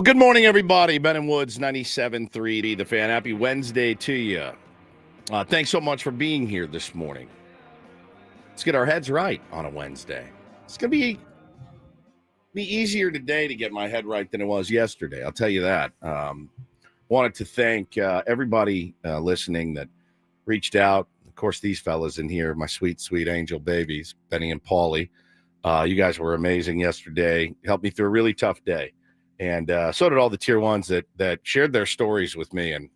Well, good morning, everybody. Ben and Woods, 97.3 The Fan. Happy Wednesday to you. Thanks so much for being here this morning. Let's get our heads right on a Wednesday. It's going to be easier today to get my head right than it was yesterday. I'll tell you that. Wanted to thank everybody listening that reached out. Of course, these fellas in here, my sweet, sweet angel babies, Benny and Paulie. You guys were amazing yesterday. Helped me through a really tough day. And so did all the tier ones that shared their stories with me. And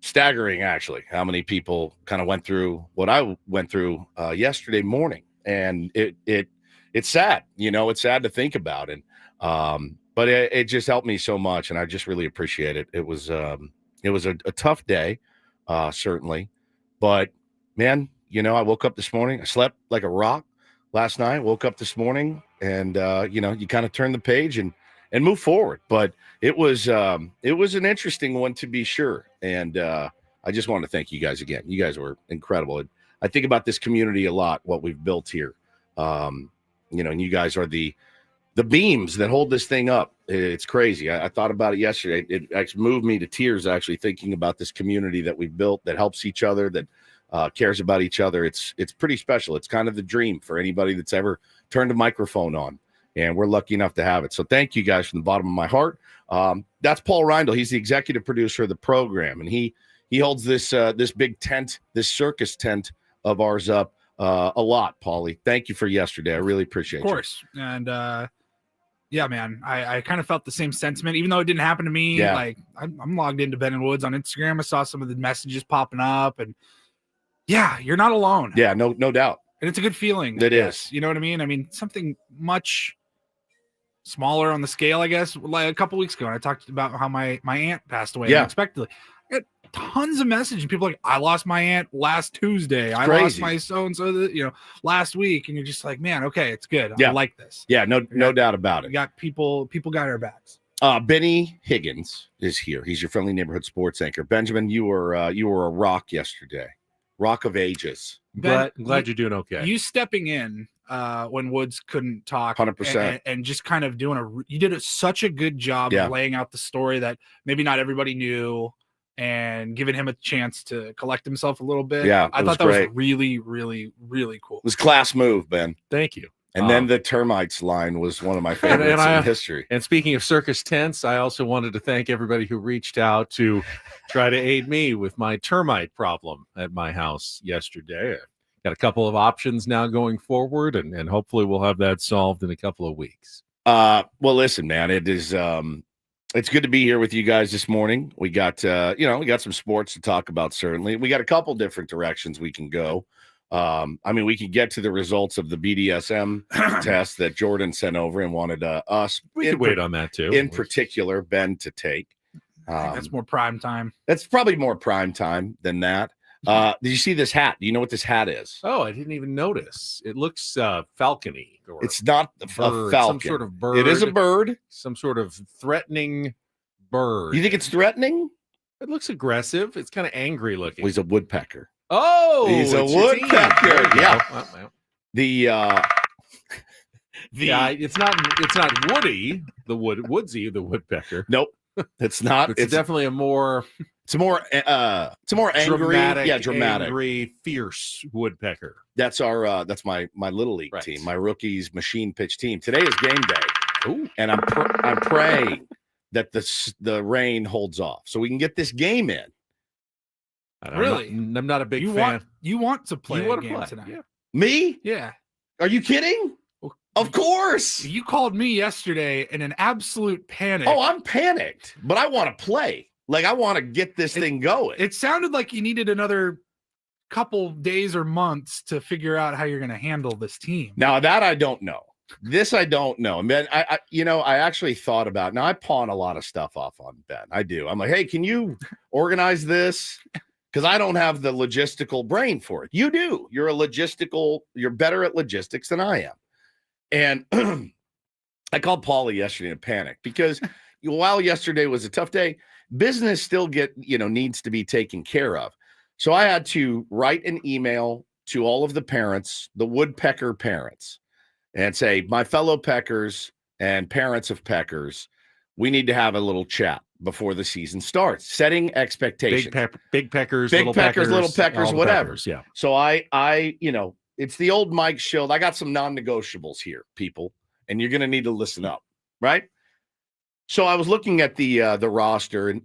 staggering, actually, how many people kind of went through what I went through yesterday morning. And it's sad, it's sad to think about. And but it just helped me so much, and I just really appreciate it. It was a tough day, certainly. But man, I woke up this morning. I slept like a rock last night. Woke up this morning, and you kind of turn the page and move forward. But it was an interesting one, to be sure. And I just want to thank you guys again. You guys were incredible. I think about this community a lot, what we've built here. And you guys are the beams that hold this thing up. It's crazy. I thought about it yesterday. It actually moved me to tears, actually, thinking about this community that we've built that helps each other, that cares about each other. It's pretty special. It's kind of the dream for anybody that's ever turned a microphone on. And we're lucky enough to have it. So thank you guys from the bottom of my heart. That's Paul Reindl. He's the executive producer of the program. And he holds this big tent, this circus tent of ours up a lot, Paulie. Thank you for yesterday. I really appreciate it. Of course. And yeah, man, I kind of felt the same sentiment, even though it didn't happen to me. Yeah. Like I'm logged into Ben and Woods on Instagram. I saw some of the messages popping up, and yeah, you're not alone. Yeah, no doubt. And it's a good feeling. It is. You know what I mean? I mean, something much smaller on the scale, I guess, like a couple weeks ago. And I talked about how my aunt passed away unexpectedly. I got tons of messages. People like, I lost my aunt last Tuesday. I lost my so-and-so, last week. And you're just like, man, okay, it's good. Yeah. I like this. Yeah, no doubt about it. We got people got our backs. Benny Higgins is here. He's your friendly neighborhood sports anchor. Benjamin, you were a rock yesterday. Rock of ages. Glad you're doing okay. You stepping in when Woods couldn't talk 100%. and just kind of doing you did such a good job of laying out the story that maybe not everybody knew and giving him a chance to collect himself a little bit. Yeah, I thought that was really, really, really cool. It was class move, Ben. Thank you. And then the termites line was one of my favorites in history. And speaking of circus tents, I also wanted to thank everybody who reached out to try to aid me with my termite problem at my house yesterday. Got a couple of options now going forward, and hopefully we'll have that solved in a couple of weeks. Well, listen, man, it is it's good to be here with you guys this morning. We got we got some sports to talk about, certainly. We got a couple different directions we can go. We could get to the results of the BDSM test that Jordan sent over and wanted us. We could wait on that too. In particular, Ben to take. That's more prime time. That's probably more prime time than that. Did you see this hat? Do you know what this hat is? Oh, I didn't even notice. It looks falcony. It's not a falcon. Some sort of bird. It is a bird. Some sort of threatening bird. You think it's threatening? It looks aggressive. It's kind of angry looking. Well, he's a woodpecker. Oh, he's a woodpecker. Yeah. It's not Woody, Woodsy, the woodpecker. Nope. It's not. It's definitely a more angry, dramatic, angry, fierce woodpecker. That's that's my little league team, my rookies machine pitch team. Today is game day. Ooh. And I'm praying that the rain holds off so we can get this game in. I'm not a big fan. You want to play a game tonight? Yeah. Me? Yeah. Are you kidding? Of course. You called me yesterday in an absolute panic. Oh, I'm panicked, but I want to play. Like, I want to get this thing going. It sounded like you needed another couple days or months to figure out how you're going to handle this team. Now, that I don't know. This I don't know. Ben, I actually thought about. Now, I pawn a lot of stuff off on Ben. I do. I'm like, hey, can you organize this? Because I don't have the logistical brain for it. You do. You're better at logistics than I am. And I called Paulie yesterday in a panic because while yesterday was a tough day, business still needs to be taken care of. So I had to write an email to all of the parents, the woodpecker parents, and say, my fellow peckers and parents of peckers, we need to have a little chat before the season starts, setting expectations. Big peckers, Big little peckers, little peckers, all the whatever. peckers, yeah. So I, it's the old Mike Shildt. I got some non-negotiables here, people, and you're going to need to listen up, right? So I was looking at the roster, and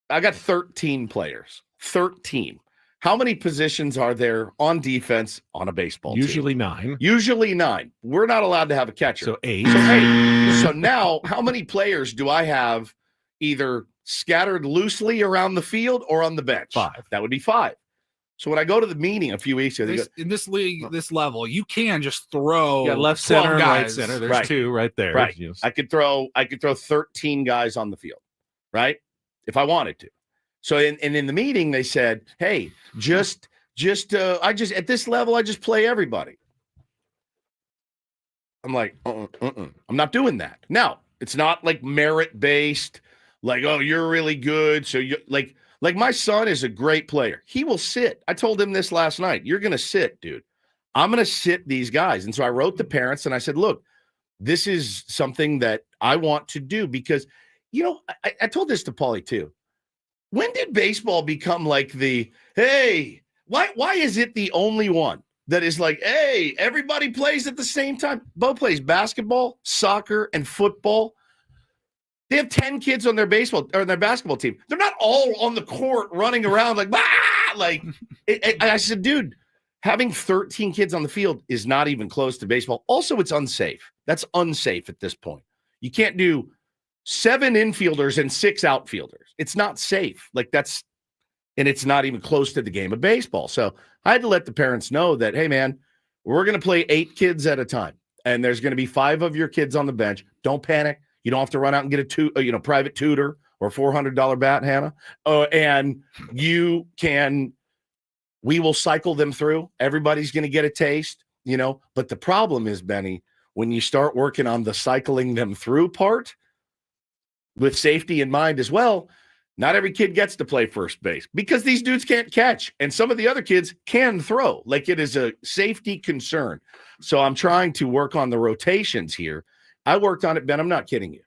I got 13 players. 13. How many positions are there on defense on a baseball team? Usually 9. Usually 9. We're not allowed to have a catcher. So 8. So now, how many players do I have either scattered loosely around the field or on the bench? 5. That would be 5. So when I go to the meeting a few weeks ago, in this league, this level, you can just throw left center and right guys. center. There's Right. 2 right there. Right. Yes. I could throw 13 guys on the field, right? If I wanted to. So in the meeting, they said, hey, just at this level, I just play everybody. I'm like, I'm not doing that. Now, it's not like merit-based, like, oh, you're really good. So you like my son is a great player. He will sit. I told him this last night. You're going to sit, dude. I'm going to sit these guys. And so I wrote the parents and I said, look, this is something that I want to do because, I told this to Paulie too. When did baseball become like hey, why is it the only one that is like, hey, everybody plays at the same time? Bo plays basketball, soccer, and football. They have 10 kids on their basketball team. They're not all on the court running around like, I said, dude, having 13 kids on the field is not even close to baseball. Also, it's unsafe. That's unsafe at this point. You can't do 7 infielders and 6 outfielders. It's not safe. And it's not even close to the game of baseball. So I had to let the parents know that, hey, man, we're going to play 8 kids at a time. And there's going to be 5 of your kids on the bench. Don't panic. You don't have to run out and get a private tutor or $400 bat, Hannah. And we will cycle them through. Everybody's going to get a taste, But the problem is, Benny, when you start working on the cycling them through part, with safety in mind as well, not every kid gets to play first base because these dudes can't catch. And some of the other kids can throw. Like, it is a safety concern. So I'm trying to work on the rotations here. I worked on it, Ben. I'm not kidding you.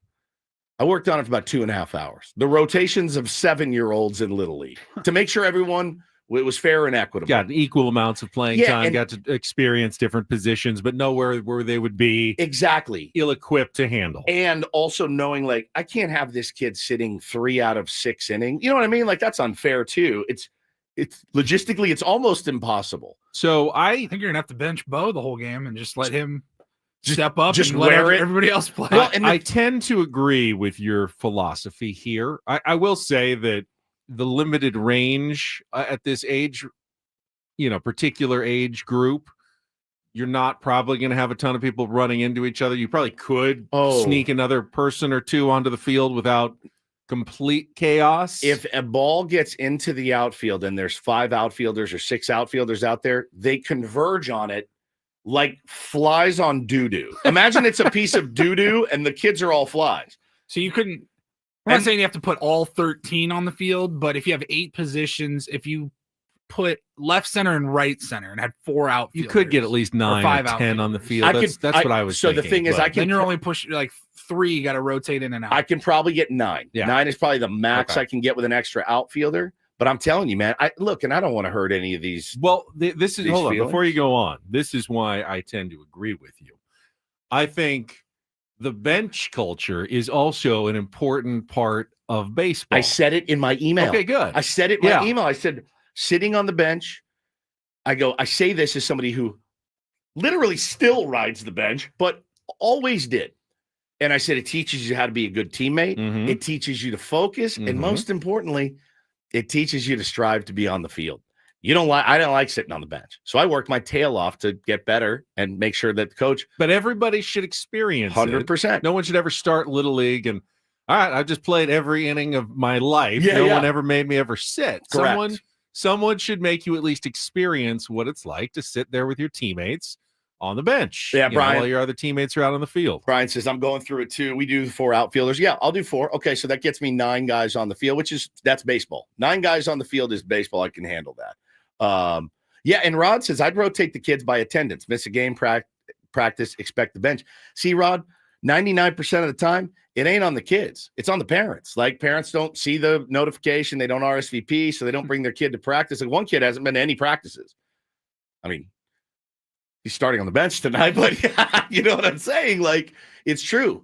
I worked on it for about 2.5 hours. The rotations of 7-year-olds in Little League to make sure everyone it was fair and equitable. Got equal amounts of playing time, got to experience different positions, but nowhere where they would be exactly ill-equipped to handle. And also knowing, I can't have this kid sitting 3 out of 6 innings. You know what I mean? That's unfair too. It's logistically, it's almost impossible. So I think you're gonna have to bench Bo the whole game and just let him step up and let everybody else play. Well, I tend to agree with your philosophy here. I will say that the limited range at this age, particular age group, you're not probably going to have a ton of people running into each other. You probably could sneak another person or 2 onto the field without complete chaos. If a ball gets into the outfield and there's 5 outfielders or 6 outfielders out there, they converge on it like flies on doo-doo. Imagine it's a piece of doo-doo and the kids are all flies. So you couldn't, I'm not saying you have to put all 13 on the field, but if you have 8 positions, if you put left center and right center and had 4 outfielders, you could get at least 9 or 10 on the field. That's what I was thinking. So the thing is, then you're only pushing 3, you got to rotate in and out. I can probably get 9. Yeah. 9 is probably the max I can get with an extra outfielder. But I'm telling you, man, I don't want to hurt any of these. Well, this is, hold on, before you go on, this is why I tend to agree with you. I think the bench culture is also an important part of baseball. I said it in my email. Okay, good. I said it in my email. I said, sitting on the bench, I say this as somebody who literally still rides the bench, but always did. And I said, it teaches you how to be a good teammate. Mm-hmm. It teaches you to focus. Mm-hmm. And most importantly, it teaches you to strive to be on the field. I don't like sitting on the bench. So I worked my tail off to get better and make sure that the coach. But everybody should experience 100%. It. No one should ever start Little League and, all right, I just played every inning of my life. No one ever made me ever sit. Correct. Someone should make you at least experience what it's like to sit there with your teammates on the bench. Yeah, Brian. While your other teammates are out on the field. Brian says, I'm going through it too. We do 4 outfielders. Yeah, I'll do 4. Okay, so that gets me 9 guys on the field, that's baseball. 9 guys on the field is baseball. I can handle that. And Rod says, I'd rotate the kids by attendance. Miss a game practice, expect the bench. See, Rod, 99% of the time, it ain't on the kids. It's on the parents. Like, parents don't see the notification. They don't RSVP, so they don't bring their kid to practice. Like, one kid hasn't been to any practices. I mean, he's starting on the bench tonight, but you know what I'm saying? Like, it's true.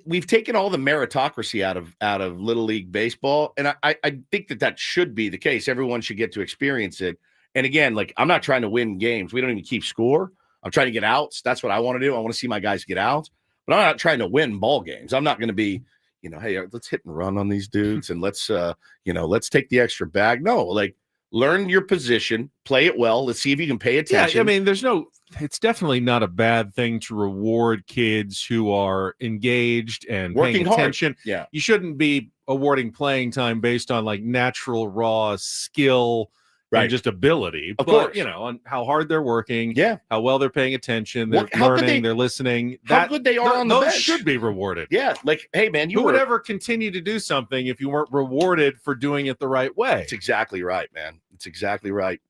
We've taken all the meritocracy out of Little League baseball, and I think that should be the case. Everyone should get to experience it. And again, like, I'm not trying to win games. We don't even keep score. I'm trying to get outs. That's what I want to do. I want to see my guys get out. But I'm not trying to win ball games. I'm not going to be, hey, let's hit and run on these dudes, and let's take the extra bag. No, like, learn your position, play it well. Let's see if you can pay attention. Yeah, I mean, it's definitely not a bad thing to reward kids who are engaged and working paying attention. Hard. Yeah. You shouldn't be awarding playing time based on like natural raw skill. Right. And just ability, of course, on how hard they're working, how well they're paying attention, they're learning, they're listening. How good they are on the bench should be rewarded. Yeah, like, hey, man, who would ever continue to do something if you weren't rewarded for doing it the right way? It's exactly right, man. It's exactly right.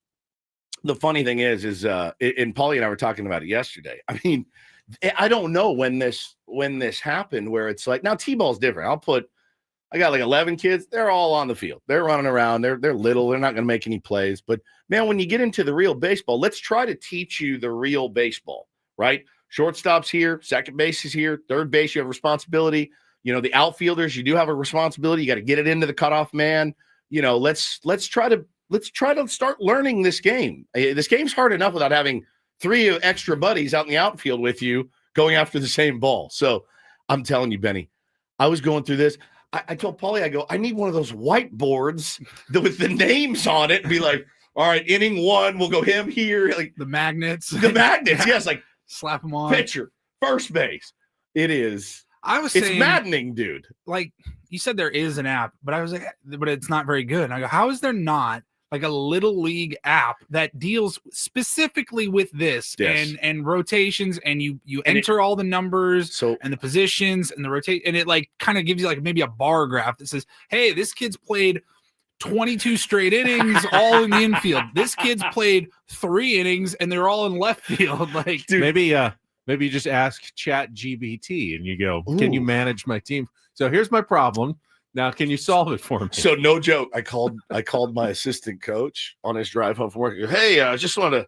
The funny thing is and Paulie and I were talking about it yesterday. I mean, I don't know when this happened, where it's like, now T-ball's different. I got like 11 kids. They're all on the field. They're running around. They're little. They're not going to make any plays. But, man, when you get into the real baseball, let's try to teach you the real baseball, right? Shortstop's here. Second base is here. Third base, you have responsibility. The outfielders, you do have a responsibility. You got to get it into the cutoff man. Let's try to start learning this game. This game's hard enough without having 3 extra buddies out in the outfield with you going after the same ball. So I'm telling you, Benny, I was going through this. I told Paulie, I need one of those whiteboards with the names on it and be like, all right, inning 1, we'll go him here. Like the magnets. Yes, like slap them on. Pitcher, first base. It is. It's maddening, dude. Like, you said there is an app, but I was like, but it's not very good. And I go, how is there not like a Little League app that deals specifically with this and rotations, and you enter all the numbers and the positions and the rotate, and it like kind of gives you like maybe a bar graph that says, hey, this kid's played 22 straight innings all in the infield. This kid's played 3 innings and they're all in left field. Like, dude, maybe you just ask Chat GBT and you go, can you manage my team? So here's my problem. Now, can you solve it for me? So, no joke. I called my assistant coach on his drive home from work. I go, hey, I just want to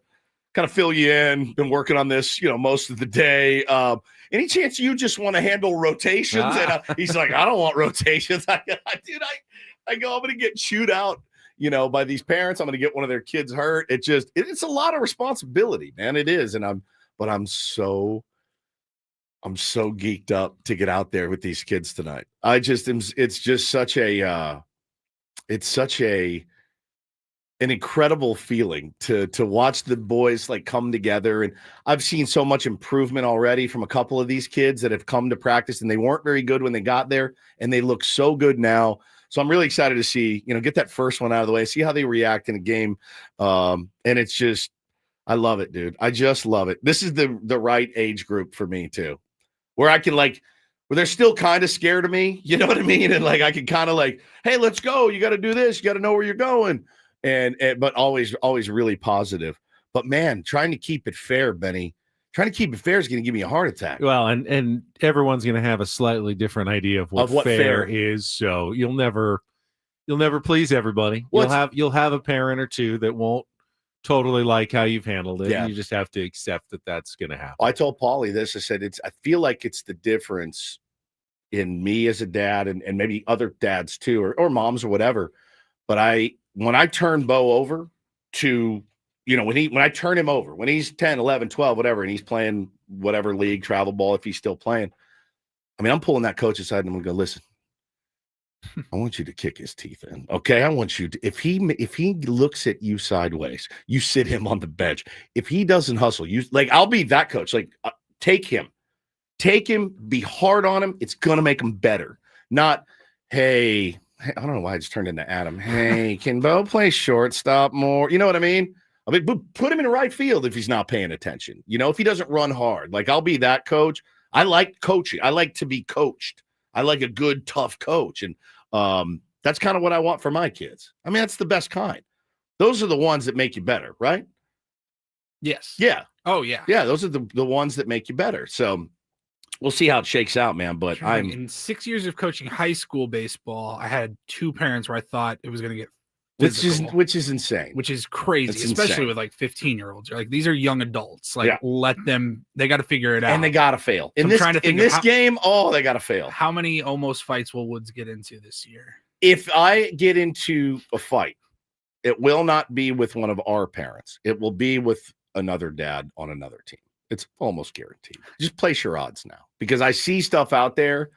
kind of fill you in. Been working on this, most of the day. Any chance you just want to handle rotations? And he's like, I don't want rotations. I go, I'm going to get chewed out, by these parents. I'm going to get one of their kids hurt. It's a lot of responsibility, man. It is. But I'm so geeked up to get out there with these kids tonight. It's just such an incredible feeling to watch the boys like come together. And I've seen so much improvement already from a couple of these kids that have come to practice, and they weren't very good when they got there, and they look so good now. So I'm really excited to see, get that first one out of the way, see how they react in a game. And it's just, I love it, dude. I just love it. This is the right age group for me too, where I can where they're still kind of scared of me. You know what I mean? And I can kind of hey, let's go. You got to do this. You got to know where you're going. But always really positive. But man, trying to keep it fair, Benny, trying to keep it fair is going to give me a heart attack. Well, and everyone's going to have a slightly different idea of what fair is. So you'll never please everybody. You'll have a parent or two that won't totally like how you've handled it. Yeah. You just have to accept that that's going to happen. I told Paulie this. I said, I feel like it's the difference in me as a dad and maybe other dads too, or moms or whatever. But when I turn Bo over to, when I turn him over, when he's 10, 11, 12, whatever, and he's playing whatever league, travel ball, if he's still playing, I mean, I'm pulling that coach aside and I'm going to go, listen, I want you to kick his teeth in. Okay. I want you to, if he looks at you sideways, you sit him on the bench. If he doesn't hustle, I'll be that coach. Take him, be hard on him. It's going to make him better. Not, hey, I don't know why I just turned into Adam. Hey, can Bo play shortstop more? You know what I mean? Put him in the right field if he's not paying attention. If he doesn't run hard, I'll be that coach. I like coaching. I like to be coached. I like a good, tough coach. And that's kind of what I want for my kids. I mean, that's the best kind. Those are the ones that make you better, right? Yes. Yeah. Oh, yeah. Yeah, those are the ones that make you better. So we'll see how it shakes out, man. But in 6 years of coaching high school baseball, I had 2 parents where I thought it was going to get which physical, is insane, which is crazy, It's especially insane. with like 15-year-olds. Like these are young adults. Like Yeah. let them. They got to figure it out, and they gotta fail in I'm this trying to in figure this how- game. Oh, they gotta fail. How many almost fights will Woods get into this year? If I get into a fight, it will not be with one of our parents. It will be with another dad on another team. It's almost guaranteed. Just place your odds now, because I see stuff out there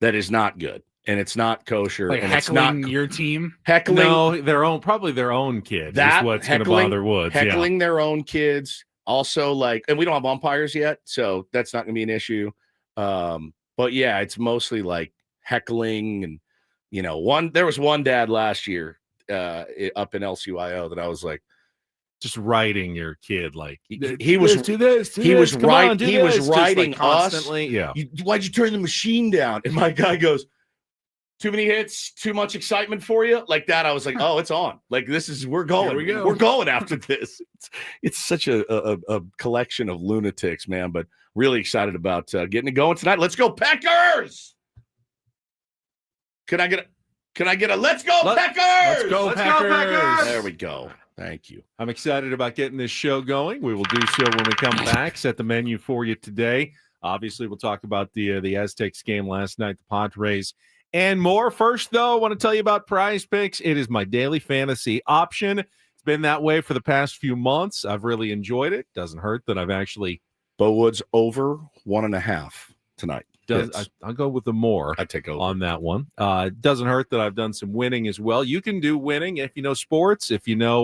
that is not good, and it's not kosher, Like and it's not heckling your team. heckling. No, probably their own kid That is what's going to heckling- bother Woods. heckling their own kids. Also, like, and we don't have umpires yet, so that's not going to be an issue. But yeah, it's mostly like heckling, and there was one dad last year up in LCYO that I was like, just writing your kid like he was do this. he was come on, right. do He this, was just, like, writing us. constantly. Yeah. Why'd you turn the machine down? And my guy goes, too many hits, too much excitement for you, like that. I was like, oh, it's on. Like, we're going. Here we go. We're going after this. It's such a collection of lunatics, man. But really excited about getting it going tonight. Let's go Packers! Can I get a let's go Packers? Let's go Packers! There we go. Thank you. I'm excited about getting this show going. We will do so when we come back. Set the menu for you today. Obviously, we'll talk about the Aztecs game last night, the Padres, and more. First, though, I want to tell you about Prize Picks. It is my daily fantasy option. It's been that way for the past few months. I've really enjoyed it. Doesn't hurt that I've actually Bo Woods over 1.5 tonight. I'll go with the more. I take over on that one. It doesn't hurt that I've done some winning as well. You can do winning if you know sports, if you know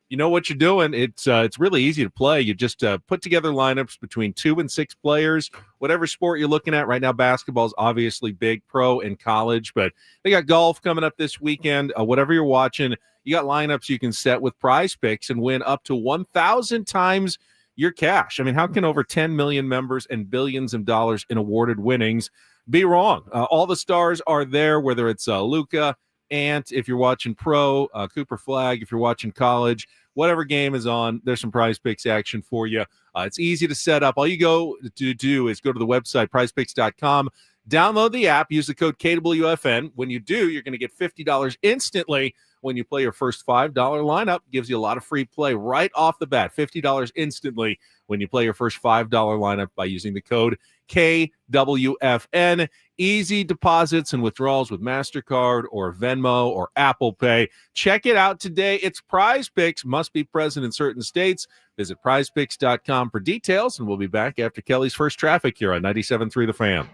what you're doing. It's really easy to play. You just put together lineups between 2 and 6 players, whatever sport you're looking at. Right now, basketball is obviously big, pro and college, but they got golf coming up this weekend. Whatever you're watching, you got lineups you can set with Prize Picks and win up to 1,000 times your cash. I mean, how can over 10 million members and billions of dollars in awarded winnings be wrong? All the stars are there, whether it's Luka, Ant, if you're watching pro, Cooper Flag, if you're watching college, whatever game is on, there's some Prize Picks action for you. It's easy to set up. All you go to do is go to the website, prizepicks.com, download the app, use the code KWFN. When you do, you're going to get $50 instantly when you play your first $5 lineup. Gives you a lot of free play right off the bat. $50 instantly when you play your first $5 lineup by using the code KWFN. Easy deposits and withdrawals with MasterCard or Venmo or Apple Pay. Check it out today. It's Prize Picks. Must be present in certain states. Visit prizepicks.com for details, and we'll be back after Kelly's first traffic here on 97.3 The Fan.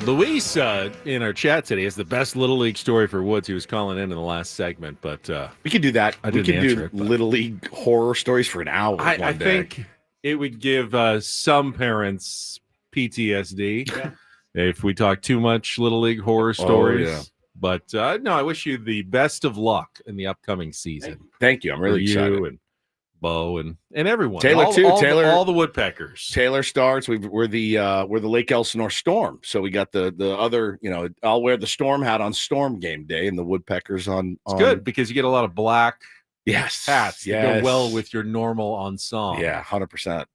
Luis in our chat today has the best Little League story for Woods. He was calling in the last segment, but we could do that. I we didn't could answer do it, but Little League horror stories for an hour. I think it would give some parents PTSD if we talk too much Little League horror stories. Yeah. But no, I wish you the best of luck in the upcoming season. Thank you. I'm really excited. You and Bo and everyone. Taylor too. Taylor, all the Woodpeckers. Taylor starts. We're the Lake Elsinore Storm. So we got the other. I'll wear the Storm hat on Storm game day, and the Woodpeckers on. It's good because you get a lot of black hats. That go well with your normal ensemble. Yeah, 100%.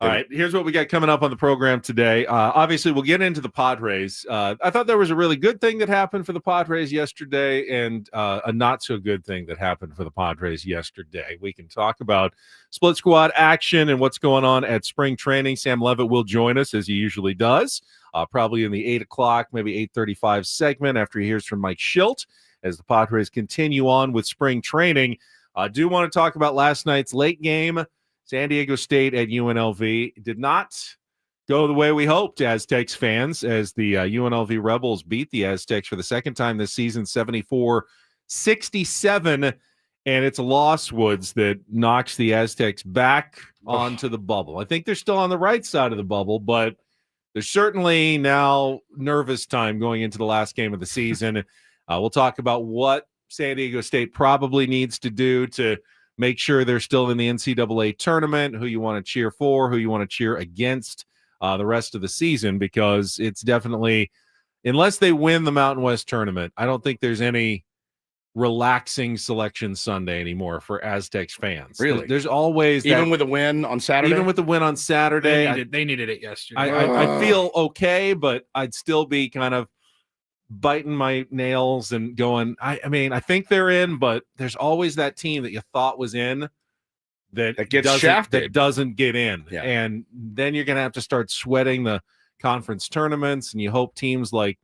All right, here's what we got coming up on the program today. Obviously, we'll get into the Padres. I thought there was a really good thing that happened for the Padres yesterday and a not-so-good thing that happened for the Padres yesterday. We can talk about split squad action and what's going on at spring training. Sam Levitt will join us, as he usually does, probably in the 8 o'clock, maybe 8:35 segment after he hears from Mike Shildt as the Padres continue on with spring training. I do want to talk about last night's late game. San Diego State at UNLV did not go the way we hoped, Aztecs fans, as the UNLV Rebels beat the Aztecs for the second time this season, 74-67, and it's a loss, Woods, that knocks the Aztecs back onto the bubble. I think they're still on the right side of the bubble, but there's certainly now nervous time going into the last game of the season. We'll talk about what San Diego State probably needs to do to make sure they're still in the NCAA tournament, who you want to cheer for, who you want to cheer against the rest of the season, because it's definitely, unless they win the Mountain West tournament, I don't think there's any relaxing Selection Sunday anymore for Aztecs fans. Really? There's always even with a win on Saturday? Even with the win on Saturday. They needed it yesterday. I feel okay, but I'd still be kind of biting my nails and going, I mean, I think they're in, but there's always that team that you thought was in that gets shafted, that doesn't get in. Yeah. And then you're going to have to start sweating the conference tournaments, and you hope teams like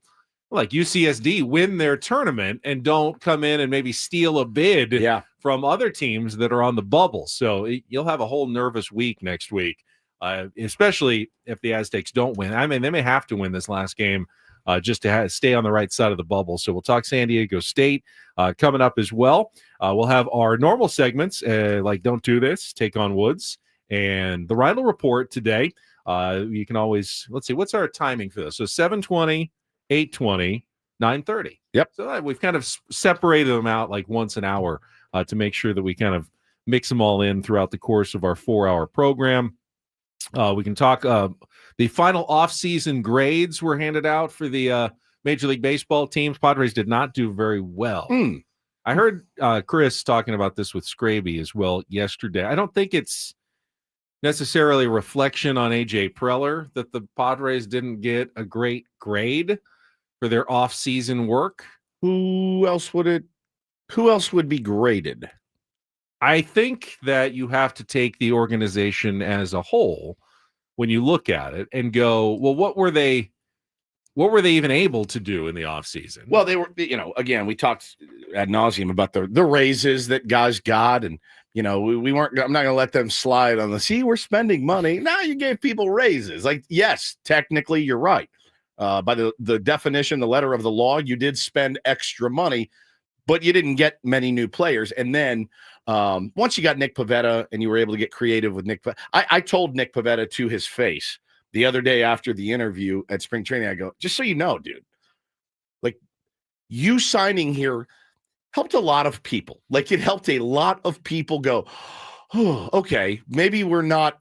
UCSD win their tournament and don't come in and maybe steal a bid from other teams that are on the bubble. So you'll have a whole nervous week next week, especially if the Aztecs don't win. I mean, they may have to win this last game just to stay on the right side of the bubble. So we'll talk San Diego State coming up as well. We'll have our normal segments like Don't Do This, Take on Woods, and the Reindl Report today. You can always, let's see, what's our timing for this? So 7:20, 8:20, 9:30. Yep. So we've kind of separated them out like once an hour to make sure that we kind of mix them all in throughout the course of our 4-hour program. We can talk the final off-season grades were handed out for the Major League Baseball teams. Padres did not do very well. I heard Chris talking about this with Scraby as well yesterday. I don't think it's necessarily a reflection on A.J. Preller that the Padres didn't get a great grade for their off-season work. Who else would be graded? I think that you have to take the organization as a whole when you look at it and go, well, what were they even able to do in the offseason? Well, they were, again, we talked ad nauseum about the raises that guys got, and we weren't. I'm not going to let them slide on we're spending money. Now you gave people raises. Like, yes, technically you're right. By the definition, the letter of the law, you did spend extra money, but you didn't get many new players. And then once you got Nick Pivetta and you were able to get creative with Nick, I told Nick Pivetta to his face the other day after the interview at spring training, I go, just so you know, dude, like you signing here helped a lot of people. Like it helped a lot of people go, oh, okay, maybe we're not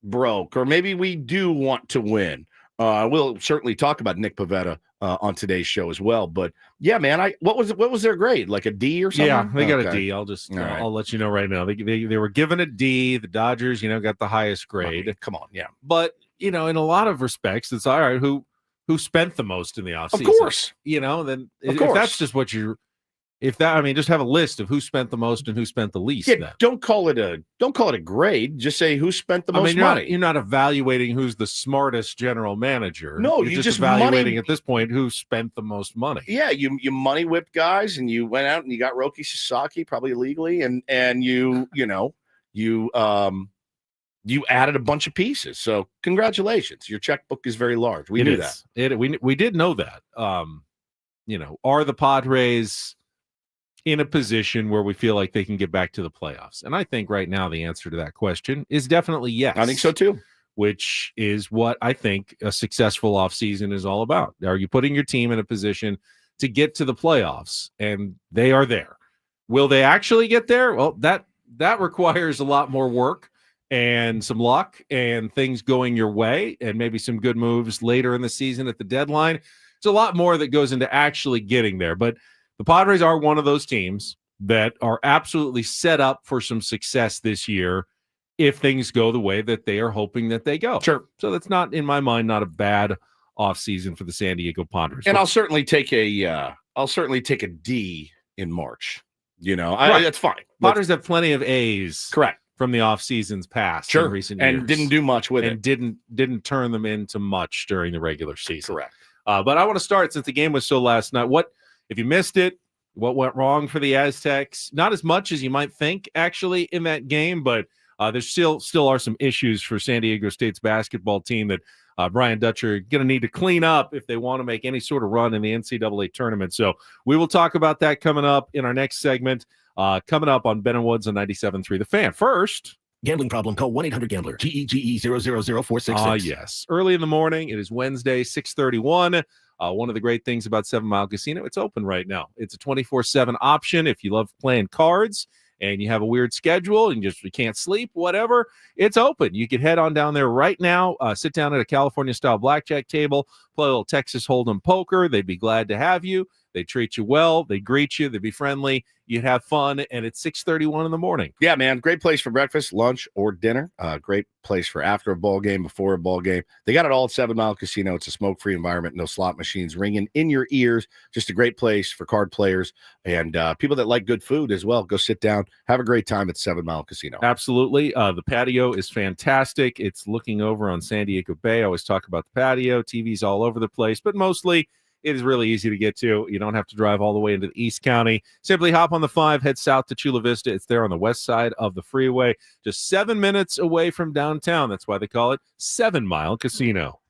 broke, or maybe we do want to win. We'll certainly talk about Nick Pivetta on today's show as well. But yeah, man, what was their grade? Like a D or something? Yeah, they got a D. I'll let you know right now. They were given a D. The Dodgers, got the highest grade. I mean, come on, yeah. But in a lot of respects, it's all right. Who spent the most in the offseason? Of course. Then if that's just what you're. Just have a list of who spent the most and who spent the least. Yeah, don't call it a grade. Just say who spent the most money. You're not evaluating who's the smartest general manager. No, you're just evaluating at this point who spent the most money. Yeah, you money whipped guys, and you went out and you got Roki Sasaki probably illegally, and you you added a bunch of pieces. So congratulations. Your checkbook is very large. We knew that. We did know that. Are the Padres in a position where we feel like they can get back to the playoffs? And I think right now the answer to that question is definitely yes. I think so too. Which is what I think a successful offseason is all about. Are you putting your team in a position to get to the playoffs? And they are there. Will they actually get there? Well, that requires a lot more work and some luck and things going your way and maybe some good moves later in the season at the deadline. It's a lot more that goes into actually getting there. But the Padres are one of those teams that are absolutely set up for some success this year if things go the way that they are hoping that they go. Sure. So that's not, in my mind, not a bad offseason for the San Diego Padres. And I'll certainly take a D in March. Right. That's fine. Padres have plenty of A's. Correct. From the off seasons past in recent years. And didn't do much with it. And didn't turn them into much during the regular season. Correct. But I want to start, since the game was so last night. What, if you missed it, what went wrong for the Aztecs? Not as much as you might think, actually, in that game, but there's still are some issues for San Diego State's basketball team that Brian Dutcher going to need to clean up if they want to make any sort of run in the NCAA tournament. So we will talk about that coming up in our next segment, coming up on Ben and Woods on 97.3 The Fan. First, gambling problem, call 1-800-GAMBLER, GEGE 000-466. Yes. Early in the morning. It is Wednesday, 6:31. One of the great things about 7 Mile Casino, it's open right now. It's a 24/7 option. If you love playing cards and you have a weird schedule and you can't sleep, whatever, it's open. You can head on down there right now, sit down at a California-style blackjack table, play a little Texas Hold'em poker. They'd be glad to have you. They treat you well. They greet you. They'd be friendly. You'd have fun. And it's 6:31 in the morning. Yeah, man. Great place for breakfast, lunch, or dinner. Great place for after a ball game, before a ball game. They got it all at 7 Mile Casino. It's a smoke-free environment. No slot machines ringing in your ears. Just a great place for card players and people that like good food as well. Go sit down. Have a great time at 7 Mile Casino. Absolutely. The patio is fantastic. It's looking over on San Diego Bay. I always talk about the patio. TV's all over the place, but mostly it is really easy to get to. You don't have to drive all the way into the East County. Simply hop on the 5, head south to Chula Vista. It's there on the west side of the freeway, just 7 minutes away from downtown. That's why they call it 7 Mile Casino.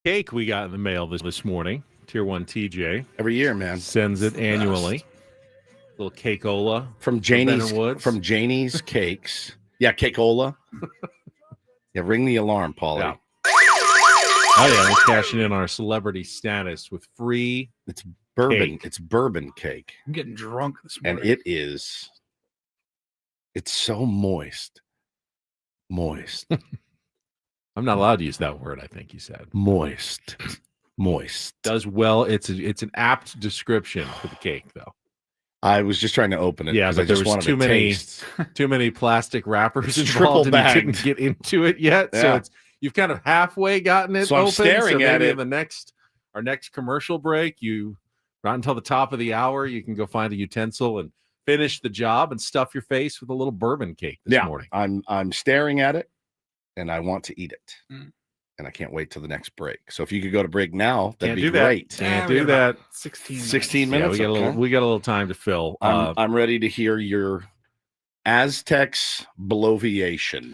cake we got in the mail this morning. Tier 1 TJ Every year, man. sends it annually. Little cakeola From Janie's Cakes. Yeah, cakeola. Yeah, ring the alarm, Paulie. Yeah. Oh, yeah, we're cashing in our celebrity status with free. It's bourbon. Cake. It's bourbon cake. I'm getting drunk this morning. And it's so moist. Moist. I'm not allowed to use that word, I think you said. Moist. Does well. It's an apt description for the cake, though. I was just trying to open it. Yeah, but there was too many plastic wrappers involved, and you didn't get into it yet. Yeah. So you've kind of halfway gotten it so open. I'm staring at it. In our next commercial break, not until the top of the hour, you can go find a utensil and finish the job and stuff your face with a little bourbon cake this morning. I'm staring at it, and I want to eat it. And I can't wait till the next break. So if you could go to break now, that'd be great. Can't do that. 16 minutes. Yeah, we got a little time to fill. I'm ready to hear your Aztecs bloviation.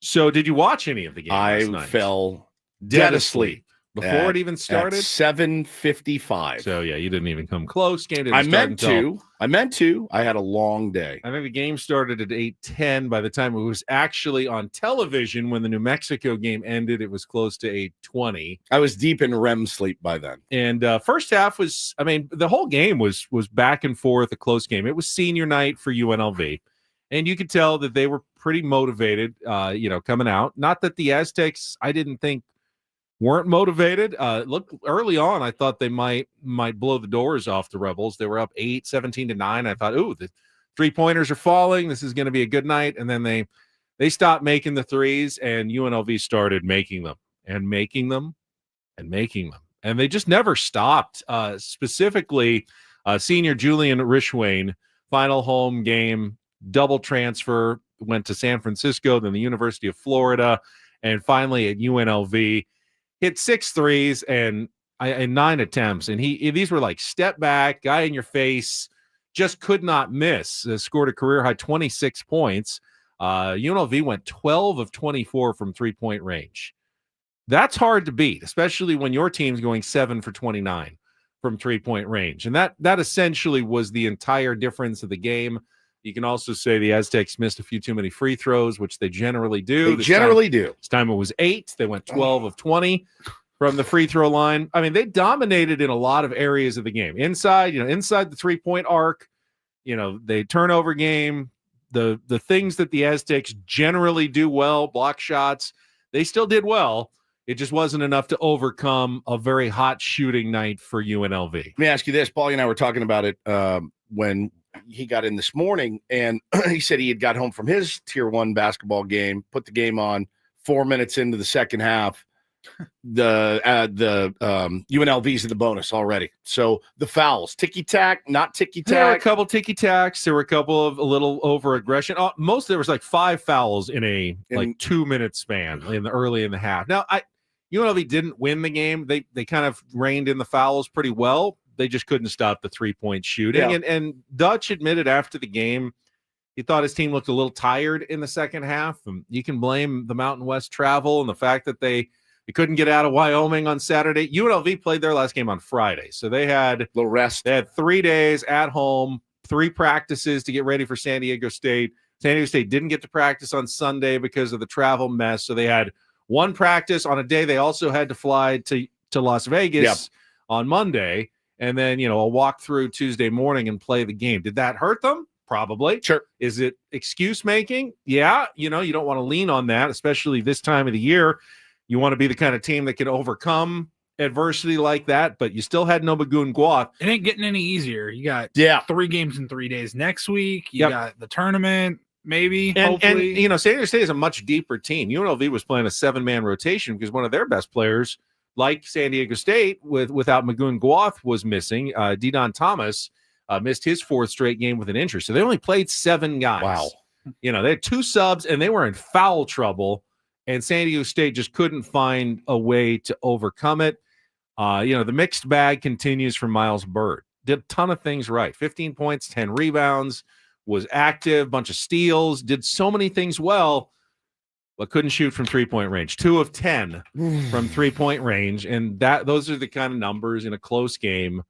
So did you watch any of the game last night? I fell dead asleep before it even started. 7:55. So yeah, you didn't even come close. Game didn't I start meant to. I had a long day. I think the game started at 8:10. By the time it was actually on television, when the New Mexico game ended, it was close to 8:20. I was deep in REM sleep by then. And first half was, the whole game was back and forth, a close game. It was senior night for UNLV, and you could tell that they were pretty motivated. Coming out. Not that the Aztecs, I didn't think, weren't motivated. Look, early on, I thought they might blow the doors off the Rebels. They were up 17-9. I thought, the 3-pointers are falling. This is going to be a good night. And then they stopped making the threes, and UNLV started making them and making them and making them. And they just never stopped. Specifically, senior Julian Rishwain, final home game, double transfer, went to San Francisco, then the University of Florida, and finally at UNLV. Hit 6 threes and 9 attempts, and these were like step back, guy in your face, just could not miss. Scored a career high 26 points. UNLV went 12 of 24 from 3-point range. That's hard to beat, especially when your team's going 7 for 29 from 3-point range, and that essentially was the entire difference of the game. You can also say the Aztecs missed a few too many free throws, which they generally do. This time it was 8. They went 12 of 20 from the free throw line. They dominated in a lot of areas of the game. Inside the 3-point arc, they turnover game, the things that the Aztecs generally do well, block shots, they still did well. It just wasn't enough to overcome a very hot shooting night for UNLV. Let me ask you this. Paulie and I were talking about it when he got in this morning, and he said he had got home from his tier 1 basketball game, put the game on 4 minutes into the second half. The UNLV's in the bonus already. So the fouls, ticky-tack, not ticky-tack. There were a couple ticky-tacks. There were a couple of a little over-aggression. There was like 5 fouls in a 2-minute span early in the half. Now, UNLV didn't win the game. They kind of reined in the fouls pretty well. They just couldn't stop the 3-point shooting. Yeah. And Dutch admitted after the game he thought his team looked a little tired in the second half. And you can blame the Mountain West travel and the fact that they couldn't get out of Wyoming on Saturday. UNLV played their last game on Friday. So they had a little rest. They had 3 days at home, 3 practices to get ready for San Diego State. San Diego State didn't get to practice on Sunday because of the travel mess. So they had 1 practice on a day. They also had to fly to Las Vegas on Monday. And then, a walk through Tuesday morning and play the game. Did that hurt them? Probably. Sure. Is it excuse making? Yeah. You don't want to lean on that, especially this time of the year. You want to be the kind of team that can overcome adversity like that, but you still had no Magoon Guath. It ain't getting any easier. You got 3 games in 3 days next week. You got the tournament, maybe, hopefully. And San Diego State is a much deeper team. UNLV was playing a 7-man rotation because one of their best players, like San Diego State, without Magoon Guath, was missing. Didon Thomas missed his 4th straight game with an injury. So they only played 7 guys. Wow. They had 2 subs, and they were in foul trouble, and San Diego State just couldn't find a way to overcome it. The mixed bag continues for Miles Bird. Did a ton of things right. 15 points, 10 rebounds, was active, bunch of steals, did so many things well. but couldn't shoot from 3-point range. 2 of 10 from 3-point range, and those are the kind of numbers in a close game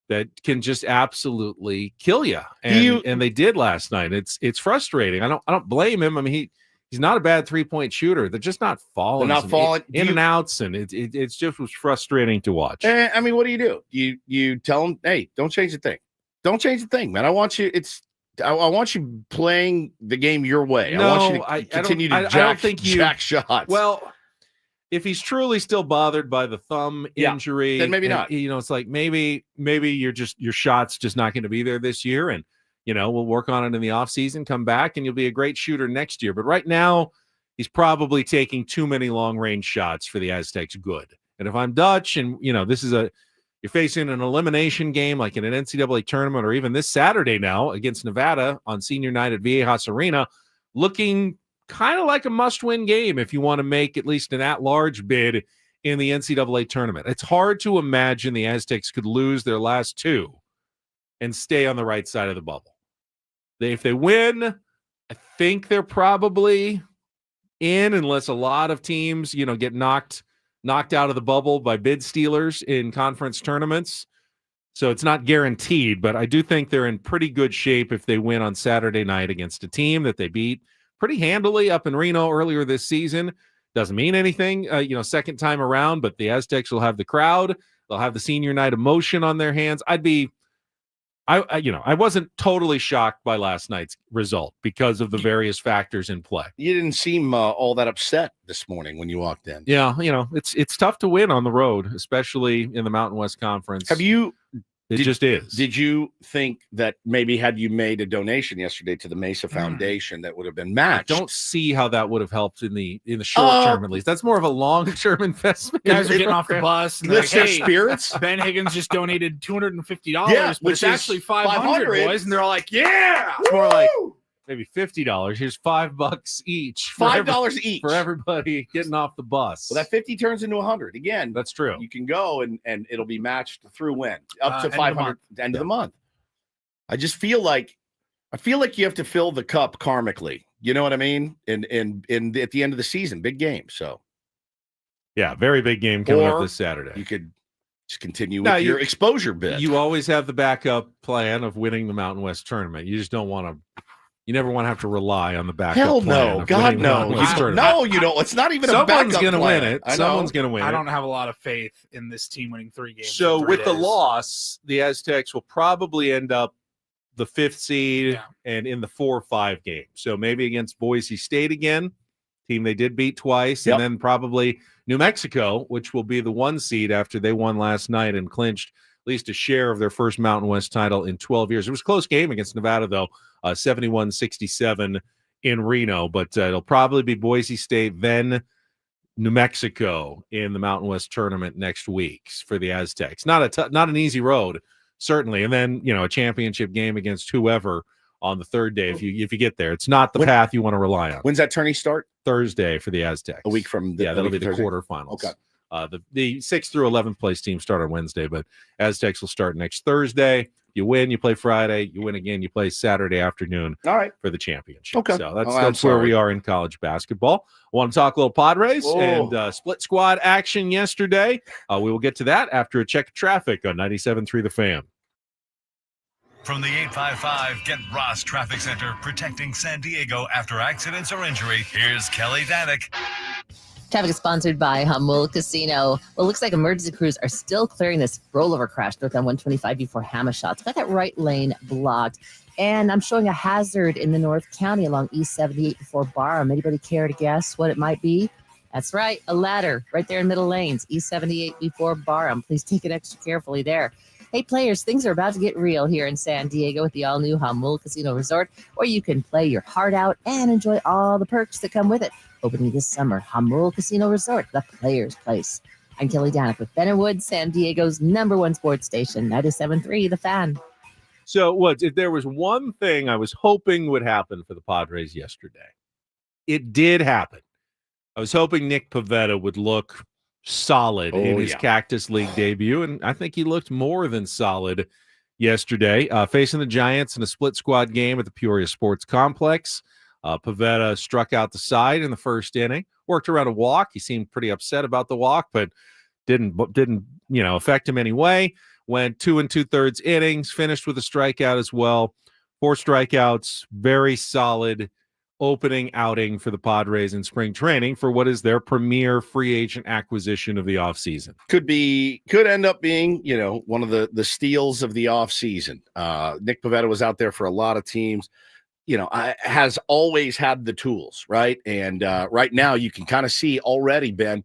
that can just absolutely kill you. And they did last night. It's frustrating. I don't blame him. I mean, he's not a bad 3-point shooter. They're just not falling. They're not falling in and outs, and it's just was frustrating to watch. I mean, what do? You tell him, hey, don't change the thing. Don't change the thing, man. I want you playing the game your way. No, I want you to continue to jack shots. Well, if he's truly still bothered by the thumb injury, then maybe not. It's like maybe your shot's just not going to be there this year, and we'll work on it in the offseason, come back, and you'll be a great shooter next year. But right now, he's probably taking too many long-range shots for the Aztecs good. And if I'm Dutch, and this is you're facing an elimination game like in an NCAA tournament, or even this Saturday now against Nevada on senior night at Viejas Arena, looking kind of like a must-win game if you want to make at least an at-large bid in the NCAA tournament. It's hard to imagine the Aztecs could lose their last 2 and stay on the right side of the bubble. If they win, I think they're probably in, unless a lot of teams, get knocked out of the bubble by bid stealers in conference tournaments. So it's not guaranteed, but I do think they're in pretty good shape if they win on Saturday night against a team that they beat pretty handily up in Reno earlier this season. Doesn't mean anything, second time around, but the Aztecs will have the crowd. They'll have the senior night emotion on their hands. I wasn't totally shocked by last night's result because of the various factors in play. You didn't seem all that upset this morning when you walked in. Yeah, it's tough to win on the road, especially in the Mountain West Conference. Just is. Did you think that maybe had you made a donation yesterday to the Mesa Foundation that would have been matched? I don't see how that would have helped in the short term, at least. That's more of a long-term investment. Guys are getting off the bus and lift their spirits. Ben Higgins just donated $250, which it's actually $500, boys, and they're all like, yeah. It's more like maybe $50. Here's $5 each. $5 each for everybody getting off the bus. Well, that 50 turns into 100 again. That's true. You can go and it'll be matched through when up to 500 end of the month. I just feel like you have to fill the cup karmically. You know what I mean? And at the end of the season, big game. So yeah, very big game coming up this Saturday. You could just continue with your exposure bit. You always have the backup plan of winning the Mountain West tournament. You just don't want to. You never want to have to rely on the backup. Hell plan no, God no, no, you don't. It's not even a backup. Someone's going to win it. Someone's going to win. I don't have a lot of faith in this team winning 3 games. So with the loss, the Aztecs will probably end up the 5th seed and in the 4 or 5 game. So maybe against Boise State again, team they did beat twice, and then probably New Mexico, which will be the 1 seed after they won last night and clinched at least a share of their first Mountain West title in 12 years. It was a close game against Nevada, though, 71-67 in Reno, but it'll probably be Boise State, then New Mexico in the Mountain West tournament next week for the Aztecs. Not an easy road, certainly, and then a championship game against whoever on the 3rd day if you get there. It's not the path you want to rely on. When's that tourney start? Thursday for the Aztecs. A week from that'll be the quarterfinals. Okay. The 6th through 11th place teams start on Wednesday, but Aztecs will start next Thursday. You win, you play Friday. You win again, you play Saturday afternoon. All right, for the championship. Okay, so that's where we are in college basketball. I want to talk a little Padres and split squad action yesterday. We will get to that after a check of traffic on 97.3 The Fan. From the 855 Get Ross Traffic Center, protecting San Diego after accidents or injury, here's Kelly Danick. Traffic is sponsored by Hamul Casino. Well, it looks like emergency crews are still clearing this rollover crash north on 125 before Hammershot. Got that right lane blocked. And I'm showing a hazard in the North County along East 78 before Barham. Anybody care to guess what it might be? That's right, a ladder right there in middle lanes, East 78 before Barham. Please take it extra carefully there. Hey, players, things are about to get real here in San Diego with the all-new Hamul Casino Resort, where you can play your heart out and enjoy all the perks that come with it. Opening this summer, Hamul Casino Resort, the player's place. I'm Kelly Danick with Ben & Wood, San Diego's #1 sports station, 97.3 The Fan. So if there was one thing I was hoping would happen for the Padres yesterday, it did happen. I was hoping Nick Pivetta would look solid in his Cactus League debut, and I think he looked more than solid yesterday, facing the Giants in a split squad game at the Peoria Sports Complex. Pavetta struck out the side in the first inning, worked around a walk. He seemed pretty upset about the walk, but didn't affect him anyway. Went 2 2/3 innings, finished with a strikeout as well. 4 strikeouts, very solid opening outing for the Padres in spring training for what is their premier free agent acquisition of the offseason. Could end up being, one of the steals of the offseason. Nick Pivetta was out there for a lot of teams, has always had the tools, right? And right now you can kind of see already, Ben,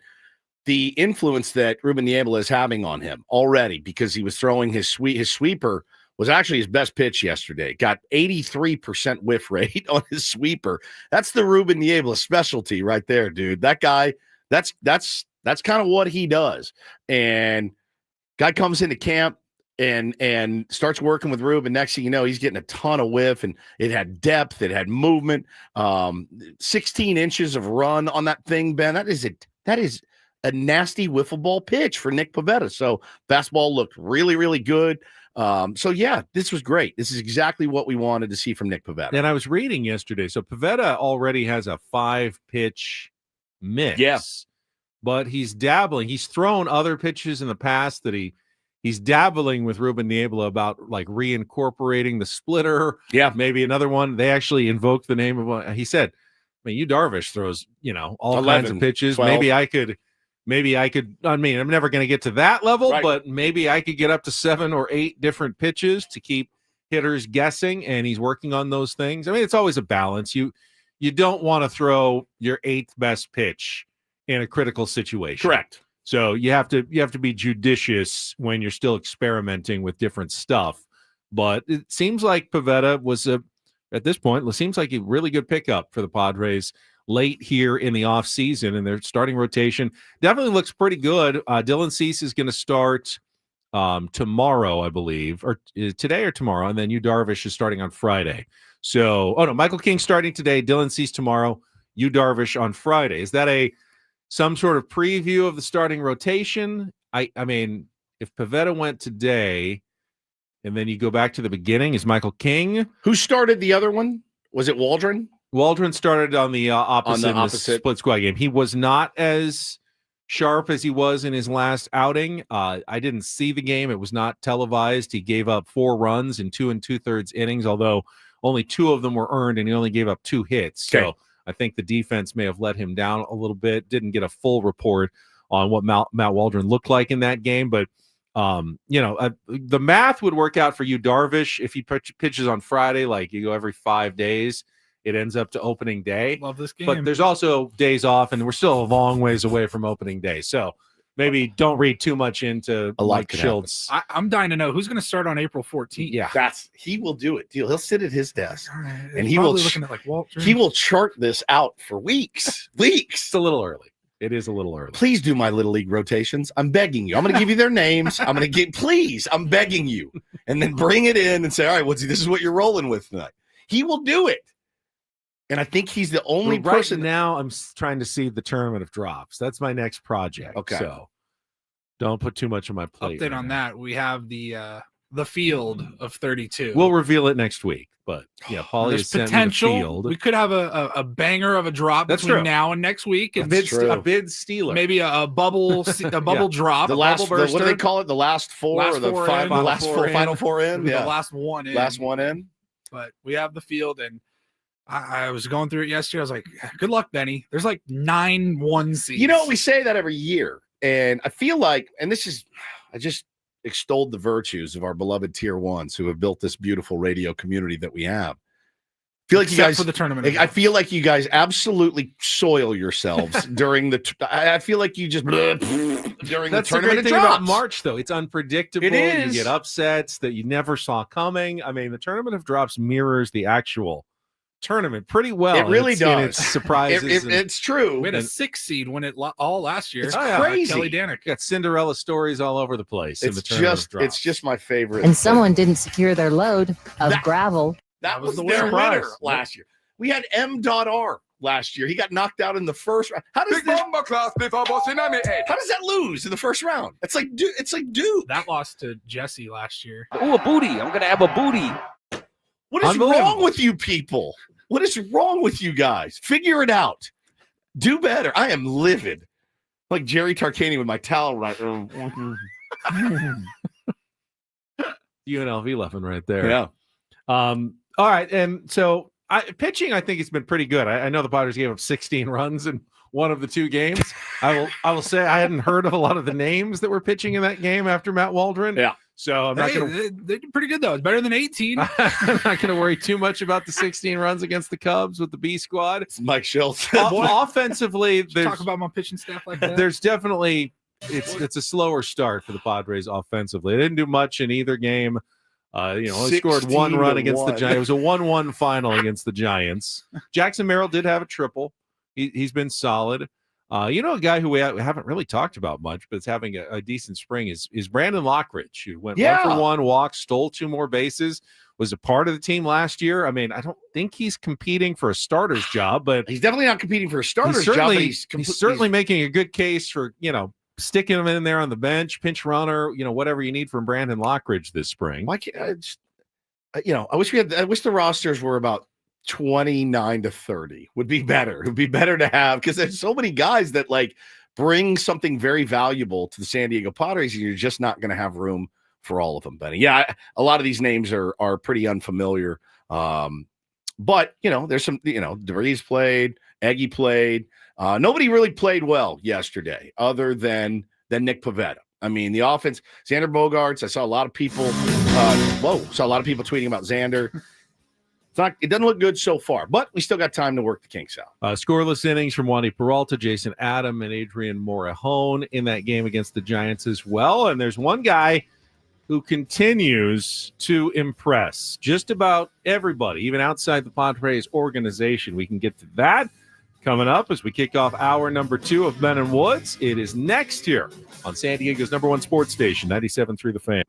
the influence that Ruben Niebla is having on him already, because he was throwing his sweeper was actually his best pitch yesterday. Got 83% whiff rate on his sweeper. That's the Ruben Niebla specialty right there, dude. That guy, that's kind of what he does. And guy comes into camp and starts working with Ruben. Next thing you know, he's getting a ton of whiff, and it had depth, it had movement. 16 inches of run on that thing, Ben. That is a nasty wiffle ball pitch for Nick Pivetta. So fastball looked really, really good. So yeah, this was great. This is exactly what we wanted to see from Nick Pivetta. And I was reading yesterday, so Pivetta already has a 5-pitch mix. Yeah. But he's dabbling. He's thrown other pitches in the past that he's dabbling with Ruben Niebla about, like, reincorporating the splitter. Yeah. Maybe another one. They actually invoked the name of one. He said, Yu Darvish throws, all 11, kinds of pitches. 12. Maybe I could, I'm never going to get to that level, right, but maybe I could get up to 7 or 8 different pitches to keep hitters guessing, and he's working on those things. It's always a balance. You don't want to throw your 8th best pitch in a critical situation. Correct. So you have to be judicious when you're still experimenting with different stuff. But it seems like Pivetta was at this point, it seems like a really good pickup for the Padres late here in the offseason, and their starting rotation definitely looks pretty good. Dylan Cease is going to start tomorrow, I believe, or today or tomorrow, and then Yu Darvish is starting on Friday. So, Michael King starting today, Dylan Cease tomorrow, Yu Darvish on Friday. Is that some sort of preview of the starting rotation? I mean, if Pivetta went today, and then you go back to the beginning, is Michael King? Who started the other one? Was it Waldron? Waldron started on the opposite split squad game. He was not as sharp as he was in his last outing. I didn't see the game. It was not televised. He gave up 4 runs in 2 2/3 innings, although only 2 of them were earned, and he only gave up 2 hits. Okay. So I think the defense may have let him down a little bit. Didn't get a full report on what Matt Waldron looked like in that game, but the math would work out for Yu Darvish if he pitches on Friday, like you go every 5 days. It ends up to opening day. Love this game. But there's also days off, and we're still a long ways away from opening day. So maybe don't read too much into Mike Shildt. I'm dying to know who's going to start on April 14th. Yeah. He will do it. He'll sit at his desk, and he Probably will looking at, like, Waldron. he will chart this out for weeks. It's a little early. It is a little early. Please do my little league rotations. I'm begging you. I'm going to give you their names. Please, I'm begging you. And then bring it in and say, all right, this is what you're rolling with tonight. He will do it. And I think he's the only person. Now I'm trying to see the tournament of drops. That's my next project. Okay. So don't put too much on my plate. Update on that. We have the field of 32. We'll reveal it next week. But yeah, Paulie There's has sent me the potential. field. We could have a banger of a drop between now and next week. A bid stealer. Maybe a bubble drop. The last, what do they call it? The last four, or the final four in? Yeah. The last one in. Last one in. But we have the field, and I was going through it yesterday. I was like, good luck, Benny. There's like 9 1 seeds. We say that every year. And I feel like, I just extolled the virtues of our beloved tier ones who have built this beautiful radio community that we have. I feel like Except for the tournament. I feel like you guys absolutely soil yourselves during the. I feel like you just during the tournament. That's the great thing about March, though. It's unpredictable. It is. You get upsets that you never saw coming. I mean, the tournament of drops mirrors the actual tournament pretty well. It really does. It's surprises. It's true. We had a 6 seed win it all last year. It's crazy. Kelly Danick Got Cinderella stories all over the place. In the tournament of drops. It's just my favorite. And someone didn't secure their load of gravel. That was the their winner. winner last year. We had M.R. last year. He got knocked out in the first round. How does that lose in the first round? It's like, dude. That lost to Jesse last year. Oh, a booty. I'm going to have a booty. What is wrong with you people? What is wrong with you guys? Figure it out. Do better. I am livid. Like Jerry Tarkanian with my towel right. UNLV loving right there. Yeah. All right, and so pitching, I think it's been pretty good. I know the Padres gave up 16 runs in one of the two games. I will say I hadn't heard of a lot of the names that were pitching in that game after Matt Waldron. Yeah. So I'm not going to. They did pretty good though. It's better than 18. I'm not going to worry too much about the 16 runs against the Cubs with the B squad. It's Mike Shildt. Offensively, Talk about my pitching staff like that. there's definitely it's a slower start for the Padres offensively. They didn't do much in either game. Only scored one run against the Giants. It was a 1-1 final against the Giants. Jackson Merrill did have a triple. He's been solid. A guy who we haven't really talked about much, but is having a decent spring is Brandon Lockridge, who went 1-for-1, walked, stole 2 more bases, was a part of the team last year. I mean, I don't think he's competing for a starter's job, but he's definitely not competing for a starter's job. But he's certainly making a good case for, sticking him in there on the bench, pinch runner, whatever you need from Brandon Lockridge this spring. Why can't I wish the rosters were about 29 to 30 would be better. It would be better to have, because there's so many guys that bring something very valuable to the San Diego Padres, and you're just not going to have room for all of them, Benny. Yeah, a lot of these names are pretty unfamiliar. But there's some, DeVries played, Eggy played. Nobody really played well yesterday other than Nick Pivetta. I mean, the offense, Xander Bogaerts, I saw a lot of people tweeting about Xander. It doesn't look good so far, but we still got time to work the kinks out. Scoreless innings from Wandy Peralta, Jason Adam, and Adrian Morejón in that game against the Giants as well. And there's one guy who continues to impress just about everybody, even outside the Padres organization. We can get to that coming up as we kick off hour number 2 of Ben and Woods. It is next here on San Diego's #1 sports station, 97.3 The Fan.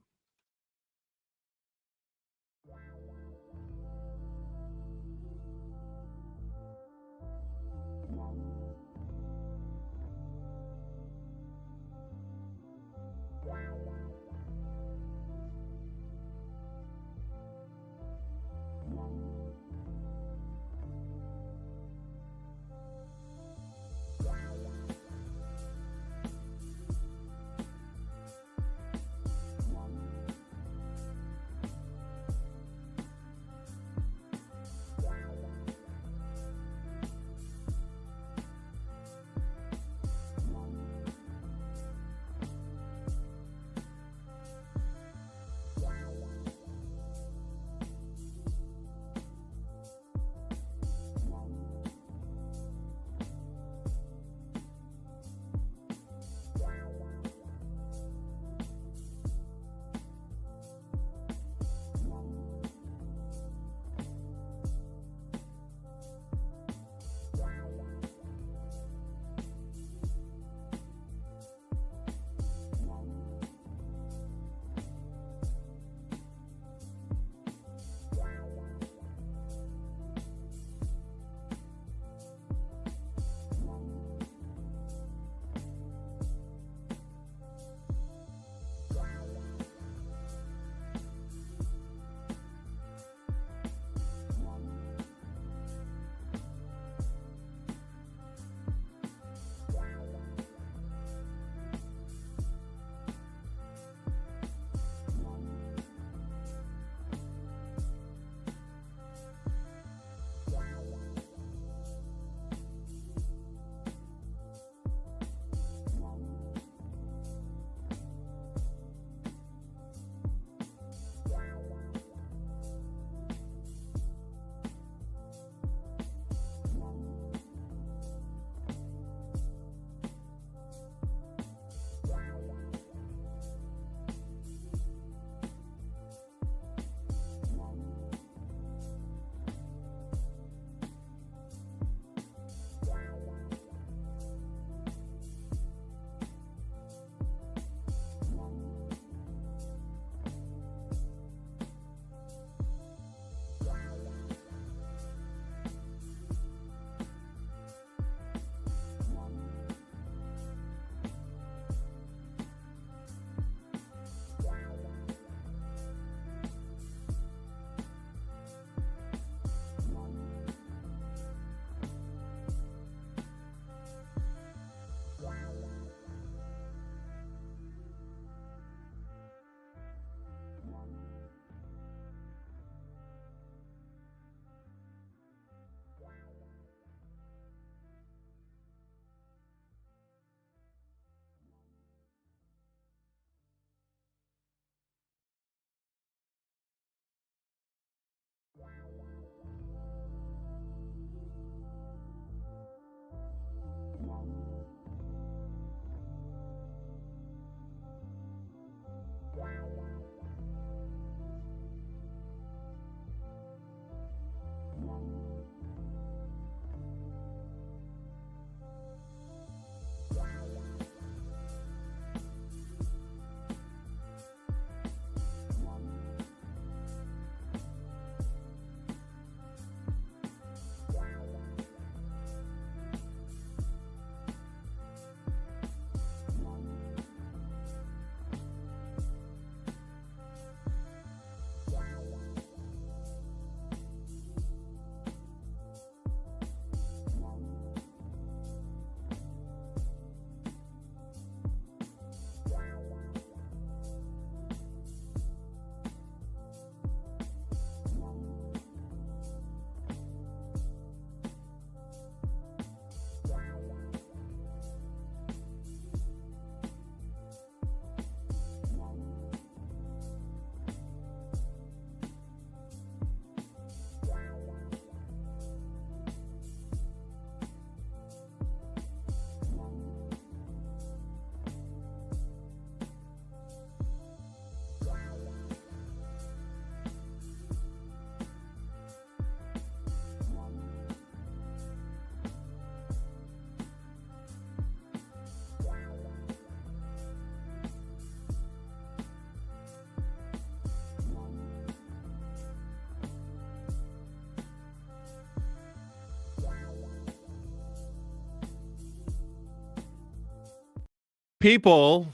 People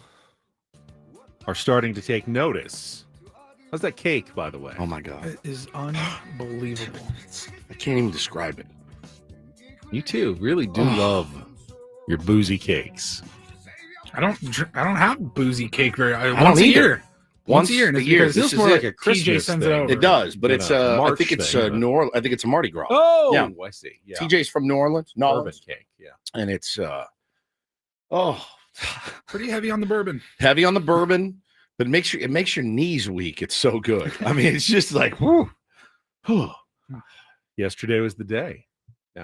are starting to take notice. How's that cake, by the way? Oh my God. It is unbelievable. I can't even describe it. You too really do love your boozy cakes. I don't have boozy cake don't once a either. year. Once a year. And a it's year. because This is This more is like it. a Christmas TJ sends thing. it over. It does, but than it's a I March think it's thing, New Orleans. I think it's a Mardi Gras. Oh, Yeah. I see. Yeah. TJ's from New Orleans. Bourbon cake. Yeah. And it's Pretty heavy on the bourbon. heavy on the bourbon, but it makes your knees weak. It's so good. I mean, it's just like whoo. Yesterday was the day.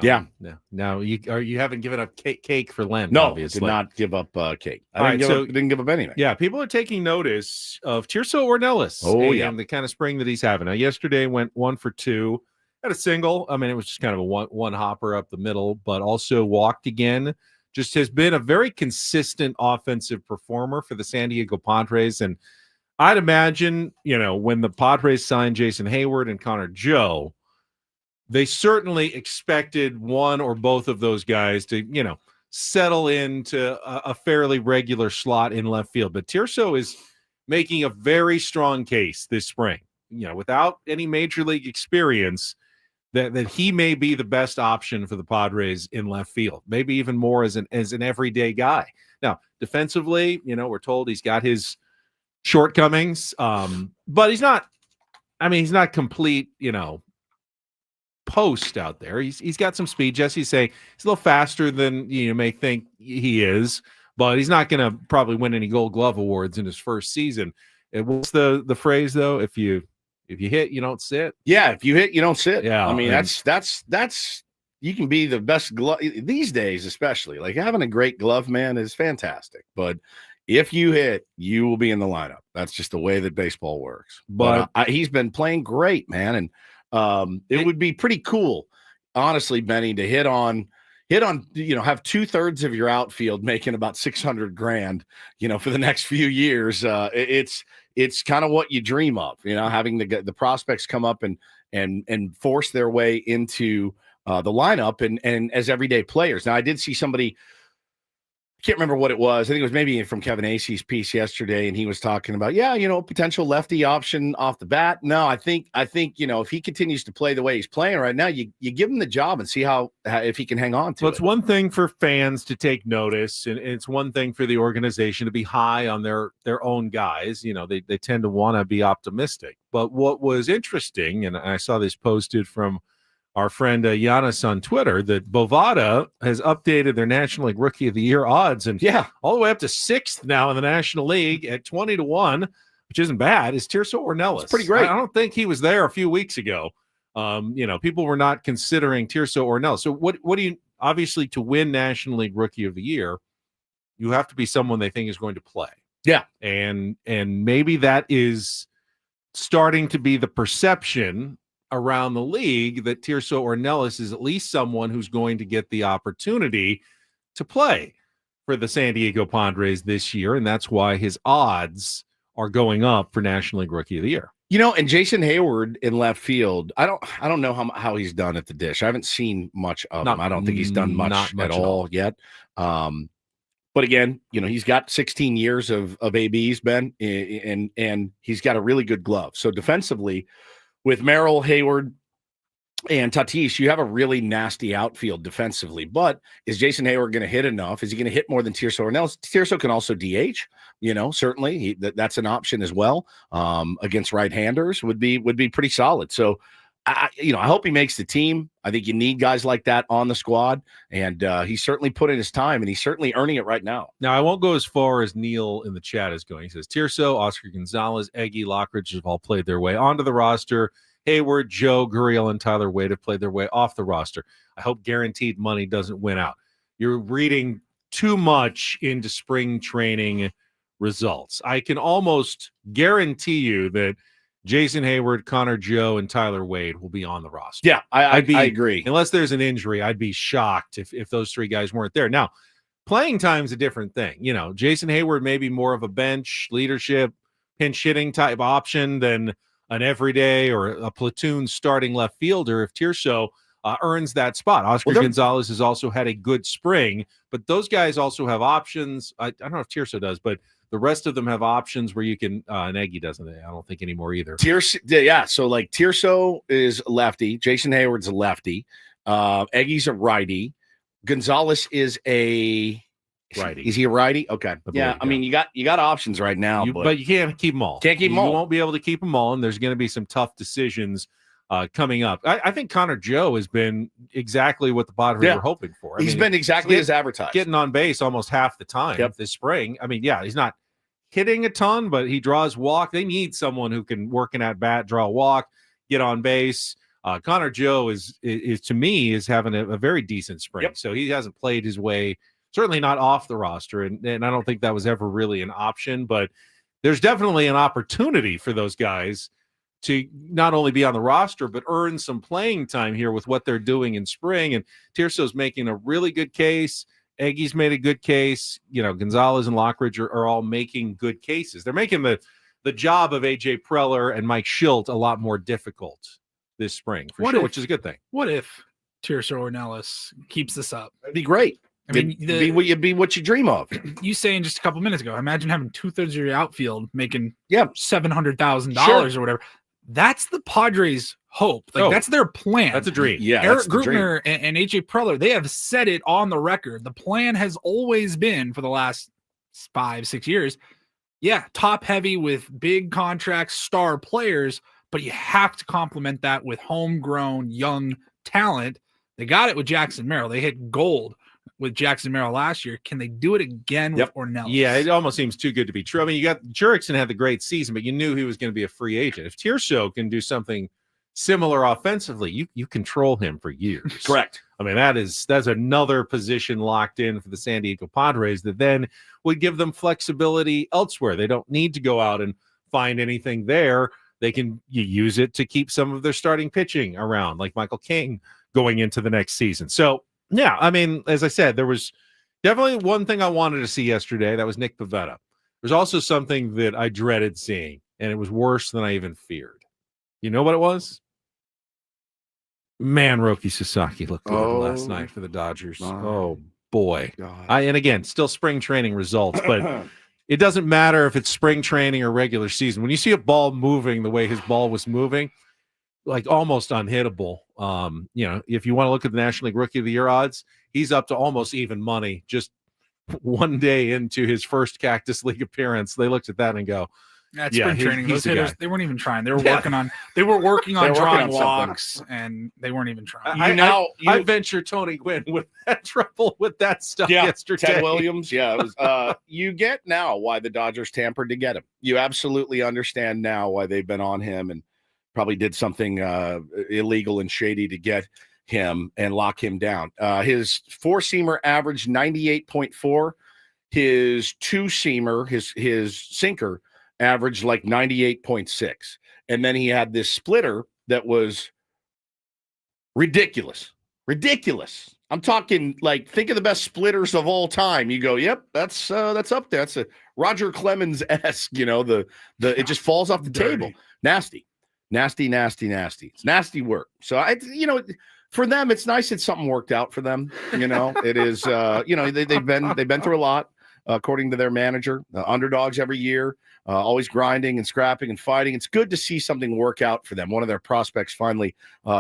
Yeah. Now you haven't given up cake for Lent. No, obviously. did not give up cake. All right, Didn't give up anything. Yeah, people are taking notice of Tirso Ornelas and the kind of spring that he's having. Now, yesterday went 1 for 2, had a single. I mean, it was just kind of a one hopper up the middle, but also walked again. Just has been a very consistent offensive performer for the San Diego Padres. And I'd imagine, when the Padres signed Jason Hayward and Connor Joe, they certainly expected one or both of those guys to, settle into a fairly regular slot in left field. But Tirso is making a very strong case this spring, without any major league experience, that he may be the best option for the Padres in left field, maybe even more as an everyday guy. Now, defensively, we're told he's got his shortcomings, but he's not complete, post out there. He's got some speed. Jesse's saying he's a little faster than you may think he is, but he's not going to probably win any Gold Glove awards in his first season. And what's the phrase though? If you hit, you don't sit. Yeah, if you hit, you don't sit. Yeah, I mean that's you can be the best glove these days, especially like having a great glove man is fantastic. But if you hit, you will be in the lineup. That's just the way that baseball works. But he's been playing great, man, and it would be pretty cool, honestly, Benny, to hit on, have 2/3 of your outfield making about $600,000, for the next few years. It's kind of what you dream of, having the prospects come up and force their way into the lineup and as everyday players. Now, I did see somebody. Can't remember what it was. I think it was maybe from Kevin Acey's piece yesterday, and he was talking about, potential lefty option off the bat. No, I think if he continues to play the way he's playing right now, you give him the job and see how if he can hang on to it. It's one thing for fans to take notice, and it's one thing for the organization to be high on their own guys. They tend to want to be optimistic. But what was interesting, and I saw this posted from our friend Giannis on Twitter, that Bovada has updated their National League Rookie of the Year odds, and all the way up to 6th now in the National League at 20-1, which isn't bad, is Tirso Ornelas. It's pretty great. I don't think he was there a few weeks ago. People were not considering Tirso Ornelas. So what do you, obviously, to win National League Rookie of the Year, you have to be someone they think is going to play. Yeah. And maybe that is starting to be the perception around the league, that Tirso Ornelas is at least someone who's going to get the opportunity to play for the San Diego Padres this year, and that's why his odds are going up for National League Rookie of the Year. And Jason Hayward in left field, I don't know how he's done at the dish. I haven't seen much of him. I don't think he's done much at all yet. But again, he's got 16 years of ABs, Ben, and he's got a really good glove. So defensively, with Merrill, Hayward, and Tatis, you have a really nasty outfield defensively. But is Jason Hayward going to hit enough? Is he going to hit more than Tirso Ornelas? Tirso can also DH, certainly. That's an option as well. Against right-handers would be pretty solid. So, I hope he makes the team. I think you need guys like that on the squad. And he's certainly put in his time, and he's certainly earning it right now. Now, I won't go as far as Neil in the chat is going. He says, Tirso, Oscar Gonzalez, Eggy, Lockridge have all played their way onto the roster. Hayward, Joe, Gurriel, and Tyler Wade have played their way off the roster. I hope guaranteed money doesn't win out. You're reading too much into spring training results. I can almost guarantee you that Jason Hayward, Connor Joe, and Tyler Wade will be on the roster. Yeah, I agree. Unless there's an injury, I'd be shocked if those three guys weren't there. Now, playing time's a different thing. Jason Hayward may be more of a bench, leadership, pinch hitting type option than an everyday or a platoon starting left fielder. If Tirso earns that spot. Oscar Well, Gonzalez has also had a good spring, but those guys also have options. I don't know if Tirso does, but the rest of them have options where you can. Nagy doesn't. I don't think anymore either. Tirso, yeah. So like Tirso is a lefty. Jason Hayward's a lefty. Eggy's a righty. Gonzalez is a righty. Is he a righty? Okay. Yeah. I mean, you got options right now, but you can't keep them all. Can't keep them all. You won't be able to keep them all, and there's going to be some tough decisions coming up. I think Connor Joe has been exactly what the Padres were hoping for. He's been exactly as advertised. Getting on base almost half the time this spring. I mean, yeah, he's not hitting a ton, but he draws walk. They need someone who can work an at bat, draw a walk, get on base. Connor Joe is to me is having a very decent spring. So he hasn't played his way, certainly not off the roster, and I don't think that was ever really an option. But there's definitely an opportunity for those guys to not only be on the roster but earn some playing time here with what they're doing in spring. And Tirso's making a really good case. Eggy's made a good case. Gonzalez and Lockridge are all making good cases. They're making the job of AJ Preller and Mike Shildt a lot more difficult this spring, which is a good thing. What if Tirso Ornelas keeps this up? That'd be great. I mean, it'd be what you dream of. You saying just a couple minutes ago, imagine having 2/3 of your outfield making $700,000 or whatever. That's the Padres' hope. That's their plan. That's a dream. Yeah, Eric Grutner and AJ Preller, they have said it on the record. The plan has always been for the last 5-6 years. Yeah, top heavy with big contracts, star players, but you have to complement that with homegrown young talent. They got it with Jackson Merrill. They hit gold with Jackson Merrill last year. Can they do it again with Ornelas? Yeah, it almost seems too good to be true. I mean, you got Jurickson had the great season, but you knew he was going to be a free agent. If Tirso can do something similar offensively, you control him for years. Correct. I mean, that's another position locked in for the San Diego Padres that then would give them flexibility elsewhere. They don't need to go out and find anything there. They can use it to keep some of their starting pitching around, like Michael King going into the next season. So, yeah, I mean, as I said, there was definitely one thing I wanted to see yesterday. That was Nick Pivetta. There's also something that I dreaded seeing, and it was worse than I even feared. You know what it was? Man, Roki Sasaki looked good last night for the Dodgers. Oh, boy. And again, still spring training results, but it doesn't matter if it's spring training or regular season. When you see a ball moving the way his ball was moving, like almost unhittable. If you want to look at the National League Rookie of the Year odds, he's up to almost even money just one day into his first Cactus League appearance. They looked at that and go, that's spring training. Those hitters, they weren't even trying. They were working on drawing walks, and they weren't even trying. I venture Tony Gwynn with that trouble with that stuff yesterday. Ted Williams, it was. You get now why the Dodgers tampered to get him. You absolutely understand now why they've been on him and probably did something illegal and shady to get him and lock him down. His four-seamer averaged 98.4. His two-seamer, his sinker, averaged like 98.6. And then he had this splitter that was ridiculous. I'm talking like, think of the best splitters of all time. You go, yep, that's up there. That's a Roger Clemens-esque, it just falls off the table. Nasty. It's nasty work. So for them, it's nice that something worked out for them. It is, they've been through a lot, according to their manager, underdogs every year, always grinding and scrapping and fighting. It's good to see something work out for them. One of their prospects finally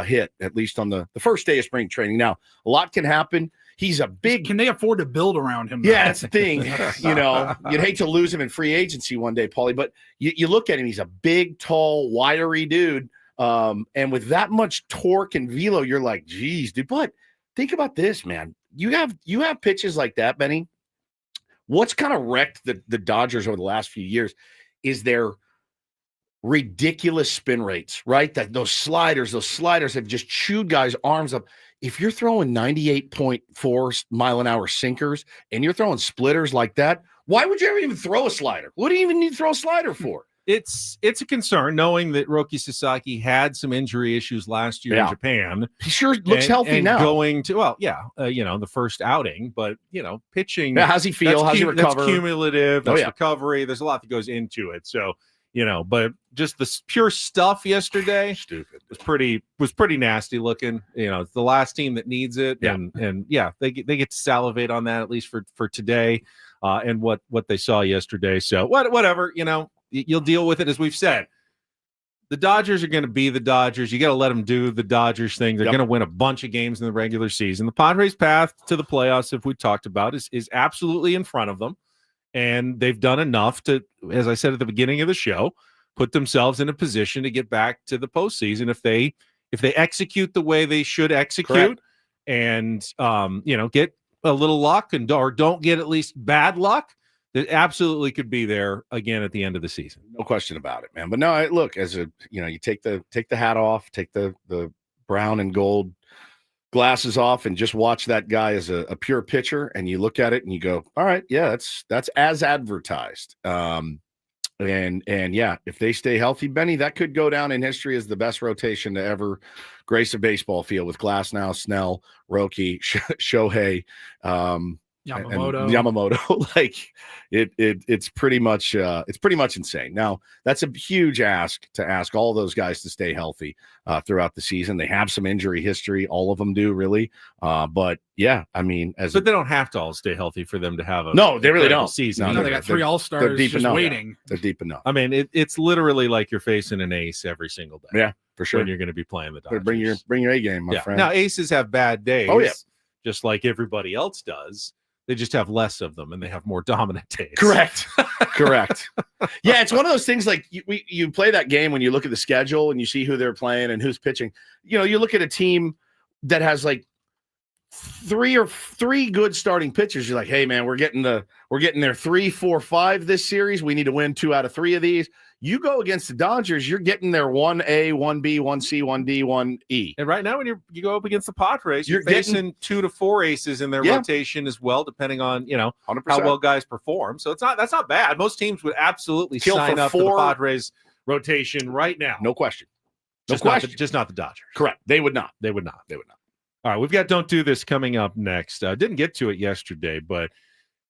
hit, at least on the first day of spring training. Now, a lot can happen. He's a big. Can they afford to build around him? Yeah, that's the thing. You'd hate to lose him in free agency one day, Paulie. But you look at him; he's a big, tall, wiry dude, and with that much torque and velo, you're like, geez, dude. But think about this, man. You have pitches like that, Benny. What's kind of wrecked the Dodgers over the last few years is their ridiculous spin rates, right? That those sliders have just chewed guys' arms up. If you're throwing 98.4 mile an hour sinkers and you're throwing splitters like that, why would you ever even throw a slider? What do you even need to throw a slider for? It's a concern knowing that Roki Sasaki had some injury issues last year in Japan. He sure looks healthy now. Going to the first outing, but pitching. Yeah, how's he feel? How's he recover? That's cumulative. That's recovery. There's a lot that goes into it. So but just the pure stuff yesterday Stupid. was pretty nasty looking. It's the last team that needs it. Yeah. And they get to salivate on that, at least for today, and what they saw yesterday. So whatever, you'll deal with it. As we've said, the Dodgers are going to be the Dodgers. You got to let them do the Dodgers thing. They're going to win a bunch of games in the regular season. The Padres' path to the playoffs, if we talked about, is absolutely in front of them. And they've done enough to, as I said at the beginning of the show, put themselves in a position to get back to the postseason if they execute the way they should execute. Correct. And get a little luck or don't get at least bad luck. That absolutely could be there again at the end of the season. No question about it, man. But no, look, you take the hat off, take the brown and gold glasses off, and just watch that guy as a pure pitcher, and you look at it and you go, all right, yeah, that's as advertised. And yeah, if they stay healthy, Benny, that could go down in history as the best rotation to ever grace a baseball field with Glasnow, Snell, Roki, Shohei, Yamamoto. Like it's pretty much insane. Now, that's a huge ask to ask all those guys to stay healthy throughout the season. They have some injury history, all of them do, really. But yeah, I mean, but they don't have to all stay healthy for them to have they really don't season. They got 3 all-stars just waiting. Yeah, they're deep enough. I mean, it's literally like you're facing an ace every single day. Yeah, for sure. When you're going to be playing the Dodgers. Bring your A game, my friend. Now, aces have bad days. Oh, yeah. Just like everybody else does. They just have less of them, and they have more dominant days. Correct. Yeah, it's one of those things like you play that game when you look at the schedule and you see who they're playing and who's pitching. You look at a team that has like three good starting pitchers. You're like, hey, man, we're getting their 3, 4, 5 this series. We need to win 2 out of 3 of these. You go against the Dodgers, you're getting their 1A, 1B, 1C, 1D, 1E. And right now, when you go up against the Padres, you're facing 2 to 4 aces in their rotation as well, depending on 100%. How well guys perform. So that's not bad. Most teams would absolutely sign up for the Padres rotation right now. No question. Just not the Dodgers. Correct. They would not. All right, we've got Don't Do This coming up next. Didn't get to it yesterday, but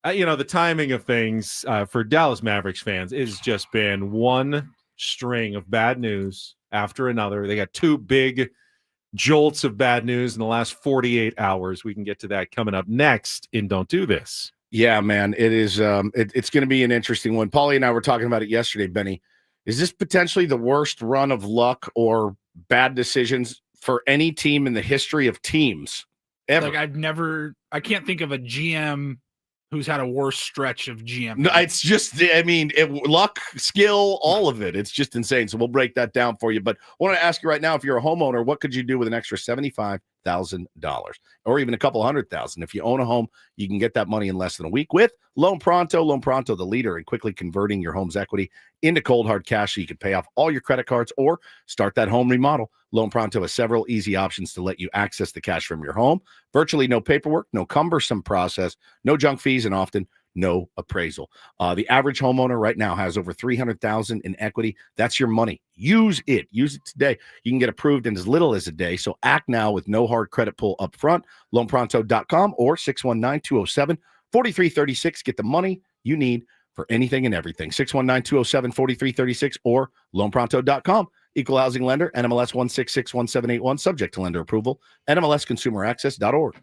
the timing of things for Dallas Mavericks fans has just been one string of bad news after another. They got 2 big jolts of bad news in the last 48 hours. We can get to that coming up next in Don't Do This. Yeah, man, it is. It's going to be an interesting one. Paulie and I were talking about it yesterday, Benny. Is this potentially the worst run of luck or bad decisions for any team in the history of teams ever? Like I can't think of a GM who's had a worse stretch of GM. No, it's just, luck, skill, all of it. It's just insane. So we'll break that down for you. But I want to ask you right now, if you're a homeowner, what could you do with an extra $75,000 or even a couple $100,000? If you own a home, you can get that money in less than a week with Loan Pronto. Loan Pronto, the leader in quickly converting your home's equity into cold hard cash so you can pay off all your credit cards or start that home remodel. Loan Pronto has several easy options to let you access the cash from your home. Virtually no paperwork, no cumbersome process, no junk fees, and often no appraisal. The average homeowner right now has over $300,000 in equity. That's your money. Use it. Use it today. You can get approved in as little as a day. So act now with no hard credit pull up front. LoanPronto.com or 619-207-4336. Get the money you need for anything and everything. 619-207-4336 or LoanPronto.com. Equal housing lender, NMLS 1661781, subject to lender approval, NMLSconsumeraccess.org.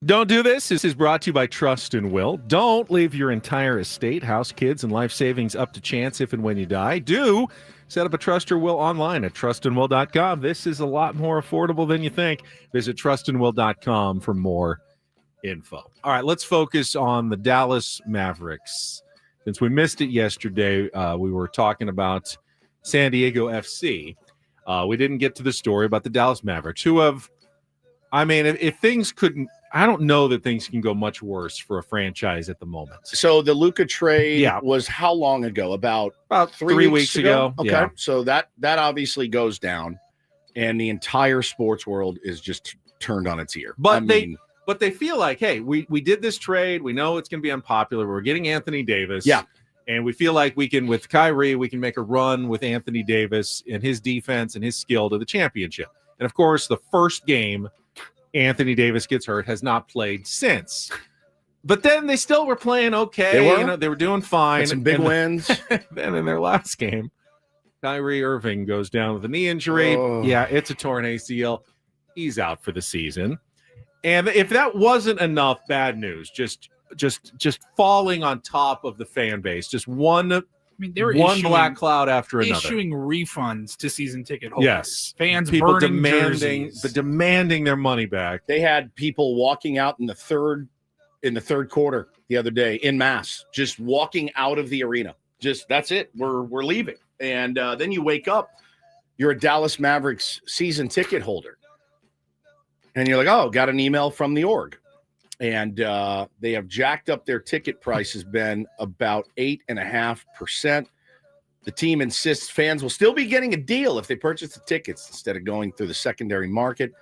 Don't do this. This is brought to you by Trust and Will. Don't leave your entire estate, house, kids, and life savings up to chance if and when you die. Do set up a trust or will online at trustandwill.com. This is a lot more affordable than you think. Visit trustandwill.com for more info. All right, let's focus on the Dallas Mavericks. Since we missed it yesterday, we were talking about San Diego FC. We didn't get to the story about the Dallas Mavericks, who have, I mean, if things couldn't, I don't know that things can go much worse for a franchise at the moment. So the Luka trade was how long ago? About 3 weeks ago. Okay, yeah. So that obviously goes down, and the entire sports world is just turned on its ear. But they feel like, hey, we did this trade. We know it's going to be unpopular. We're getting Anthony Davis. Yeah. And we feel like we can, with Kyrie, we can make a run with Anthony Davis and his defense and his skill to the championship. And, of course, the first game Anthony Davis gets hurt, has not played since. But then they still were playing okay. They were doing fine. Had some big wins. Then in their last game, Kyrie Irving goes down with a knee injury. Oh. Yeah, it's a torn ACL. He's out for the season. And if that wasn't enough bad news, just falling on top of the fan base, just one they were one black cloud after another. Issuing refunds to season ticket holders. Yes. Fans people burning demanding their money back. They had people walking out in the third quarter the other day in mass, just walking out of the arena. Just that's it. We're leaving. And then you wake up, you're a Dallas Mavericks season ticket holder. And you're like, oh, got an email from the org. And they have jacked up their ticket price has been about 8.5%. The team insists fans will still be getting a deal if they purchase the tickets instead of going through the secondary market,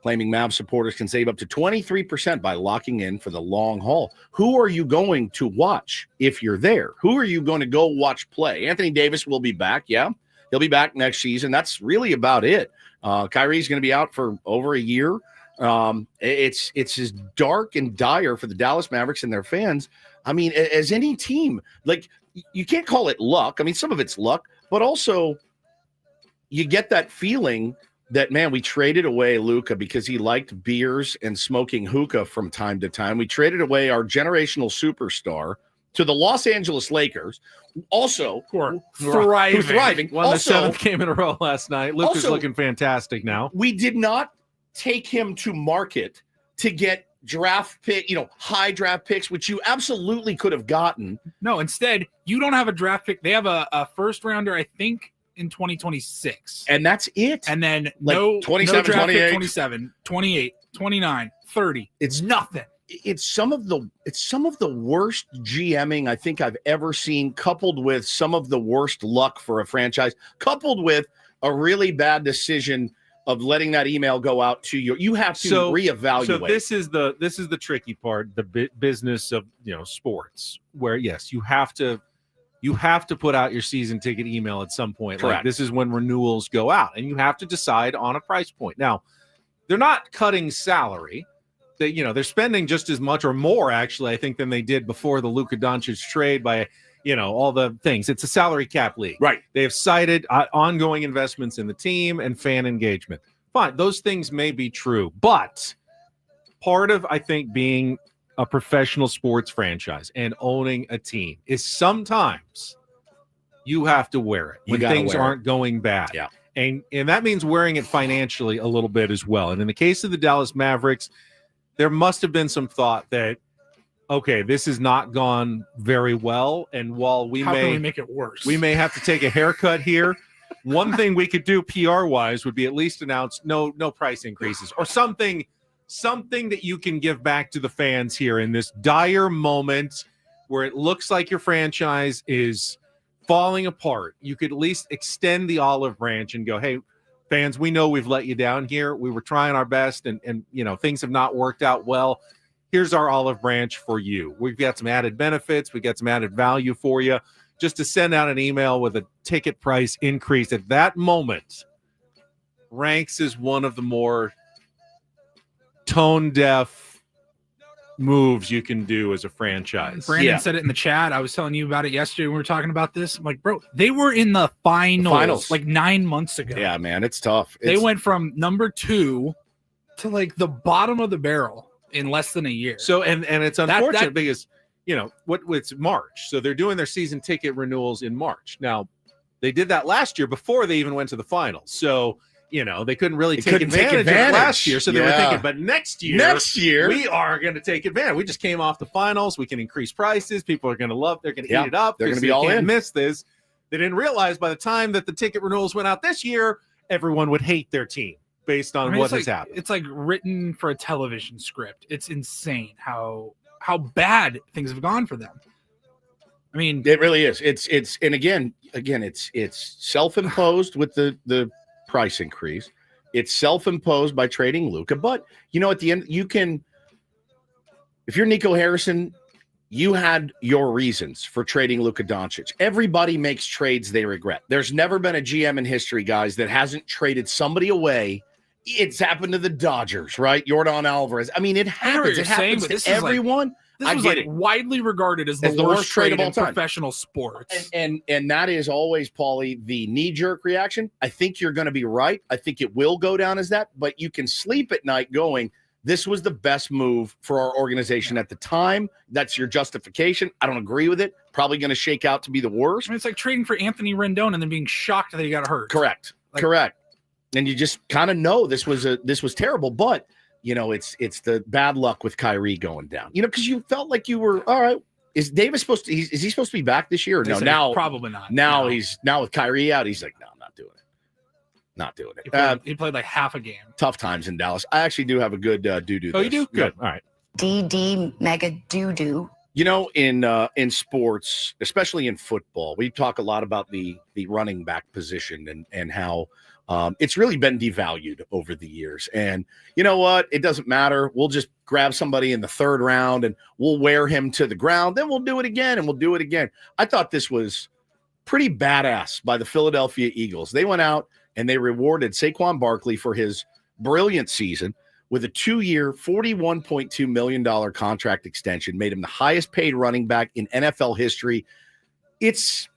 claiming Mav supporters can save up to 23% by locking in for the long haul. Who are you going to watch if you're there? Who are you going to go watch play? Anthony Davis will be back, yeah. He'll be back next season. That's really about it. Kyrie's going to be out for over a year. It's as dark and dire for the Dallas Mavericks and their fans. I mean, as any team, like you can't call it luck. I mean, some of it's luck, but also you get that feeling that, man, we traded away Luka because he liked beers and smoking hookah from time to time. We traded away our generational superstar to the Los Angeles Lakers, also thriving. Won the seventh game in a row last night. Luka's looking fantastic now. We did not take him to market to get draft pick, high draft picks, which you absolutely could have gotten. No, instead, you don't have a draft pick. They have a first rounder, I think, in 2026. And that's it. And then like no 27, no draft 28. pick 27, 28, 29, 30. It's nothing. It's some of the worst GMing I think I've ever seen, coupled with some of the worst luck for a franchise, coupled with a really bad decision of letting that email go out to you. You have to reevaluate. So this is the tricky part, the business of sports, where yes, you have to put out your season ticket email at some point. Correct. Like this is when renewals go out, and you have to decide on a price point. Now, they're not cutting salary. They're spending just as much or more, actually, I think, than they did before the Luka Doncic trade by all the things. It's a salary cap league. Right. They have cited ongoing investments in the team and fan engagement. Fine. Those things may be true. But part of, I think, being a professional sports franchise and owning a team is sometimes you have to wear it when things aren't going bad. Yeah. And that means wearing it financially a little bit as well. And in the case of the Dallas Mavericks, there must have been some thought that, okay, this has not gone very well, and while How can we make it worse? we may have to take a haircut here. One thing we could do PR-wise would be at least announce no price increases or something that you can give back to the fans here in this dire moment where it looks like your franchise is falling apart. You could at least extend the olive branch and go, hey, fans, we know we've let you down here. We were trying our best, and things have not worked out well. Here's our olive branch for you. We've got some added benefits. We've got some added value for you. Just to send out an email with a ticket price increase at that moment ranks as one of the more tone-deaf moves you can do as a franchise. Brandon said it in the chat. I was telling you about it yesterday when we were talking about this. I'm like, bro, they were in the finals like 9 months ago. Yeah, man, it's tough. They went from number 2 to like the bottom of the barrel. in less than a year. So and it's unfortunate that- because it's March, so they're doing their season ticket renewals in March. Now they did that last year before they even went to the finals, so they couldn't really take advantage of it last year. So they were thinking, but next year we are going to take advantage. We just came off the finals. We can increase prices. People are going to love. They're going to eat it up. They're going to be all in. Miss this. They didn't realize by the time that the ticket renewals went out this year, everyone would hate their team based on what has happened. It's like written for a television script. It's insane how bad things have gone for them. I mean, it really is. It's and again, it's self-imposed with the price increase. It's self-imposed by trading Luka. But at the end, you can, if you're Nico Harrison, you had your reasons for trading Luka Doncic. Everybody makes trades they regret. There's never been a GM in history, guys, that hasn't traded somebody away. It's happened to the Dodgers, right? Jordan Alvarez. I mean, it happens. It happens to everyone. This was widely regarded as the worst trade in professional sports. And that is always, Paulie, the knee-jerk reaction. I think you're going to be right. I think it will go down as that. But you can sleep at night going, this was the best move for our organization at the time. That's your justification. I don't agree with it. Probably going to shake out to be the worst. I mean, it's like trading for Anthony Rendon and then being shocked that he got hurt. Correct. And you just kind of know this was terrible, but it's the bad luck with Kyrie going down. Because you felt like you were all right. Is Davis is he supposed to be back this year? Or no, now probably not. Now he's with Kyrie out. He's like, no, I'm not doing it. Not doing it. He played like half a game. Tough times in Dallas. I actually do have a good do. Oh, you do? Good. All right. DD mega doo. In sports, especially in football, we talk a lot about the running back position and how it's really been devalued over the years. And you know what? It doesn't matter. We'll just grab somebody in the third round and we'll wear him to the ground. Then we'll do it again and we'll do it again. I thought this was pretty badass by the Philadelphia Eagles. They went out and they rewarded Saquon Barkley for his brilliant season with a 2-year, $41.2 million contract extension, made him the highest paid running back in NFL history. It's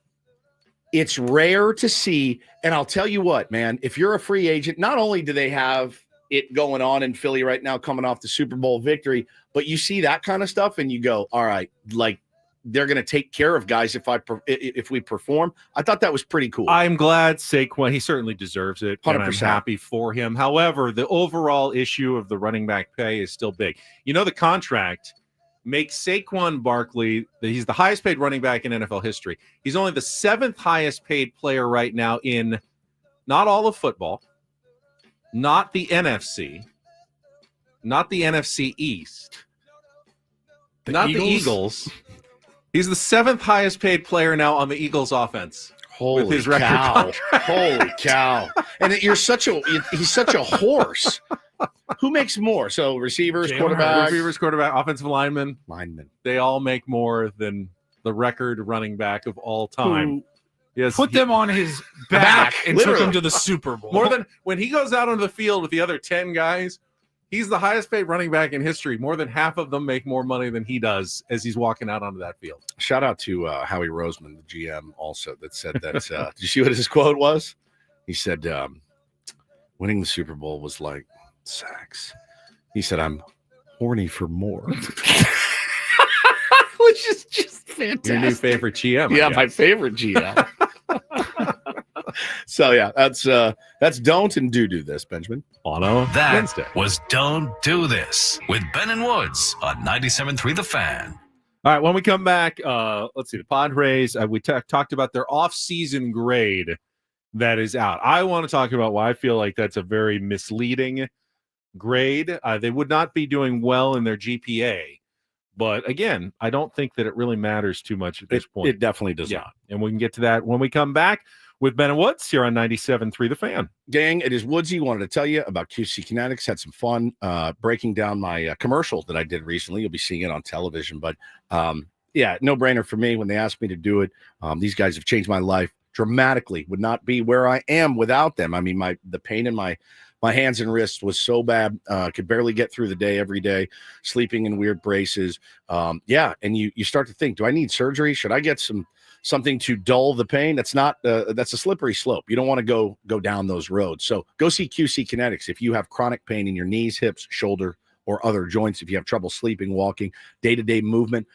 rare to see. And I'll tell you what, man, if you're a free agent, not only do they have it going on in Philly right now, coming off the Super Bowl victory, but you see that kind of stuff and you go, all right, like they're going to take care of guys if we perform. I thought that was pretty cool. I'm glad Saquon, he certainly deserves it. 100%. And I'm happy for him. However, the overall issue of the running back pay is still big. The contract makes Saquon Barkley, he's the highest paid running back in NFL history. He's only the 7th highest paid player right now in not all of football, not the NFC, not the NFC East, the Eagles. He's the 7th highest paid player now on the Eagles offense. Holy with his record contract. Holy cow. And he's such a horse. Who makes more? So receivers, quarterback, offensive linemen. They all make more than the record running back of all time. Yes, put them on his back and took him to the Super Bowl. More than when he goes out onto the field with the other 10 guys, he's the highest paid running back in history. More than half of them make more money than he does as he's walking out onto that field. Shout out to Howie Roseman, the GM, also, that said that. Did you see what his quote was? He said, winning the Super Bowl was like sex. He said, I'm horny for more. Which is just fantastic. Your new favorite GM. Yeah, my favorite GM. So yeah, that's don't and do this, Benjamin. On a that Wednesday. Was Don't Do This with Ben and Woods on 97.3 The Fan. All right, when we come back, let's see, the Padres, we talked about their off-season grade that is out. I want to talk about why I feel like that's a very misleading grade. They would not be doing well in their GPA. But again, I don't think that it really matters too much at this point. It definitely does not. And we can get to that when we come back with Ben and Woods here on 97.3 The Fan. Gang, it is Woodsy. Wanted to tell you about QC Kinetics. Had some fun breaking down my commercial that I did recently. You'll be seeing it on television. But yeah, no brainer for me when they asked me to do it. These guys have changed my life dramatically. Would not be where I am without them. I mean, the pain in my hands and wrists was so bad. Could barely get through the day every day, sleeping in weird braces. Yeah, and you start to think, do I need surgery? Should I get something to dull the pain? That's a slippery slope. You don't want to go down those roads. So go see QC Kinetics if you have chronic pain in your knees, hips, shoulder, or other joints. If you have trouble sleeping, walking, day-to-day movement,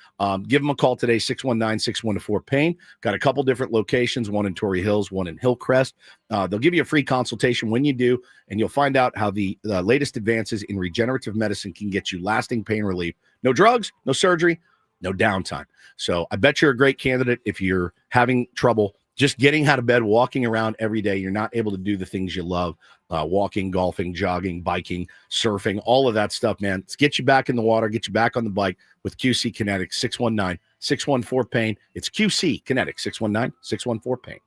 give them a call today, 619-6114-PAIN. Got a couple different locations, one in Torrey Hills, one in Hillcrest. They'll give you a free consultation when you do, and you'll find out how the latest advances in regenerative medicine can get you lasting pain relief. No drugs, no surgery, no downtime. So I bet you're a great candidate if you're having trouble just getting out of bed, walking around every day. You're not able to do the things you love, walking, golfing, jogging, biking, surfing, all of that stuff, man. Let's get you back in the water, get you back on the bike with QC Kinetics, 619-614-PAIN. It's QC Kinetics, 619-614-PAIN.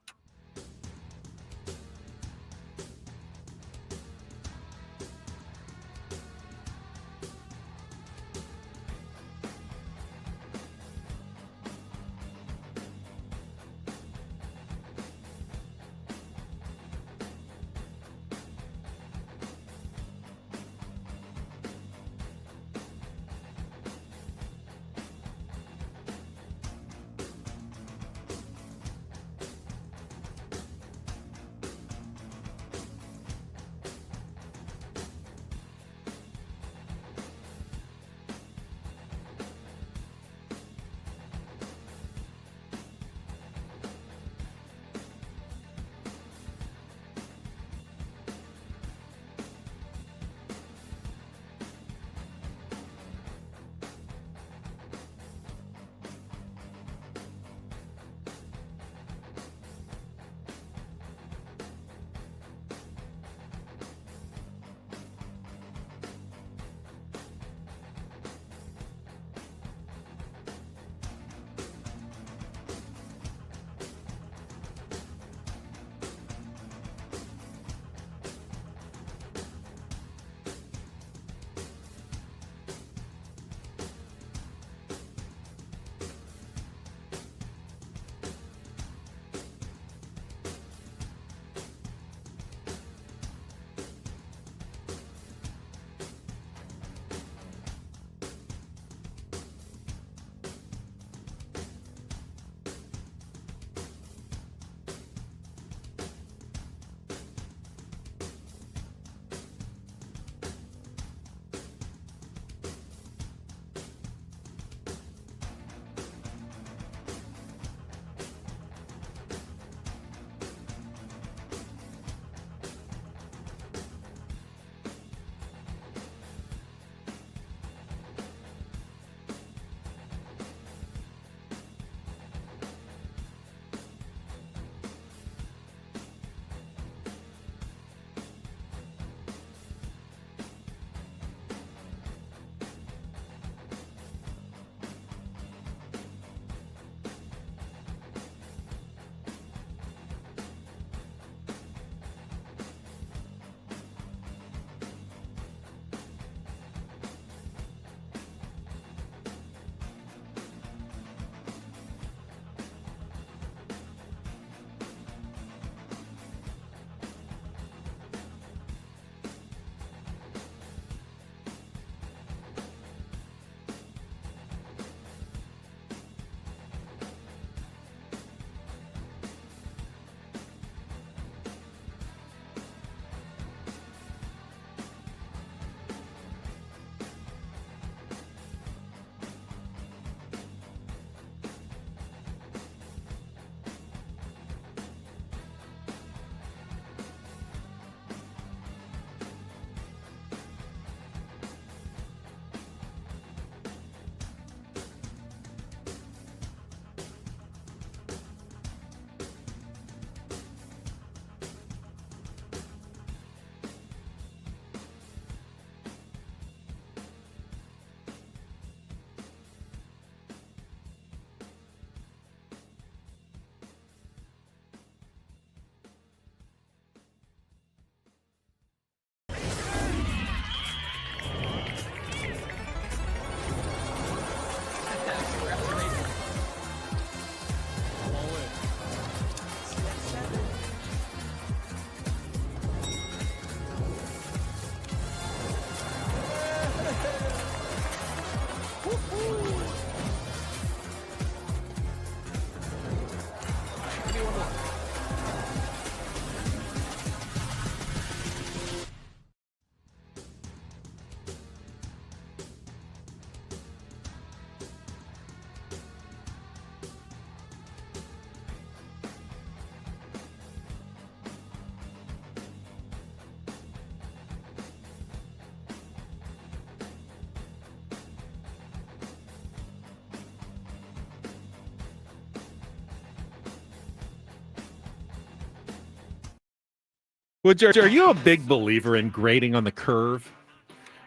Well, George, are you a big believer in grading on the curve?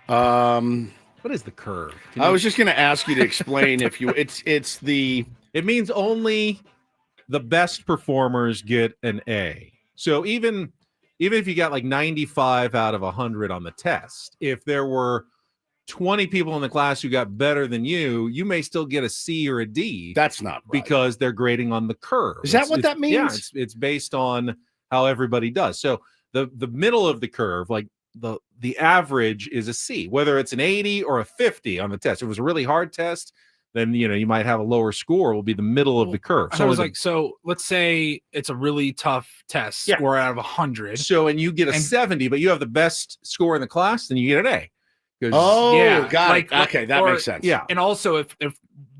What is the curve? I was just going to ask you to explain if you. It's the. It means only the best performers get an A. So even if you got like 95 out of 100 on the test, if there were 20 people in the class who got better than you may still get a C or a D. That's not right. Because they're grading on the curve. Is that what that means? Yeah, it's based on how everybody does. So the middle of the curve, like the average is a C, whether it's an 80 or a 50 on the test. If it was a really hard test, then you might have a lower score. Will be the middle of the curve. So so let's say it's a really tough test, score out of 100. So and you get a 70, but you have the best score in the class, then you get an A. Got it. Okay, that makes sense. Yeah, and also if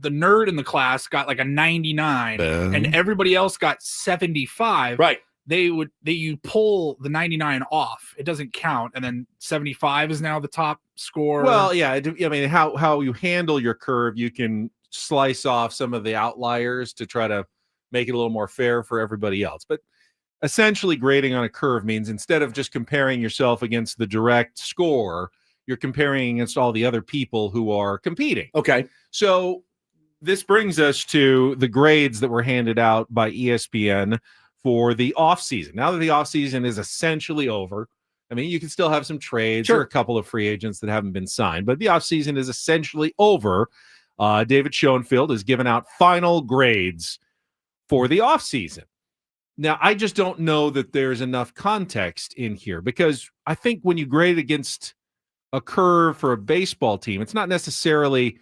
the nerd in the class got like a 99 and everybody else got 75, right? You pull the 99 off. It doesn't count, and then 75 is now the top score. Well, yeah. I mean, how you handle your curve, you can slice off some of the outliers to try to make it a little more fair for everybody else. But essentially, grading on a curve means instead of just comparing yourself against the direct score, you're comparing against all the other people who are competing. Okay. So this brings us to the grades that were handed out by ESPN for the offseason. Now that the offseason is essentially over, I mean, you can still have some trades or a couple of free agents that haven't been signed, but the offseason is essentially over. David Schoenfield has given out final grades for the offseason. Now, I just don't know that there's enough context in here because I think when you grade against a curve for a baseball team, it's not necessarily,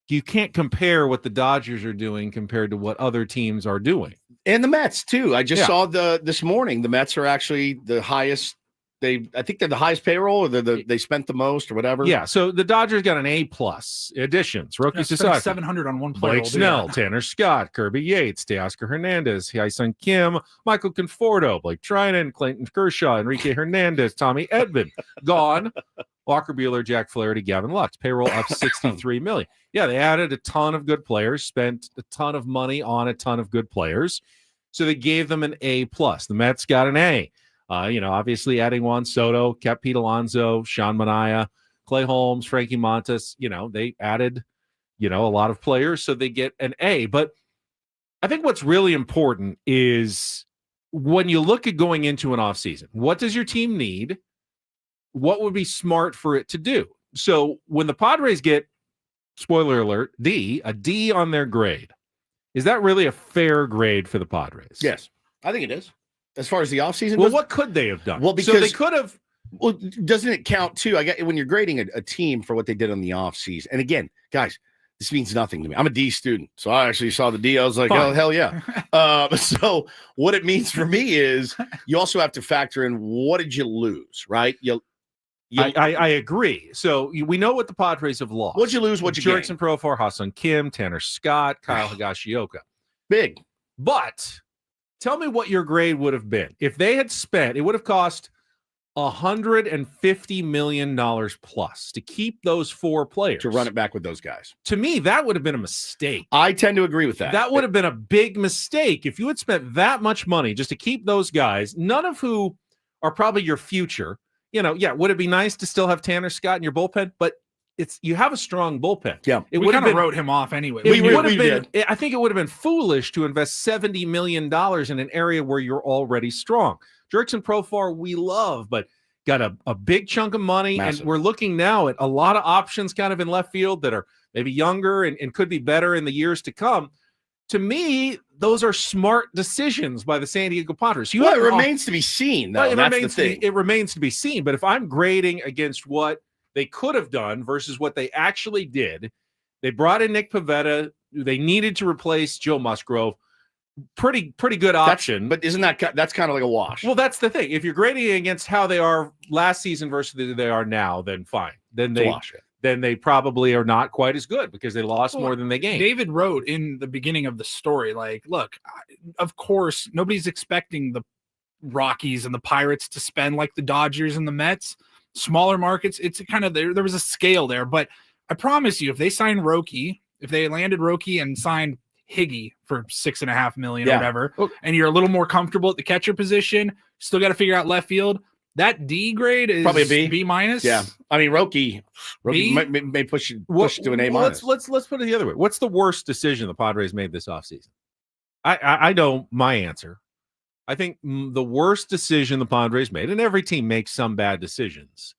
you can't compare what the Dodgers are doing compared to what other teams are doing. And the Mets too. I just saw this morning, the Mets are actually the highest. I think they're the highest payroll, or they spent the most, or whatever. Yeah. So the Dodgers got an A+ additions. Roki Sasaki, 700 on one player. Blake Snell, Tanner Scott, Kirby Yates, Teoscar Hernandez, Hyun Kim, Michael Conforto, Blake Trinan, Clayton Kershaw, Enrique Hernandez, Tommy Edman, gone. Walker Buehler, Jack Flaherty, Gavin Lux. Payroll up $63 million. Yeah, they added a ton of good players, spent a ton of money on a ton of good players. So they gave them an A+. The Mets got an A. Obviously adding Juan Soto, kept Pete Alonso, Sean Manaea, Clay Holmes, Frankie Montas. They added, a lot of players, so they get an A. But I think what's really important is when you look at going into an offseason, what does your team need? What would be smart for it to do? So when the Padres get, spoiler alert, a D on their grade, is that really a fair grade for the Padres? Yes, I think it is. As far as the offseason Well, goes, what could they have done? Well, because so they could have. Well, doesn't it count too? When you're grading a team for what they did on the offseason, and again, guys, this means nothing to me. I'm a D student, so I actually saw the D. I was like, oh, hell yeah. So what it means for me is you also have to factor in what did you lose, right? I agree. So we know what the Padres have lost. What'd you lose? What'd you gain? Jurickson Profar, Hassan Kim, Tanner Scott, Kyle Higashioka. Big. But tell me what your grade would have been. If they had spent, it would have cost $150 million plus to keep those four players. To run it back with those guys. To me, that would have been a mistake. I tend to agree with that. That would have been a big mistake. If you had spent that much money just to keep those guys, none of who are probably your future, would it be nice to still have Tanner Scott in your bullpen? But you have a strong bullpen. Yeah. We kind of wrote him off anyway. I think it would have been foolish to invest $70 million in an area where you're already strong. Jurickson Profar, we love, but got a big chunk of money. Massive. And we're looking now at a lot of options kind of in left field that are maybe younger and could be better in the years to come. To me, those are smart decisions by the San Diego Padres. It remains to be seen, though. It remains to be seen. But if I'm grading against what they could have done versus what they actually did, they brought in Nick Pivetta. They needed to replace Joe Musgrove. Pretty good option. But isn't that's kind of like a wash? Well, that's the thing. If you're grading against how they are last season versus they are now, then fine. Then they probably are not quite as good because they lost more than they gained. David wrote in the beginning of the story, like, look, of course, nobody's expecting the Rockies and the Pirates to spend like the Dodgers and the Mets. Smaller markets, it's kind of there was a scale there. But I promise you, if they signed Roki, if they landed Roki and signed Higgy for $6.5 million Yeah. or whatever, and you're a little more comfortable at the catcher position, still got to figure out left field. That D grade is Probably a B. B minus. Yeah, I mean Roki B? may push to an A minus. Let's put it the other way. What's the worst decision the Padres made this offseason? I know my answer. I think the worst decision the Padres made, and every team makes some bad decisions,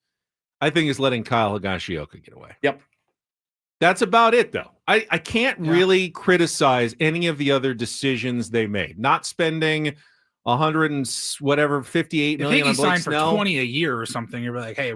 I think is letting Kyle Higashioka get away. Yep. That's about it, though. I can't really criticize any of the other decisions they made. Not spending 100 and whatever 58 million on Higgy Blake signed for Snell. 20 a year or something. You're like, hey,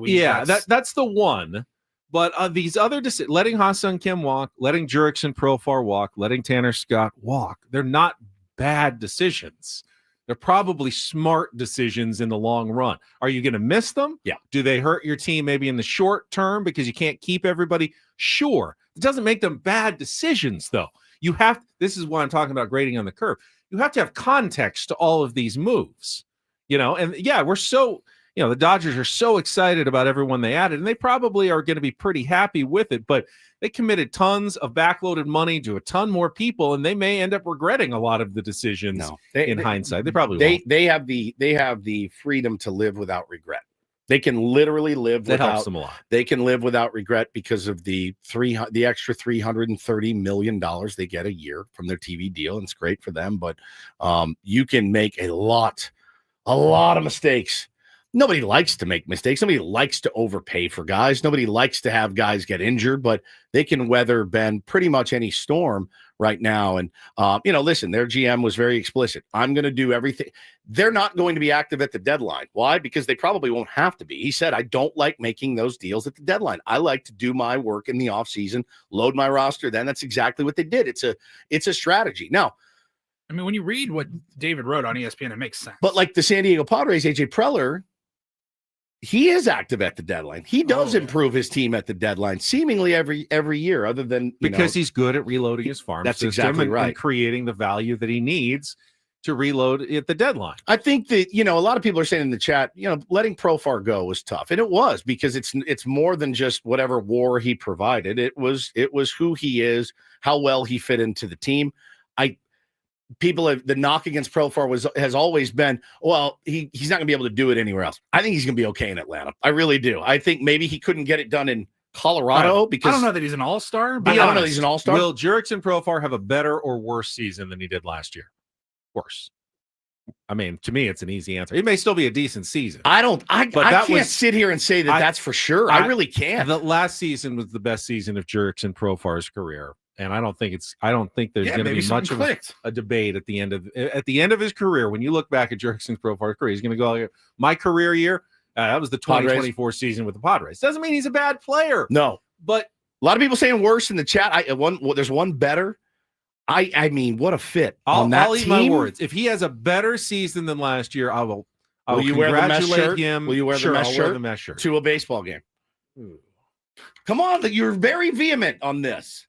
that's the one. But these other letting Ha-Seong Kim walk, letting Jurickson Profar walk, letting Tanner Scott walk, they're not bad decisions. They're probably smart decisions in the long run. Are you going to miss them? Yeah. Do they hurt your team maybe in the short term because you can't keep everybody? Sure. It doesn't make them bad decisions, though. This is why I'm talking about grading on the curve. You have to have context to all of these moves, and we're so, the Dodgers are so excited about everyone they added, and they probably are going to be pretty happy with it, but they committed tons of backloaded money to a ton more people, and they may end up regretting a lot of the the hindsight. They probably won't. They have the freedom to live without regret. They can literally live that without. Helps them a lot. They can live without regret because of the extra $330 million they get a year from their TV deal, and it's great for them. But you can make a lot of mistakes. Nobody likes to make mistakes. Nobody likes to overpay for guys. Nobody likes to have guys get injured, but they can weather, Ben, pretty much any storm right now. And, listen, their GM was very explicit. I'm going to do everything. They're not going to be active at the deadline. Why? Because they probably won't have to be. He said, I don't like making those deals at the deadline. I like to do my work in the offseason, load my roster. Then that's exactly what they did. It's a strategy. Now, I mean, when you read what David wrote on ESPN, it makes sense. But like the San Diego Padres, AJ Preller, he is active at the deadline. He does improve his team at the deadline seemingly every year, other than because he's good at reloading his farm that's system exactly right. and creating the value that he needs to reload at the deadline. I think that, a lot of people are saying in the chat, letting Profar go was tough. And it was, because it's more than just whatever WAR he provided. It was who he is, how well he fit into the team. The knock against Profar has always been, well, he's not going to be able to do it anywhere else. I think he's going to be okay in Atlanta. I really do. I think maybe he couldn't get it done in Colorado because I don't know that he's an all-star. I don't know that he's an all-star. Will Jurickson Profar have a better or worse season than he did last year? Worse. I mean, to me, it's an easy answer. It may still be a decent season. I can't sit here and say that's for sure. I really can't. The last season was the best season of Jurickson Profar's career. And I don't think there's going to be much of a debate at the end of his career. When you look back at Jurickson Profar's career, he's going to go, my career year, that was the 2024 season with the Padres. Doesn't mean he's a bad player. No. But a lot of people saying worse in the chat. There's one better. I mean, what a fit on that I'll team. eat my words. If he has a better season than last year, I will you wear the mesh shirt? Him. Will you wear sure, the mesh I'll shirt? wear the mesh shirt to a baseball game? Come on, you're very vehement on this.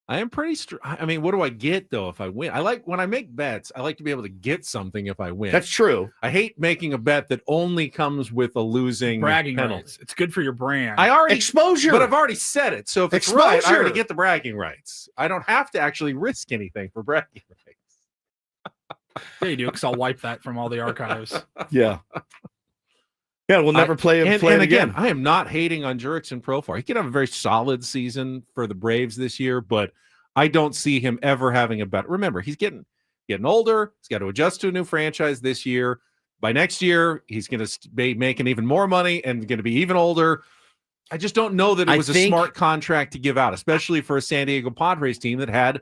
I am pretty I mean, what do I get though if I win? I like when I make bets, I like to be able to get something if I win. That's true. I hate making a bet that only comes with a losing bragging penalty. rights. It's good for your brand. Exposure. But I've already said it. So if it's Exposure. right, I already get the bragging rights. I don't have to actually risk anything for bragging rights. Yeah, you do, because I'll wipe that from all the archives. Yeah. Yeah, we'll never play it again. I am not hating on Jurickson Profar. He could have a very solid season for the Braves this year, but I don't see him ever having a better. Remember, he's getting older. He's got to adjust to a new franchise this year. By next year, he's going to be making even more money and going to be even older. I just don't know that it was a smart contract to give out, especially for a San Diego Padres team that had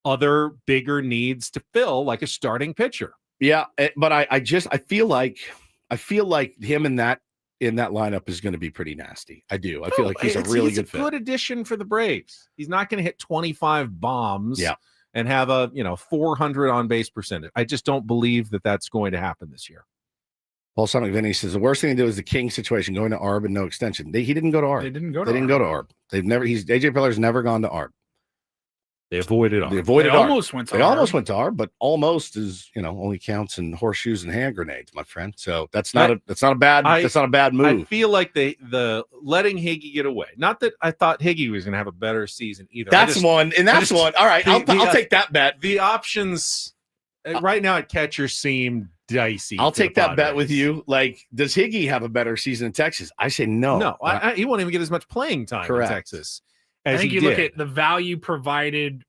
other bigger needs to fill, like a starting pitcher. Yeah, but I feel like him in that lineup is going to be pretty nasty. I do. I feel like he's a really good fit. Good addition for the Braves. He's not going to hit 25 bombs and have a 400 on base percentage. I just don't believe that that's going to happen this year. Paul Sonic Vinny says the worst thing to do is the King situation, going to ARB and no extension. He didn't go to ARB. They didn't go to ARB. They've never. AJ Peller's never gone to ARB. They avoided They R. avoided They R. almost went to They R. almost went to R, but almost is, only counts in horseshoes and hand grenades, my friend. So that's not a bad move. I feel like the letting Higgy get away. Not that I thought Higgy was going to have a better season either. That's one. All right, I'll take that bet. The options right now at catcher seem dicey. I'll take that bet Padres. with you. Like, does Higgy have a better season in Texas? I say no. No, he won't even get as much playing time Correct. in Texas I as think he you did. look at the value provided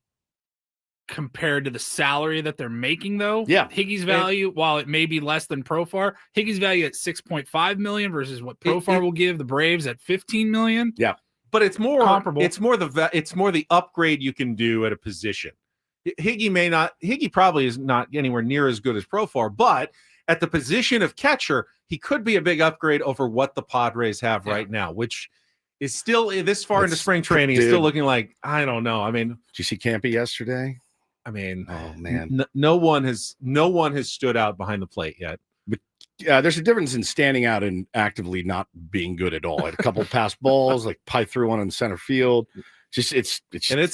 compared to the salary that they're making, though. Yeah. Higgy's value, while it may be less than Profar, Higgy's value at $6.5 million versus what Profar will give the Braves at $15 million. Yeah. But it's more comparable. It's more the upgrade you can do at a position. Higgy probably is not anywhere near as good as Profar, but at the position of catcher, he could be a big upgrade over what the Padres have right now, which is still this far into spring training. Is still looking like, I don't know. I mean, did you see Campy yesterday? I mean, oh man, no one has stood out behind the plate yet. But there's a difference in standing out and actively not being good at all. Had a couple passed balls, like pie threw one in center field. Just it's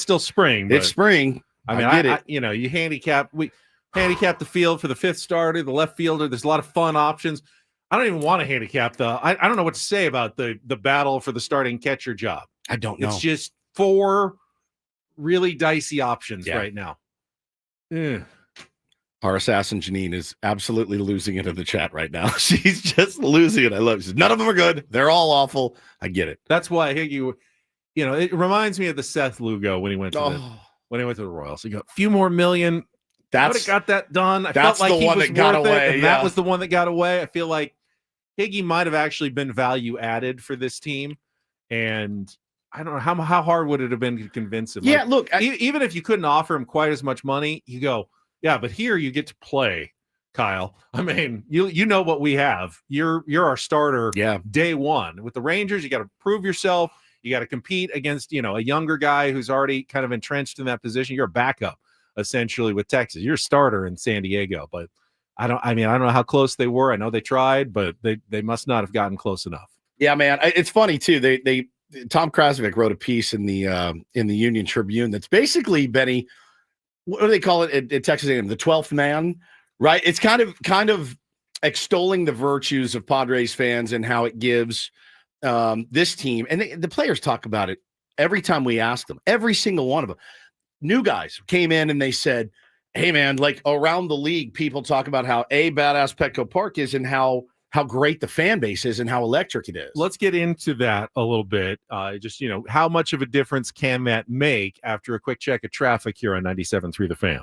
still spring. It's spring. I mean, you handicap the field for the fifth starter, the left fielder. There's a lot of fun options. I don't even want to handicap I don't know what to say about the battle for the starting catcher job. I don't know. It's just 4 really dicey options right now. Our assassin Janine is absolutely losing it in the chat right now. She's just losing it. I love it. She says, none of them are good. They're all awful. I get it. That's why Higgy, it reminds me of the Seth Lugo when he went to the Royals. He got a few more million. Would have got that done. I felt like the one that got away. That was the one that got away. I feel like Higgy might have actually been value added for this team, and I don't know how hard would it have been to convince him. Yeah, like, look, even if you couldn't offer him quite as much money, you go, yeah, but here you get to play, Kyle. I mean, you know what we have. You're our starter. Day one with the Rangers. You got to prove yourself. You got to compete against a younger guy who's already kind of entrenched in that position. You're a backup essentially with Texas. You're a starter in San Diego, but I don't know how close they were. I know they tried, but they must not have gotten close enough. Yeah, man. It's funny too. Tom Krasnick wrote a piece in the Union Tribune that's basically, Benny, what do they call it at Texas A&M? The 12th man, right? It's kind of extolling the virtues of Padres fans and how it gives this team, and the players talk about it every time we ask them. Every single one of them. New guys came in and they said, hey, man, like around the league, people talk about how badass Petco Park is and how great the fan base is and how electric it is. Let's get into that a little bit. How much of a difference can that make after a quick check of traffic here on 97.3 The Fan?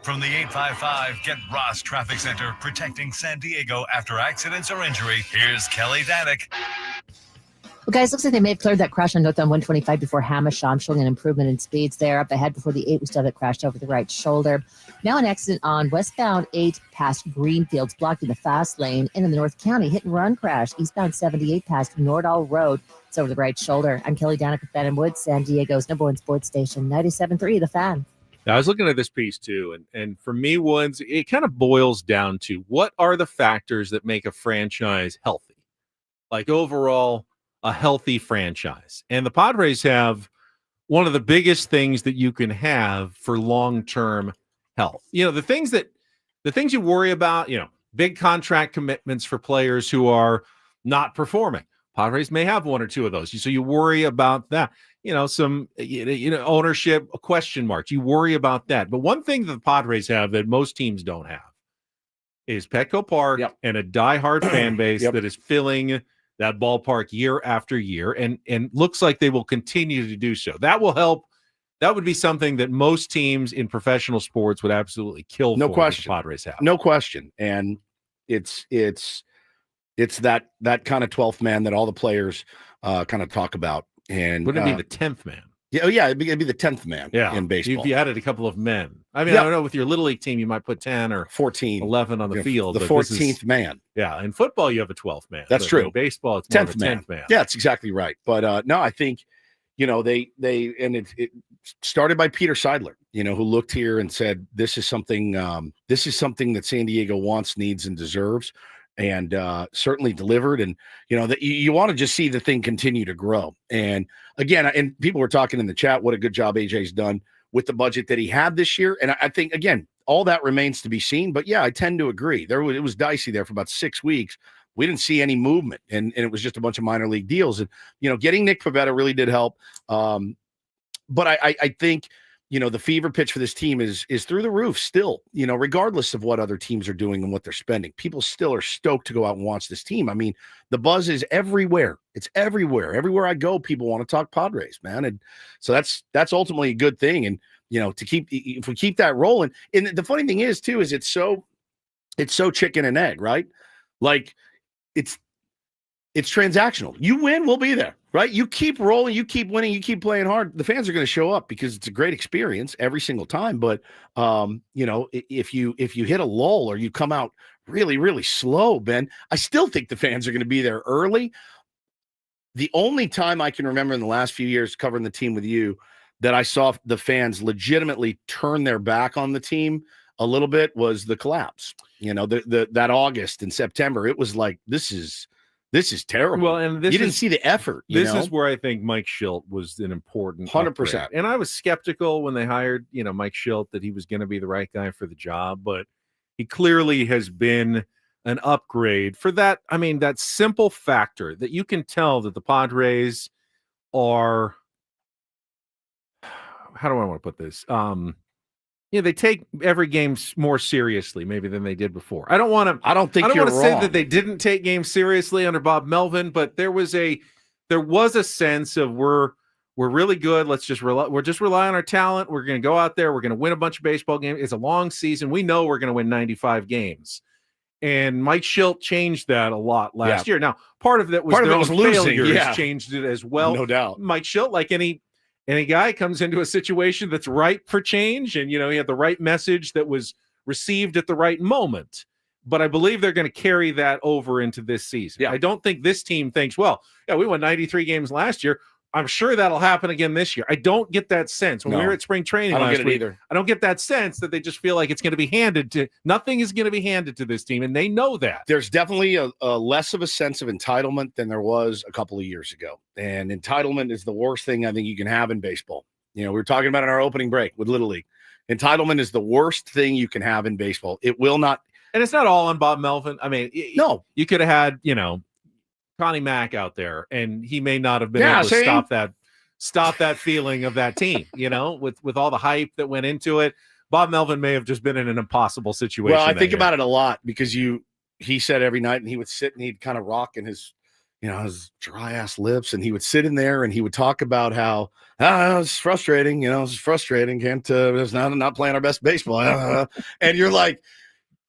From the 855 Get Ross Traffic Center, protecting San Diego after accidents or injury, here's Kelly Danek. Well, guys, looks like they may have cleared that crash on northbound 125 before Hammershot, showing an improvement in speeds there. Up ahead before the 8, we still have it crashed over the right shoulder. Now an accident on westbound 8 past Greenfields, blocking the fast lane. And in the North County, hit and run crash, eastbound 78 past Nordall Road. It's over the right shoulder. I'm Kelly Danek with Ben and Woods, San Diego's #1 sports station, 97.3 The Fan. Now, I was looking at this piece too, and for me, Woods, it kind of boils down to what are the factors that make a franchise healthy? Like overall, a healthy franchise. And the Padres have one of the biggest things that you can have for long-term health. The things you worry about, big contract commitments for players who are not performing. Padres may have one or two of those. So you worry about that. Some ownership question marks. You worry about that. But one thing that the Padres have that most teams don't have is Petco Park and a diehard fan base that is filling that ballpark year after year, and looks like they will continue to do so. That will help. That would be something that most teams in professional sports would absolutely kill. No for question. The Padres have. No question. And it's that kind of 12th man that all the players kind of talk about. And wouldn't it be the 10th man? Yeah, it'd be the 10th man in baseball. If you added a couple of men. I mean, I don't know, with your little league team, you might put 10 or 14, 11 on the field. The 14th man. Yeah, in football, you have a 12th man. That's true. In baseball, it's 10th man. Yeah, that's exactly right. But no, I think, it started by Peter Seidler, who looked here and said, this is something that San Diego wants, needs, and deserves. And certainly delivered. And, that you want to just see the thing continue to grow. And again, and people were talking in the chat, what a good job AJ's done with the budget that he had this year. And I think, again, all that remains to be seen. But yeah, I tend to agree. It was dicey there for about 6 weeks. We didn't see any movement, and it was just a bunch of minor league deals. And, getting Nick Pivetta really did help. But I think, the fever pitch for this team is through the roof still, regardless of what other teams are doing and what they're spending. People still are stoked to go out and watch this team. I mean, the buzz is everywhere. It's everywhere. Everywhere I go, people want to talk Padres, man. And so that's ultimately a good thing. And, if we keep that rolling. And the funny thing is, too, is it's so chicken and egg, right? Like, it's transactional. You win, we'll be there, right? You keep rolling, you keep winning, you keep playing hard. The fans are going to show up because it's a great experience every single time. But if you hit a lull or you come out really, really slow, Ben, I still think the fans are going to be there early. The only time I can remember in the last few years covering the team with you that I saw the fans legitimately turn their back on the team a little bit was the collapse. That August and September, it was like, this is terrible. Well, and you didn't see the effort. This is where I think Mike Shildt was an important 100%. And I was skeptical when they hired, Mike Shildt, that he was going to be the right guy for the job, but he clearly has been an upgrade for that. I mean, that simple factor that you can tell that the Padres are, how do I want to put this? They take every game more seriously, maybe than they did before. I don't want to say that they didn't take games seriously under Bob Melvin, but there was a sense of we're really good. Let's just rely on our talent. We're going to go out there. We're going to win a bunch of baseball games. It's a long season. We know we're going to win 95 games. And Mike Shildt changed that a lot last year. Now, part of it was losing. Changed it as well. No doubt. Mike Shildt, like any guy, comes into a situation that's ripe for change, and he had the right message that was received at the right moment. But I believe they're going to carry that over into this season. Yeah. I don't think this team thinks, well, yeah, we won 93 games last year. I'm sure that'll happen again this year. I don't get that sense. When we were at spring training last week, I don't get that sense that they just feel like it's going to be handed to. Nothing is going to be handed to this team, and they know that. There's definitely a less of a sense of entitlement than there was a couple of years ago. And entitlement is the worst thing I think you can have in baseball. We were talking about in our opening break with Little League. Entitlement is the worst thing you can have in baseball. It will not. And it's not all on Bob Melvin. I mean, no. You could have had, Connie Mack out there, and he may not have been able to stop that feeling of that team, with all the hype that went into it. Bob Melvin may have just been in an impossible situation. Well, I think about it a lot because he said every night, and he would sit and he'd kind of rock in his dry ass lips, and he would sit in there and he would talk about how it's frustrating, it's frustrating. Can't it's not playing our best baseball. And you're like,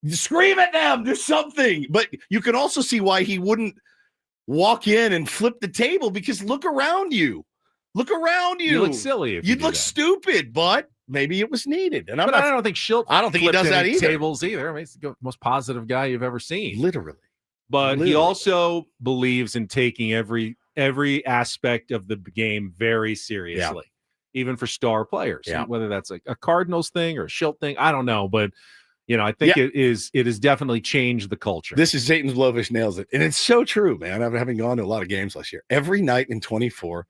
scream at them, do something. But you can also see why he wouldn't walk in and flip the table, because look around you. Look around you. You look silly. You'd look stupid, but maybe it was needed. And I don't think Shildt. I don't think he does that either. Tables either. I mean, he's the most positive guy you've ever seen, literally. But he also believes in taking every aspect of the game very seriously, even for star players. Yeah. Whether that's a Cardinals thing or a Shildt thing, I don't know, but. I think it has definitely changed the culture. This is Satan's Blowfish nails it. And it's so true, man. I've having gone to a lot of games last year. Every night in 24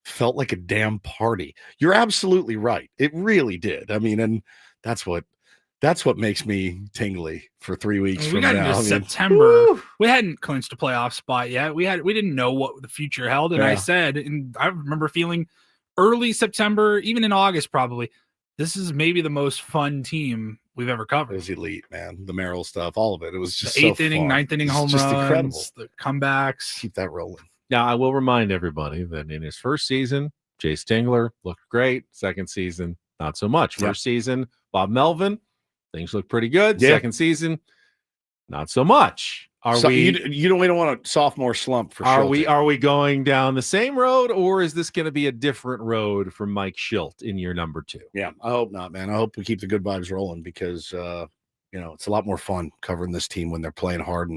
felt like a damn party. You're absolutely right. It really did. I mean, and that's what makes me tingly for 3 weeks from now. We got into September. We hadn't clinched a playoff spot yet. We didn't know what the future held. And I said, and I remember feeling early September, even in August, probably, this is maybe the most fun team we've ever covered. It was elite, man. The Merrill stuff, all of it. It was just the eighth inning, ninth inning home runs, incredible. The comebacks. Keep that rolling. Now, I will remind everybody that in his first season, Jay Stingler looked great. Second season, not so much. First season, Bob Melvin, things looked pretty good. Second season, not so much. You don't want a sophomore slump for sure. Are we going down the same road, or is this going to be a different road for Mike Shildt in year number 2? Yeah, I hope not, man. I hope we keep the good vibes rolling, because it's a lot more fun covering this team when they're playing hard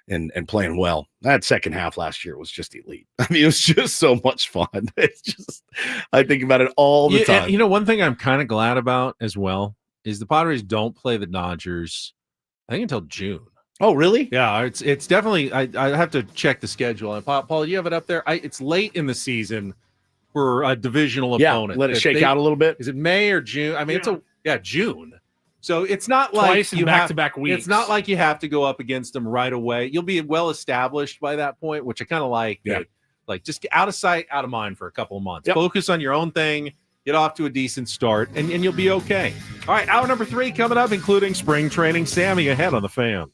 and playing well. That second half last year was just elite. I mean, it was just so much fun. It's just, I think about it all the time. And, one thing I'm kind of glad about as well is the Padres don't play the Dodgers, I think, until June. Oh, really? Yeah, it's definitely. I have to check the schedule. And Paul, you have it up there. It's late in the season, for a divisional Yeah, opponent. let it shake out a little bit. Is it May or June? I mean, June. So it's not Twice like in back-to-back weeks. It's not like you have to go up against them right away. You'll be well established by that point, which I kind of like. Yeah. Like just get out of sight, out of mind for a couple of months. Yep. Focus on your own thing. Get off to a decent start, and you'll be okay. All right, hour number 3 coming up, including spring training. Sammy ahead on the Fan.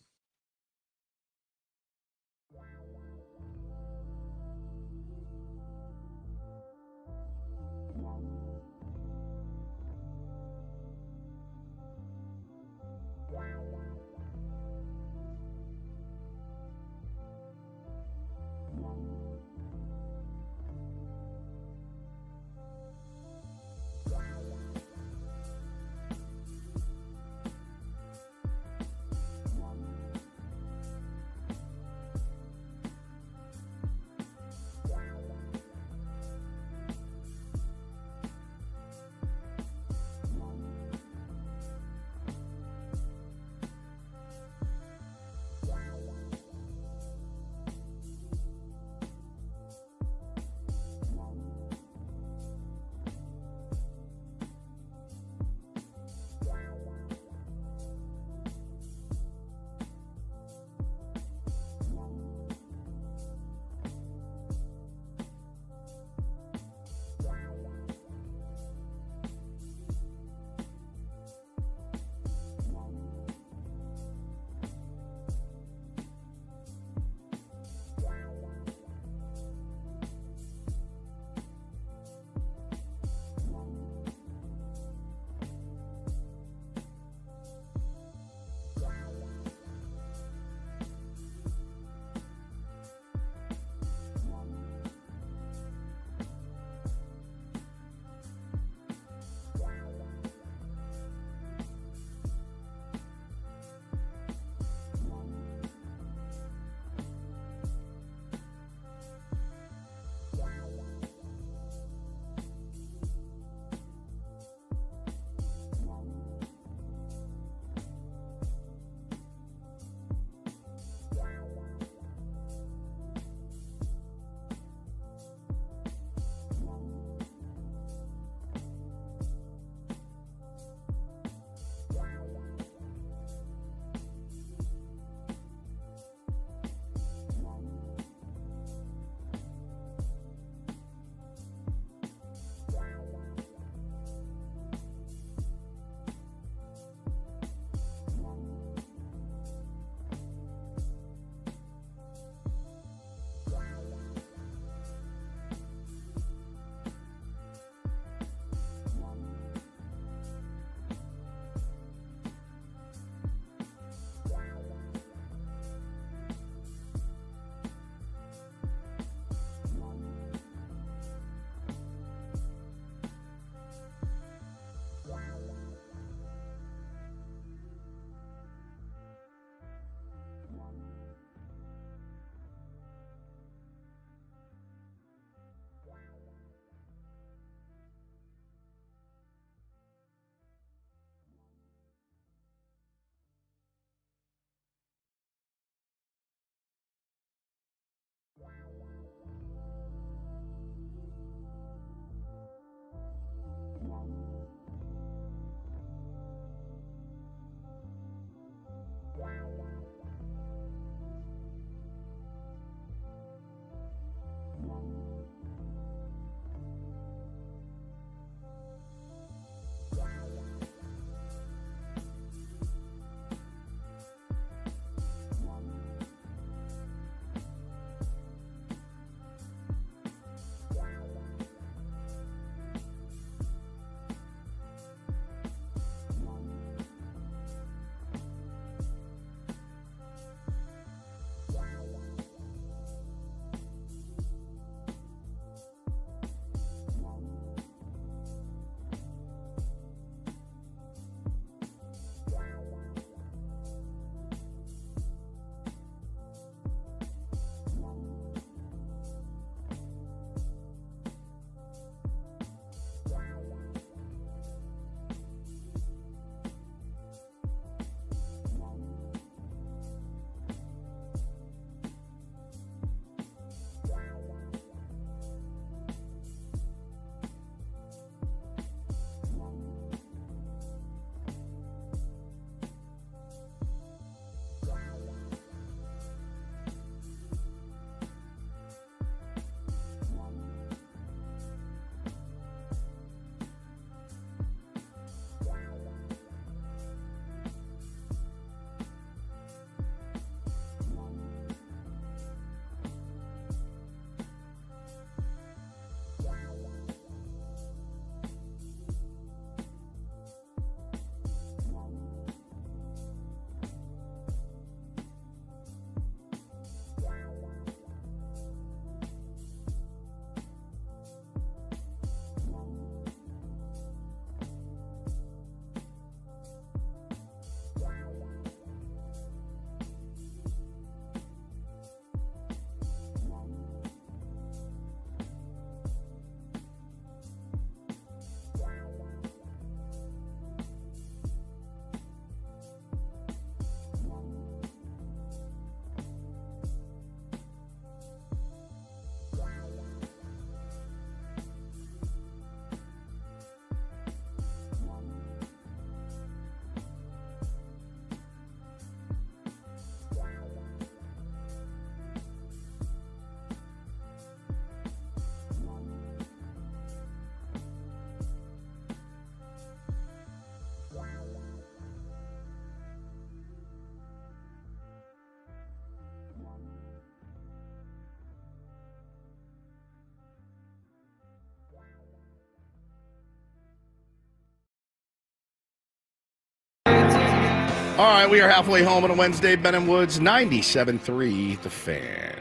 All right, we are halfway home on a Wednesday. Ben and Woods, 97.3 The Fan.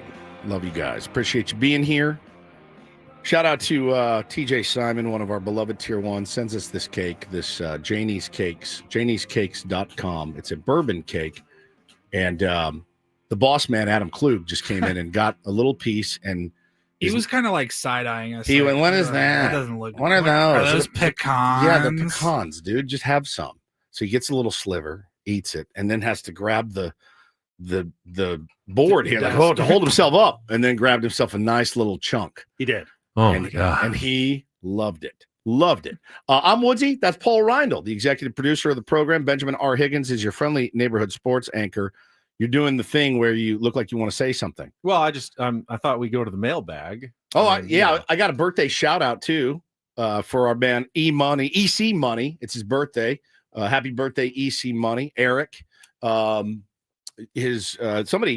Love you guys. Appreciate you being here. Shout out to TJ Simon, one of our beloved Tier 1, sends us this cake, this Janie's Cakes, janiescakes.com. It's a bourbon cake. And the boss man, Adam Klug, just came in and got a little piece. And he was kind of like side-eyeing us. He like, went, "What is that? That doesn't look What are those? Are those pecans? Yeah, they're pecans, dude. Just have some." So he gets a little sliver, eats it, and then has to grab the board here to hold himself up, and then grabbed himself a nice little chunk. He did. Oh, my God. And he loved it. Loved it. I'm Woodsy. That's Paul Reindl, the executive producer of the program. Benjamin R. Higgins is your friendly neighborhood sports anchor. You're doing the thing where you look like you want to say something. Well, I thought we'd go to the mailbag. I got a birthday shout out too for our man EC Money. It's his birthday. Happy birthday, EC Money, Eric. Somebody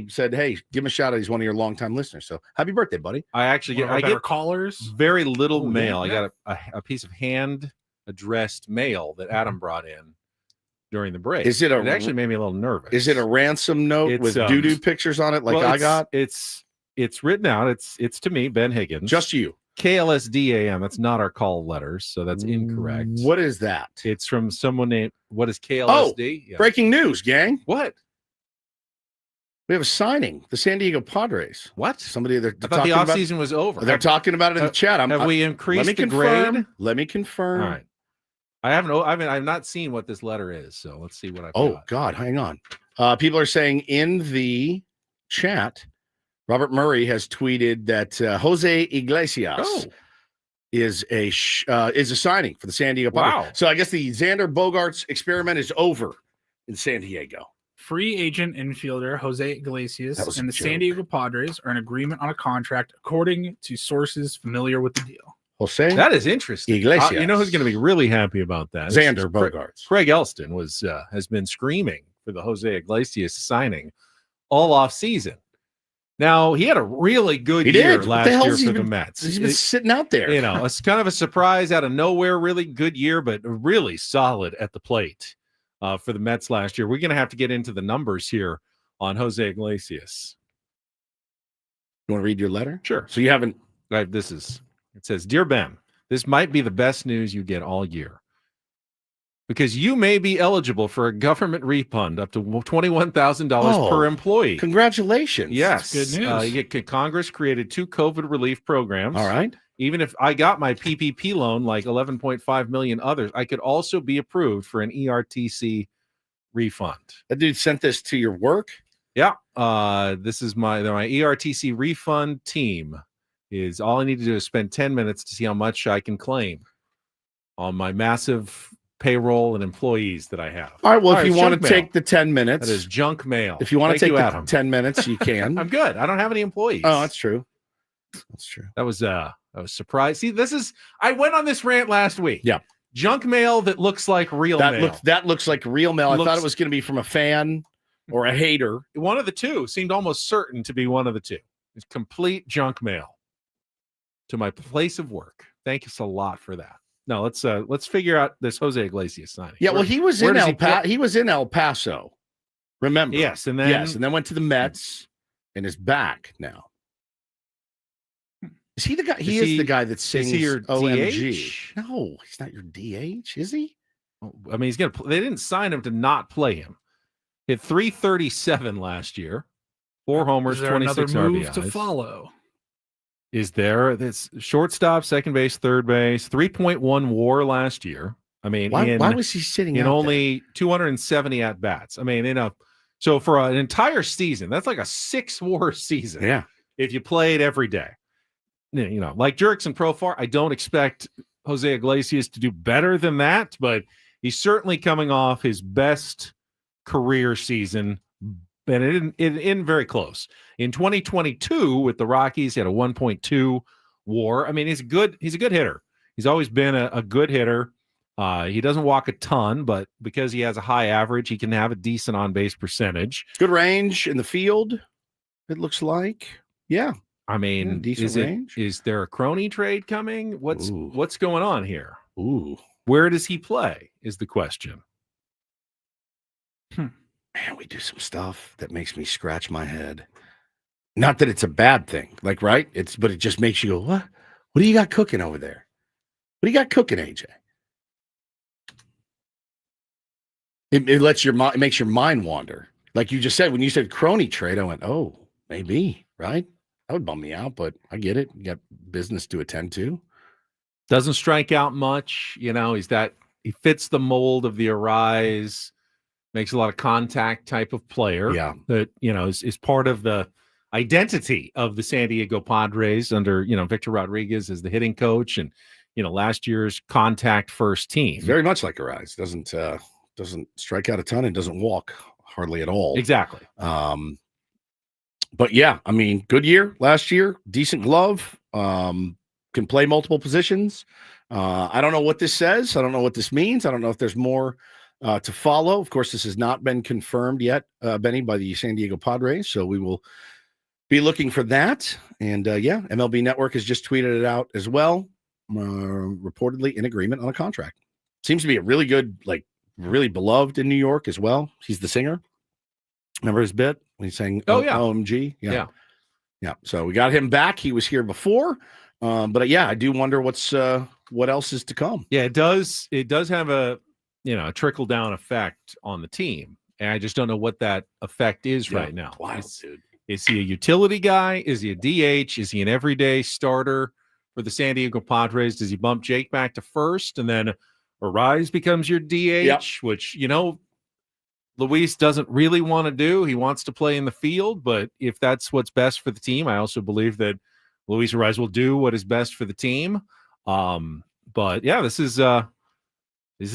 said, "Hey, give him a shout out. He's one of your longtime listeners." So happy birthday, buddy. I get callers. Very little mail. Yeah. I got a piece of hand addressed mail that Adam brought in during the break. It actually made me a little nervous. Is it a ransom note with doo-doo pictures on it I got? It's written out. It's to me, Ben Higgins. Just you. KLSDAM. That's not our call letters, so that's incorrect. What is that? It's from someone named, what is KLSD? Oh, breaking news, gang. What? We have a signing. The San Diego Padres. What? Somebody they're I thought the offseason was over. They're talking about it in the chat. Have we increased the grade? Let me confirm. All right. I've not seen what this letter is, so let's see what I've got. Oh, God, hang on. People are saying in the chat, Robert Murray has tweeted that Jose Iglesias is a signing for the San Diego Padres. Wow. So I guess the Xander Bogaerts experiment is over in San Diego. Free agent infielder Jose Iglesias and the joke. San Diego Padres are in agreement on a contract, according to sources familiar with the deal. Jose, that is interesting. Iglesias. You know who's going to be really happy about that? Xander Bogaerts. Craig Elston has been screaming for the Jose Iglesias signing all off season. Now, he had a really good year last year for the Mets. He's been sitting out there. You know, it's kind of a surprise out of nowhere, really good year, but really solid at the plate for the Mets last year. We're going to have to get into the numbers here on Jose Iglesias. You want to read your letter? Sure. So you haven't... It says, "Dear Ben, this might be the best news you get all year, because you may be eligible for a government refund up to $21,000 per employee." Congratulations. Yes. That's good news. Congress created 2 COVID relief programs. All right. Even if I got my PPP loan, like 11.5 million others, I could also be approved for an ERTC refund. That dude sent this to your work? Yeah. This is my ERTC refund team. Is all I need to do is spend 10 minutes to see how much I can claim on my massive payroll and employees that I have. All right. Well, if you want to take the 10 minutes, that is junk mail. If you want to take the 10 minutes, you can. I'm good. I don't have any employees. Oh, that's true. That's true. That was surprised. See, I went on this rant last week. Yeah. Junk mail that looks like real mail. That looks like real mail. I thought it was going to be from a fan or a hater. One of the two seemed almost certain to be one of the two. It's complete junk mail to my place of work. Thank you a lot for that. No, let's figure out this Jose Iglesias signing. Yeah, well, he was in El Paso. Remember? Yes, and then went to the Mets and is back now. Is he the guy? He is the guy that sings is he your OMG. DH? No, he's not your DH, is he? I mean, he's gonna. They didn't sign him to not play him. Hit 337 last year, 4 homers, 26 another move RBIs. to follow. Is there this shortstop, second base, third base, 3.1 WAR last year? I mean, why was he sitting in out only 270 at bats? I mean, so for an entire season, that's like a 6 WAR season. Yeah, if you played every day, like Jerks and Profar, I don't expect Jose Iglesias to do better than that, but he's certainly coming off his best career season. And it isn't very close. In 2022, with the Rockies, he had a 1.2 WAR. I mean, he's a good hitter. He's always been a good hitter. He doesn't walk a ton, but because he has a high average, he can have a decent on-base percentage. Good range in the field, it looks like. Yeah. I mean, decent range. Is there a crony trade coming? What's going on here? Ooh. Where does he play is the question. man, we do some stuff that makes me scratch my head. Not that it's a bad thing, like, right? But it just makes you go, what? What do you got cooking over there? What do you got cooking, AJ? It lets your mind, it makes your mind wander. Like you just said, when you said crony trade, I went, oh, maybe, right? That would bum me out, but I get it. You got business to attend to. Doesn't strike out much. You know, he fits the mold of the Arise, makes a lot of contact type of player. Yeah. That, you know, is part of the identity of the San Diego Padres under, you know, Victor Rodriguez as the hitting coach and, you know, last year's contact first team. Very much like Arise. Doesn't strike out a ton and doesn't walk hardly at all. Exactly. But yeah, I mean, good year last year, decent glove, can play multiple positions. I don't know what this says. I don't know what this means. I don't know if there's more to follow. Of course, this has not been confirmed yet, Benny, by the San Diego Padres. So we will be looking for that. And yeah, MLB Network has just tweeted it out as well, reportedly in agreement on a contract. Seems to be a really good, like really beloved in New York as well. He's the singer. Remember his bit when he's saying, "Oh yeah, OMG." Yeah. So we got him back. He was here before. But yeah, I do wonder what else is to come. Yeah, it does have a, you know, a trickle down effect on the team. And I just don't know what that effect is right now. Wild, dude. Is he a utility guy? Is he a DH? Is he an everyday starter for the San Diego Padres? Does he bump Jake back to first and then Arise becomes your DH, which, you know, Luis doesn't really want to do. He wants to play in the field, but if that's what's best for the team, I also believe that Luis Arise will do what is best for the team. But yeah, this is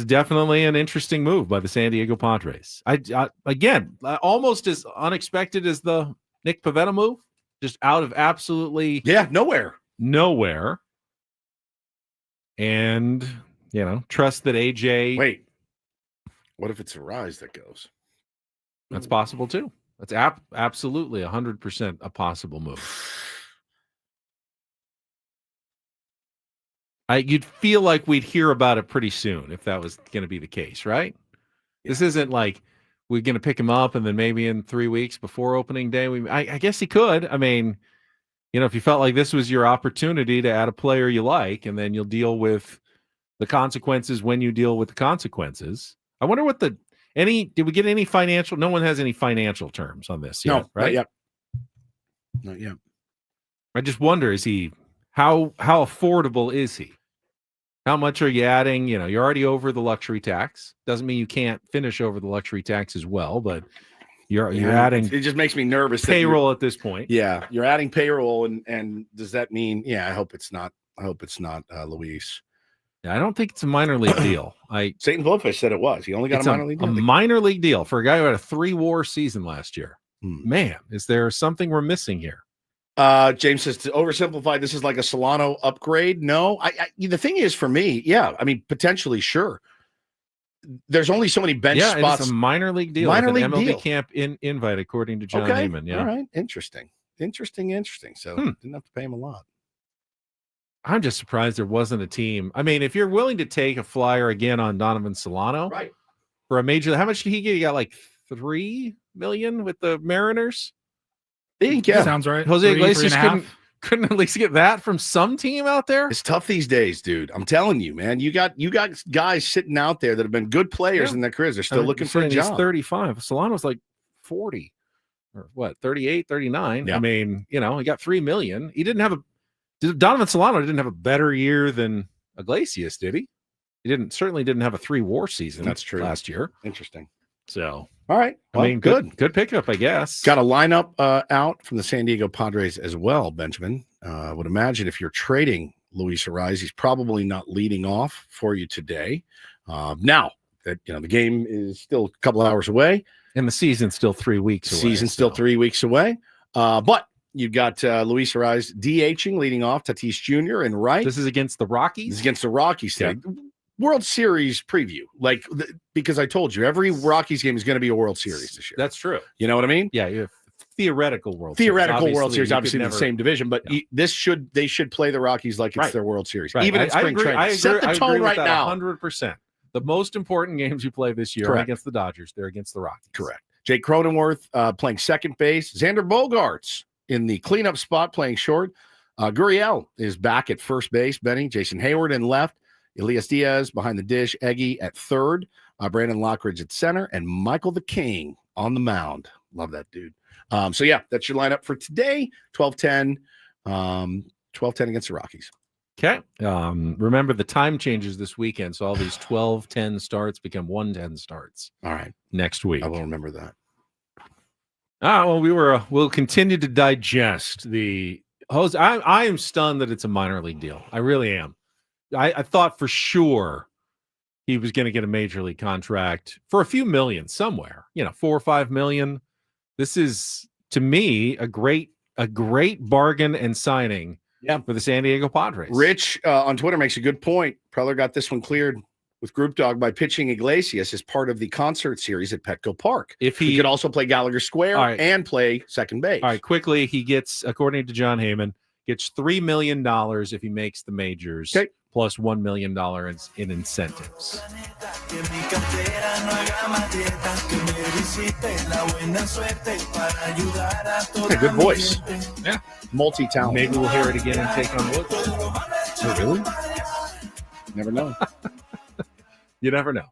definitely an interesting move by the San Diego Padres. I again, almost as unexpected as the Nick Pivetta move, just out of absolutely nowhere. And, you know, trust that AJ. Wait, what if it's Arise that goes? That's possible too. That's absolutely 100% a possible move. You'd feel like we'd hear about it pretty soon if that was going to be the case, right? Yeah. This isn't like we're going to pick him up and then maybe in 3 weeks before opening day. I guess he could. I mean, you know, if you felt like this was your opportunity to add a player you like, and then you'll deal with the consequences when you deal with the consequences. I wonder what did we get any financial? No one has any financial terms on this yet, right? Not yet. I just wonder, how affordable is he? How much are you adding? You know, you're already over the luxury tax. Doesn't mean you can't finish over the luxury tax as well, but you're adding. It just makes me nervous. Payroll at this point. Yeah, you're adding payroll, and does that mean? Yeah, I hope it's not Luis. Yeah, I don't think it's a minor league deal. Satan Blowfish said it was. He only got a minor league deal. A minor league deal for a guy who had a 3-WAR season last year. Man, is there something we're missing here? James says, to oversimplify, this is like a Solano upgrade. No, the thing is, for me, yeah, I mean, potentially, sure. There's only so many bench spots. It's a minor league deal. Minor league MLB deal. Camp invite, according to John Heyman. Yeah. All right. Interesting. So didn't have to pay him a lot. I'm just surprised there wasn't a team. I mean, if you're willing to take a flyer again on Donovan Solano, right, for a major, how much did he get? He got like $3 million with the Mariners. Sounds right. Jose Iglesias couldn't at least get that from some team out there. It's tough these days, dude. I'm telling you, man. You got guys sitting out there that have been good players in their careers. They're still looking for a job. He's 35. Solano's like 40 or what, 38, 39. Yeah. I mean, you know, he got $3 million. Donovan Solano didn't have a better year than Iglesias, did he? He certainly didn't have a 3-WAR season. That's true. Last year. Interesting. So, all right. Well, I mean, good pickup, I guess. Got a lineup out from the San Diego Padres as well, Benjamin. I would imagine if you're trading Luis Arise, he's probably not leading off for you today. Now that the game is still a couple hours away, and the season's still 3 weeks away. Still 3 weeks away. But you've got Luis Arise DHing, leading off Tatis Jr. and right. This is against the Rockies. This is against the Rockies. Yeah. World Series preview, because I told you every Rockies game is going to be a World Series this year. That's true. You know what I mean? Yeah, you have theoretical World Series, obviously in the same division, but they should play the Rockies like it's their World Series, even in spring training. Set the tone right now. 100%. The most important games you play this year are against the Dodgers. They're against the Rockies. Correct. Jake Cronenworth playing second base. Xander Bogaerts in the cleanup spot playing short. Gurriel is back at first base, Benny. Jason Hayward in left. Elias Diaz behind the dish. Eggy at third. Brandon Lockridge at center. And Michael the King on the mound. Love that dude. So, yeah, that's your lineup for today. 12-10. 12-10 against the Rockies. Okay. Remember, the time changes this weekend, so all these 12-10 starts become 1-10 starts. All right. Next week. I will remember that. Well, we'll continue to digest the Jose. I am stunned that it's a minor league deal. I really am. I thought for sure he was going to get a major league contract for a few million somewhere, 4 or 5 million. This is, to me, a great bargain and signing for the San Diego Padres. Rich on Twitter makes a good point. Preller got this one cleared with Group Dog by pitching Iglesias as part of the concert series at Petco Park. If he could also play Gallagher Square and play second base. All right, quickly, he gets, according to John Heyman, gets $3 million if he makes the majors, plus $1 million in incentives. Good voice. Yeah. Multi-talent. Maybe we'll hear it again and Take on Woods. Oh, really? Never know. You never know.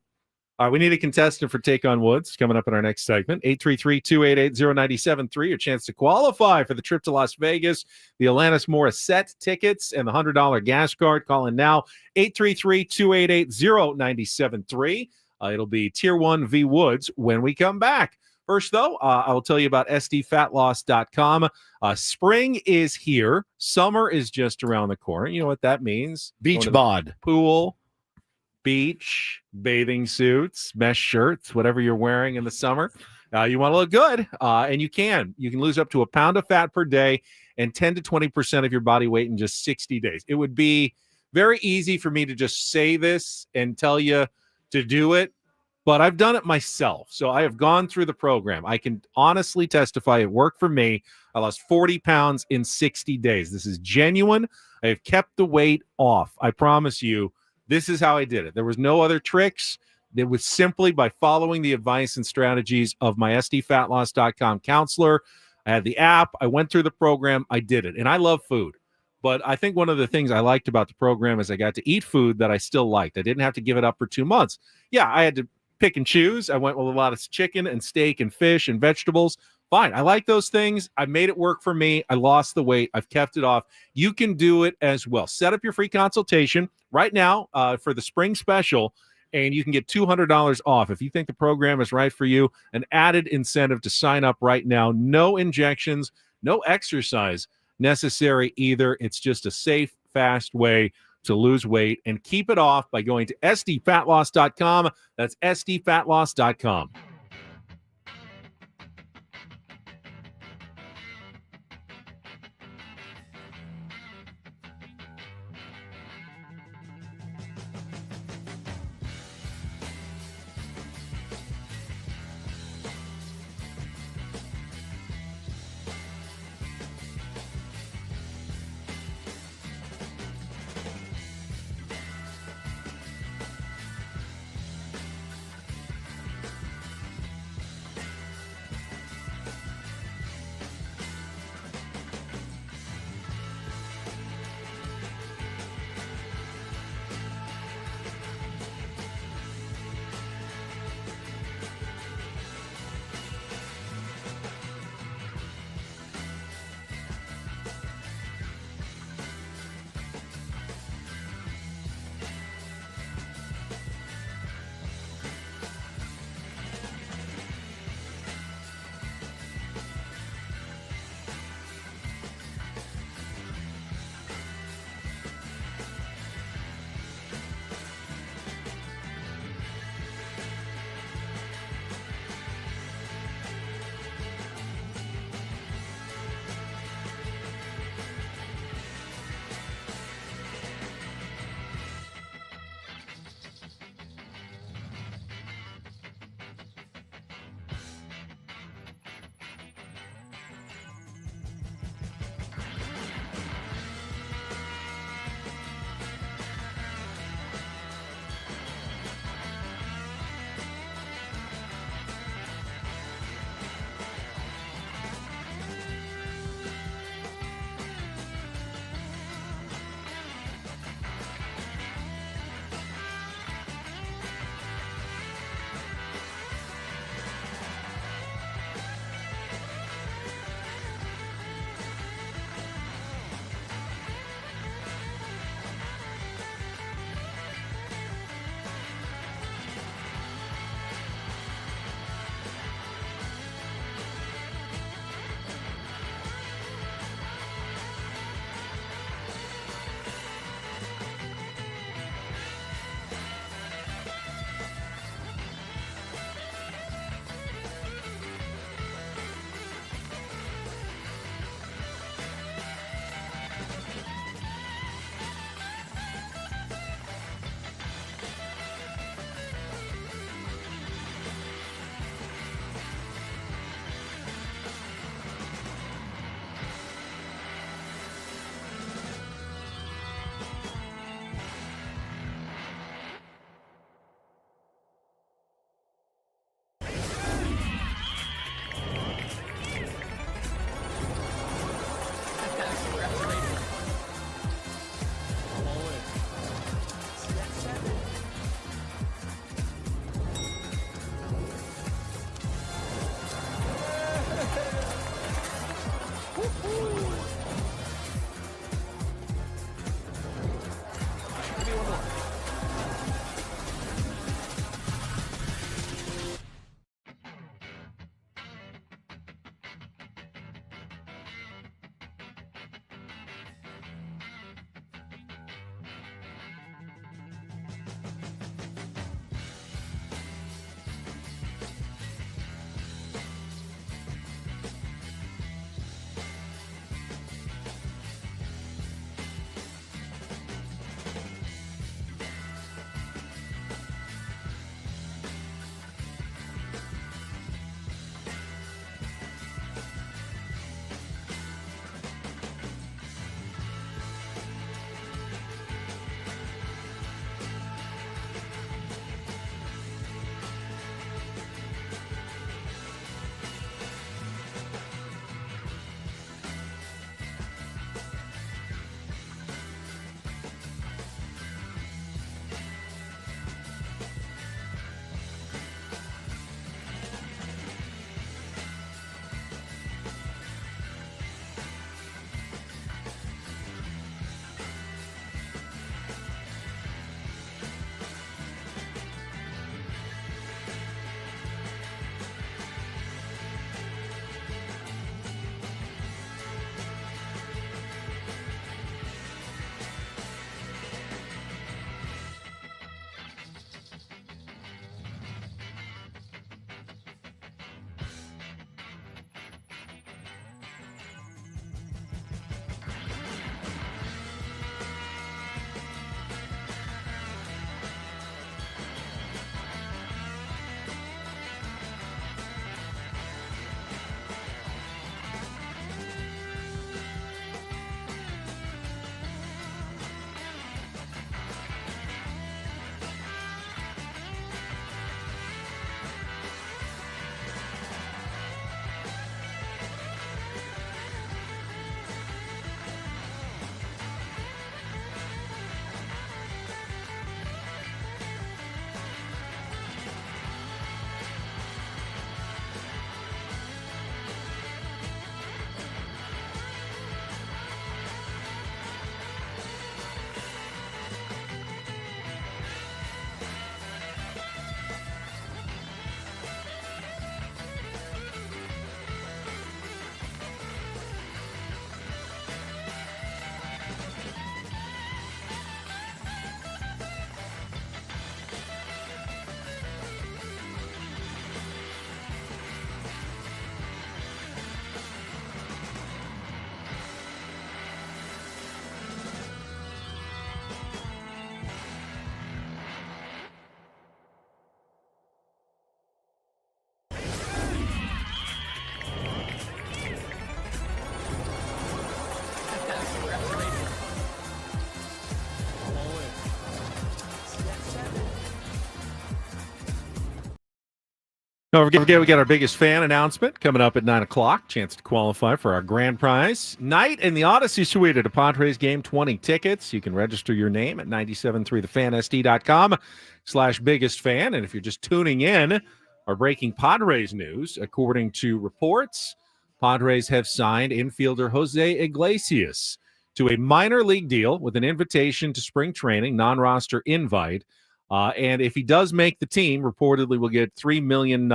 All right, we need a contestant for Take on Woods coming up in our next segment. 833-288-0973. Your chance to qualify for the trip to Las Vegas, the Alanis Morissette tickets, and the $100 gas card. Call in now. 833-288-0973. It'll be Tier 1 V Woods when we come back. First, though, I will tell you about SDFatLoss.com. Spring is here. Summer is just around the corner. You know what that means? Beach bod. Pool, beach, bathing suits, mesh shirts, whatever you're wearing in the summer. You want to look good, and you can. You can lose up to a pound of fat per day and 10 to 20% of your body weight in just 60 days. It would be very easy for me to just say this and tell you to do it, but I've done it myself. So I have gone through the program. I can honestly testify it worked for me. I lost 40 pounds in 60 days. This is genuine. I have kept the weight off. I promise you, this is how I did it. There was no other tricks. It was simply by following the advice and strategies of my SDFatLoss.com counselor. I had the app. I went through the program. I did it. And I love food. But I think one of the things I liked about the program is I got to eat food that I still liked. I didn't have to give it up for 2 months. Yeah, I had to pick and choose. I went with a lot of chicken and steak and fish and vegetables. Fine. I like those things. I made it work for me. I lost the weight. I've kept it off. You can do it as well. Set up your free consultation right now for the spring special, and you can get $200 off. If you think the program is right for you, an added incentive to sign up right now. No injections, no exercise necessary either. It's just a safe, fast way to lose weight and keep it off by going to SDFatLoss.com. That's SDFatLoss.com. Don't forget, we got our biggest fan announcement coming up at 9 o'clock. Chance to qualify for our grand prize. Night in the Odyssey Suite at a Padres game, 20 tickets. You can register your name at 973thefansd.com/biggest fan. And if you're just tuning in, our breaking Padres news, according to reports, Padres have signed infielder Jose Iglesias to a minor league deal with an invitation to spring training, non-roster invite. And if he does make the team, reportedly will get $3 million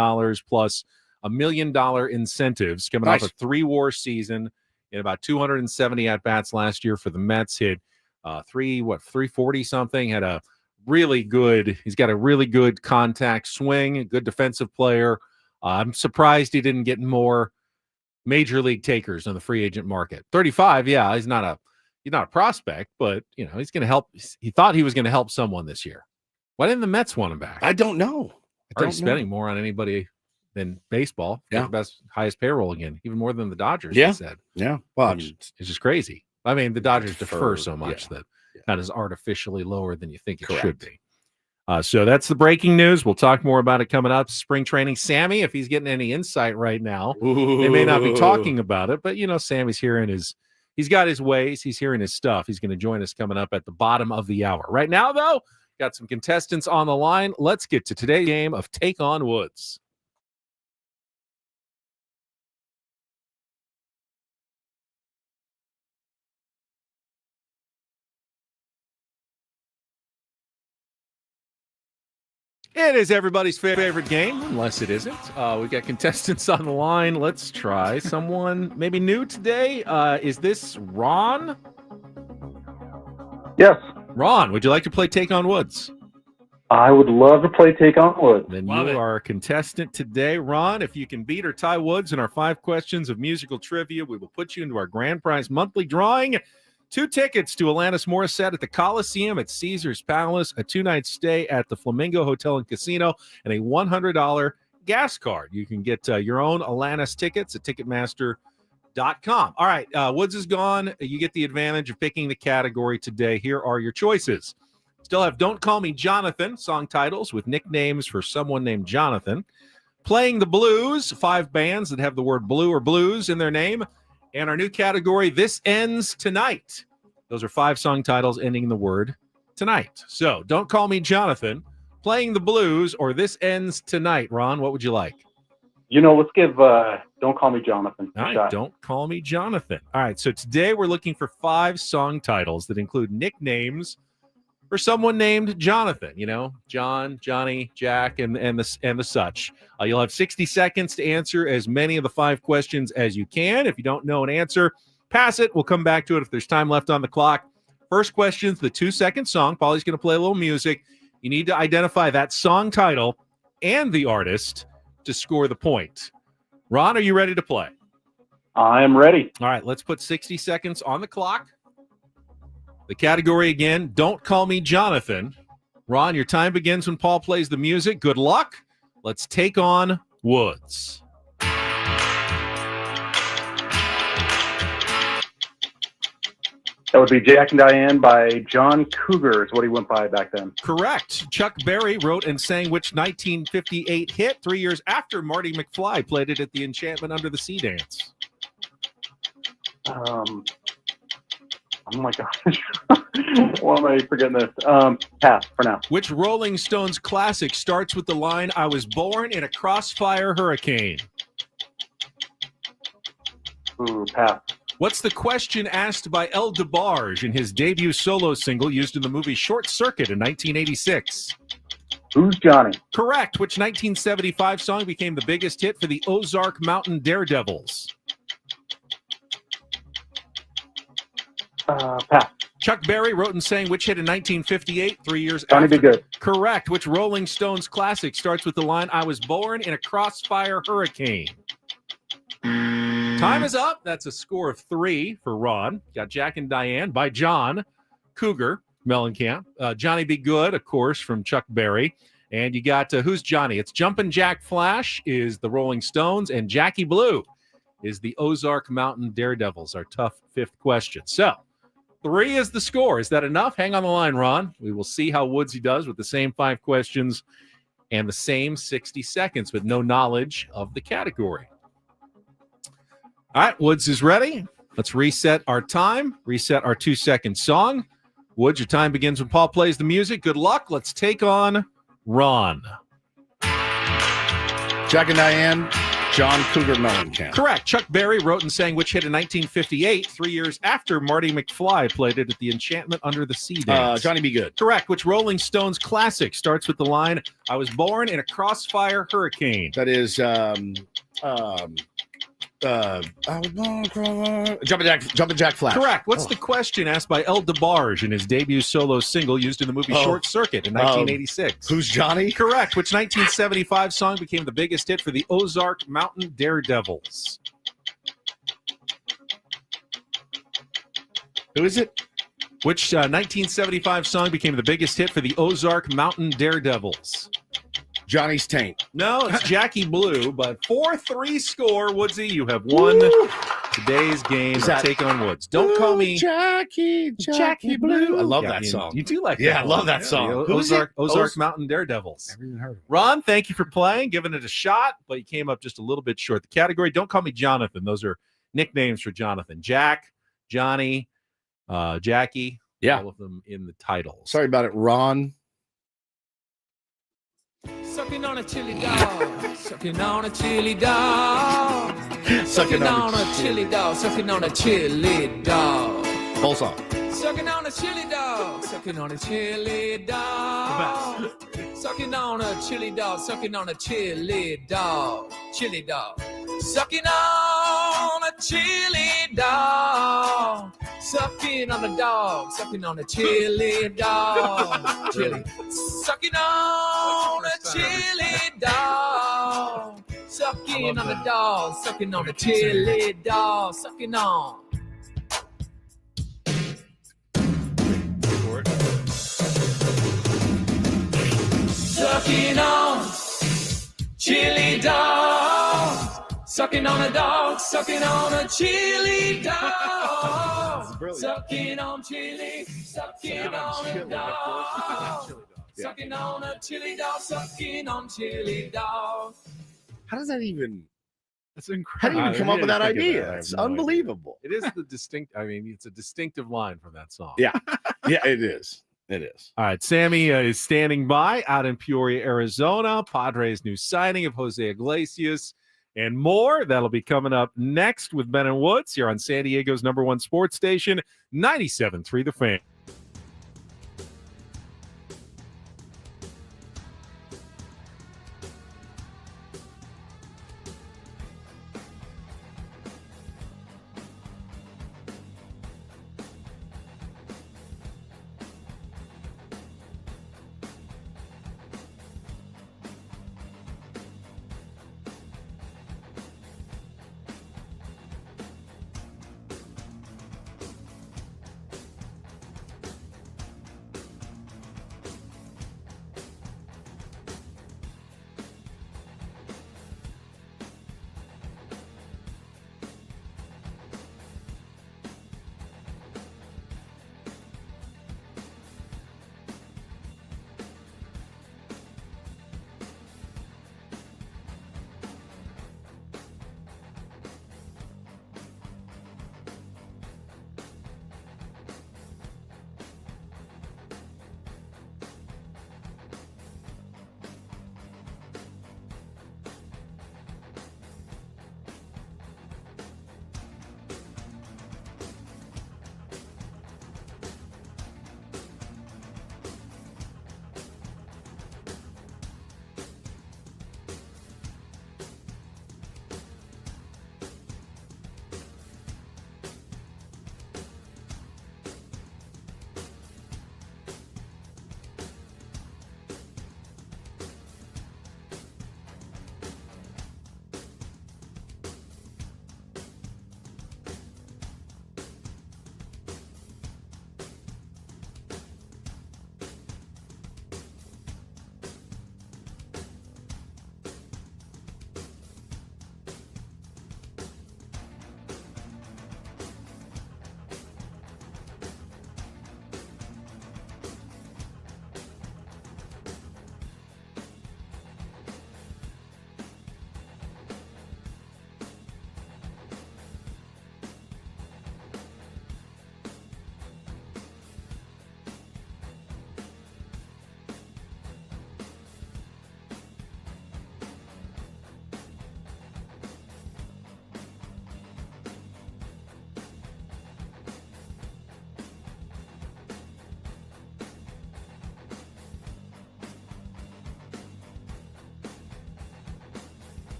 plus $1 million incentives coming off a 3-WAR season in about 270 at-bats last year for the Mets. Hit 340 something, had a really good, he's got a really good contact swing, a good defensive player. I'm surprised he didn't get more major league takers on the free agent market. 35, yeah, he's not a prospect, but you know, he's going to help. He thought he was going to help someone this year. Why didn't the Mets want him back? I don't know. Already spending more on anybody than baseball. Yeah. The highest payroll again, even more than the Dodgers. Yeah. He said. Yeah. Well, it's just crazy. I mean, the Dodgers defer so yeah. much that that is artificially lower than you think it should be. So that's the breaking news. We'll talk more about it coming up. Spring training. Sammy, if he's getting any insight right now, they may not be talking about it, but you know, Sammy's hearing he's got his ways. He's hearing his stuff. He's going to join us coming up at the bottom of the hour. Right now, though, got some contestants on the line. Let's get to today's game of Take on Woods. It is everybody's favorite game, unless it isn't. We got contestants on the line. Let's try someone maybe new today. Is this Ron? Yes. Ron, would you like to play Take on Woods? I would love to play Take on Woods. Then Love you it. are a contestant today. Ron, if you can beat or tie Woods in our 5 questions of musical trivia, we will put you into our grand prize monthly drawing. 2 tickets to Alanis Morissette at the Coliseum at Caesar's Palace, a 2-night stay at the Flamingo Hotel and Casino, and a $100 gas card. You can get your own Alanis tickets at Ticketmaster.com. All right, Woods is gone. You get the advantage of picking the category today. Here are your choices. Still have Don't Call Me Jonathan, song titles with nicknames for someone named Jonathan. Playing the Blues, 5 bands that have the word blue or blues in their name. And our new category, This Ends Tonight. Those are 5 song titles ending in the word tonight. So, Don't Call Me Jonathan, Playing the Blues, or This Ends Tonight. Ron, what would you like? Let's give Don't Call Me Jonathan All a right, shot. Don't Call Me Jonathan. All right, so today we're looking for 5 song titles that include nicknames for someone named Jonathan. John, Johnny, Jack, and the such. You'll have 60 seconds to answer as many of the 5 questions as you can. If you don't know an answer, pass it. We'll come back to it if there's time left on the clock. First question's the 2-second song. Paulie's going to play a little music. You need to identify that song title and the artist to score the point. Ron, are you ready to play? I am ready. All right, let's put 60 seconds on the clock. The category again, Don't Call Me Jonathan. Ron, your time begins when Paul plays the music. Good luck. Let's take on Woods. That would be Jack and Diane by John Cougar is what he went by back then. Correct. Chuck Berry wrote and sang which 1958 hit 3 years after Marty McFly played it at the Enchantment Under the Sea dance? Oh my gosh. Why am I forgetting this? Pass for now. Which Rolling Stones classic starts with the line, I was born in a crossfire hurricane? Ooh, pass. What's the question asked by El DeBarge in his debut solo single used in the movie Short Circuit in 1986? Who's Johnny? Correct. Which 1975 song became the biggest hit for the Ozark Mountain Daredevils? Pass. Chuck Berry wrote and sang which hit in 1958, 3 years Johnny after? Be Good. Correct. Which Rolling Stones classic starts with the line, I was born in a crossfire hurricane? Time is up. That's a score of 3 for Ron. Got Jack and Diane by John Cougar Mellencamp. Johnny Be Good, of course, from Chuck Berry. And you got Who's Johnny? It's Jumpin' Jack Flash is the Rolling Stones, and Jackie Blue is the Ozark Mountain Daredevils, our tough 5th question. So 3 is the score. Is that enough? Hang on the line, Ron. We will see how Woodsy does with the same 5 questions and the same 60 seconds with no knowledge of the category. All right, Woods is ready. Let's reset our time, reset our 2-second song. Woods, your time begins when Paul plays the music. Good luck. Let's take on Ron. Jack and Diane, John Cougar Mellencamp. Correct. Chuck Berry wrote and sang which hit in 1958, 3 years after Marty McFly played it at the Enchantment Under the Sea dance? Johnny Be Good. Correct. Which Rolling Stones classic starts with the line, I was born in a crossfire hurricane? That is Jumpin' Jack Flash. Correct. What's the question asked by El DeBarge in his debut solo single used in the movie Short Circuit in 1986? Who's Johnny? Correct. Which 1975 song became the biggest hit for the Ozark Mountain Daredevils? Who is it? Which 1975 song became the biggest hit for the Ozark Mountain Daredevils? Johnny's Taint. No, it's Jackie Blue, but 4-3 score, Woodsy. You have won today's game. Take on Woods. Don't call me Jackie Blue. I love that song. You do like that. Yeah, I love that song. Who's Ozark Mountain Daredevils. Never even heard of it. Ron, thank you for playing, giving it a shot, but you came up just a little bit short. The category, Don't Call Me Jonathan. Those are nicknames for Jonathan. Jack, Johnny, Jackie. Yeah. All of them in the titles. Sorry about it, Ron. Sucking on a chili dog, sucking on a chili dog, Sucking on a chili dog, sucking on a chili dog. Whole song. Sucking on a chili dog, sucking on a chili dog. Sucking on a chili dog, sucking on a chili dog. Chili dog. Sucking on a chili dog. Sucking on a dog, sucking on a chili dog. Chili. Sucking on a chili dog. Sucking on a dog, sucking on a chili dog. Sucking on. Sucking on chili dog. Sucking on a dog, sucking on a chili dog. Sucking on chili, sucking on a dog. Sucking on a chili dog, sucking on chili dog. How does that even? That's How do incredible. you even come up with that think of idea? that. I have It's no idea. unbelievable. It is the distinct. I mean, it's a distinctive line from that song. Yeah. Yeah, it is. It is. All right, Sammy is standing by out in Peoria, Arizona. Padres' new signing of Jose Iglesias and more. That'll be coming up next with Ben and Woods here on San Diego's #1 sports station, 97.3 The Fan.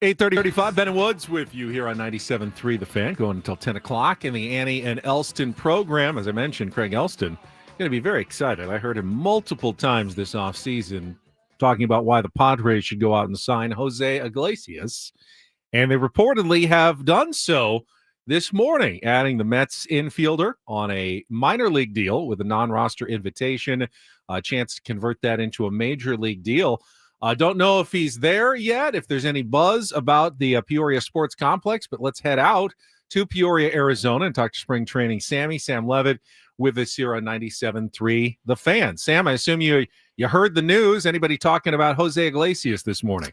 8:35, Ben and Woods with you here on 97.3 The Fan, going until 10 o'clock in the Annie and Elston program. As I mentioned, Craig Elston going to be very excited. I heard him multiple times this offseason talking about why the Padres should go out and sign Jose Iglesias, and they reportedly have done so this morning, adding the Mets infielder on a minor league deal with a non-roster invitation, a chance to convert that into a major league deal. Don't know if he's there yet, if there's any buzz about the Peoria Sports Complex, but let's head out to Peoria, Arizona, and talk to spring training Sammy, Sam Levitt, with us here on 97.3 The Fan. Sam, I assume you heard the news. Anybody talking about Jose Iglesias this morning?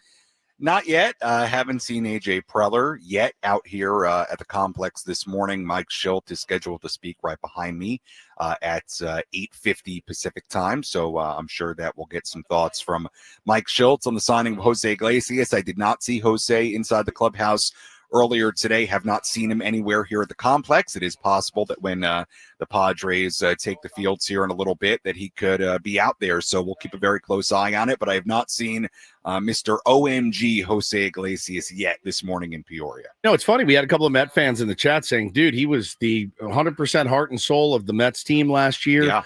Not yet. Haven't seen AJ Preller yet out here at the complex this morning. Mike Shildt is scheduled to speak right behind me at 8:50 Pacific time. So I'm sure that we'll get some thoughts from Mike Shildt on the signing of Jose Iglesias. I did not see Jose inside the clubhouse earlier today. Have not seen him anywhere here at the complex. It is possible that when the Padres take the fields here in a little bit that he could be out there. So we'll keep a very close eye on it. But I have not seen Mr. OMG Jose Iglesias yet this morning in Peoria. No, it's funny. We had a couple of Met fans in the chat saying, dude, he was the 100% heart and soul of the Mets team last year. Yeah.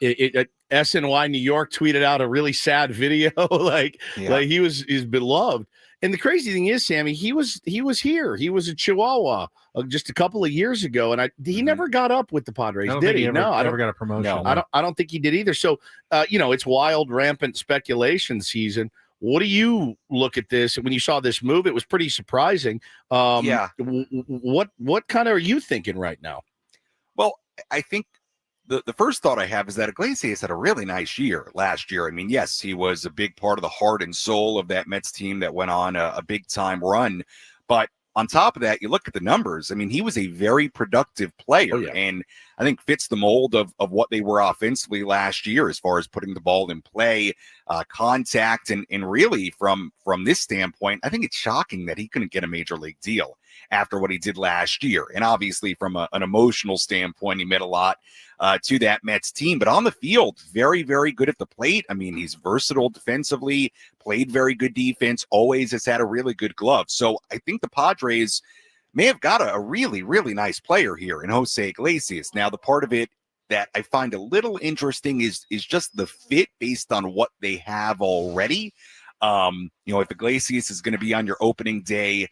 SNY New York tweeted out a really sad video. like he's beloved. And the crazy thing is, Sammy, he was here. He was a Chihuahua just a couple of years ago, and he never got up with the Padres, did he? No, I never got a promotion. No, I don't think he did either. So, it's wild, rampant speculation season. What do you look at this when you saw this move? It was pretty surprising. What kind of are you thinking right now? Well, I think the first thought I have is that Iglesias had a really nice year last year. I mean, yes, he was a big part of the heart and soul of that Mets team that went on a big-time run. But on top of that, you look at the numbers. I mean, he was a very productive player and I think fits the mold of what they were offensively last year as far as putting the ball in play, contact, and really from this standpoint, I think it's shocking that he couldn't get a major league deal after what he did last year. And obviously from an emotional standpoint, he meant a lot to that Mets team. But on the field, very, very good at the plate. I mean, he's versatile defensively, played very good defense, always has had a really good glove. So I think the Padres may have got a really, really nice player here in Jose Iglesias. Now, the part of it that I find a little interesting is just the fit based on what they have already. If Iglesias is going to be on your opening day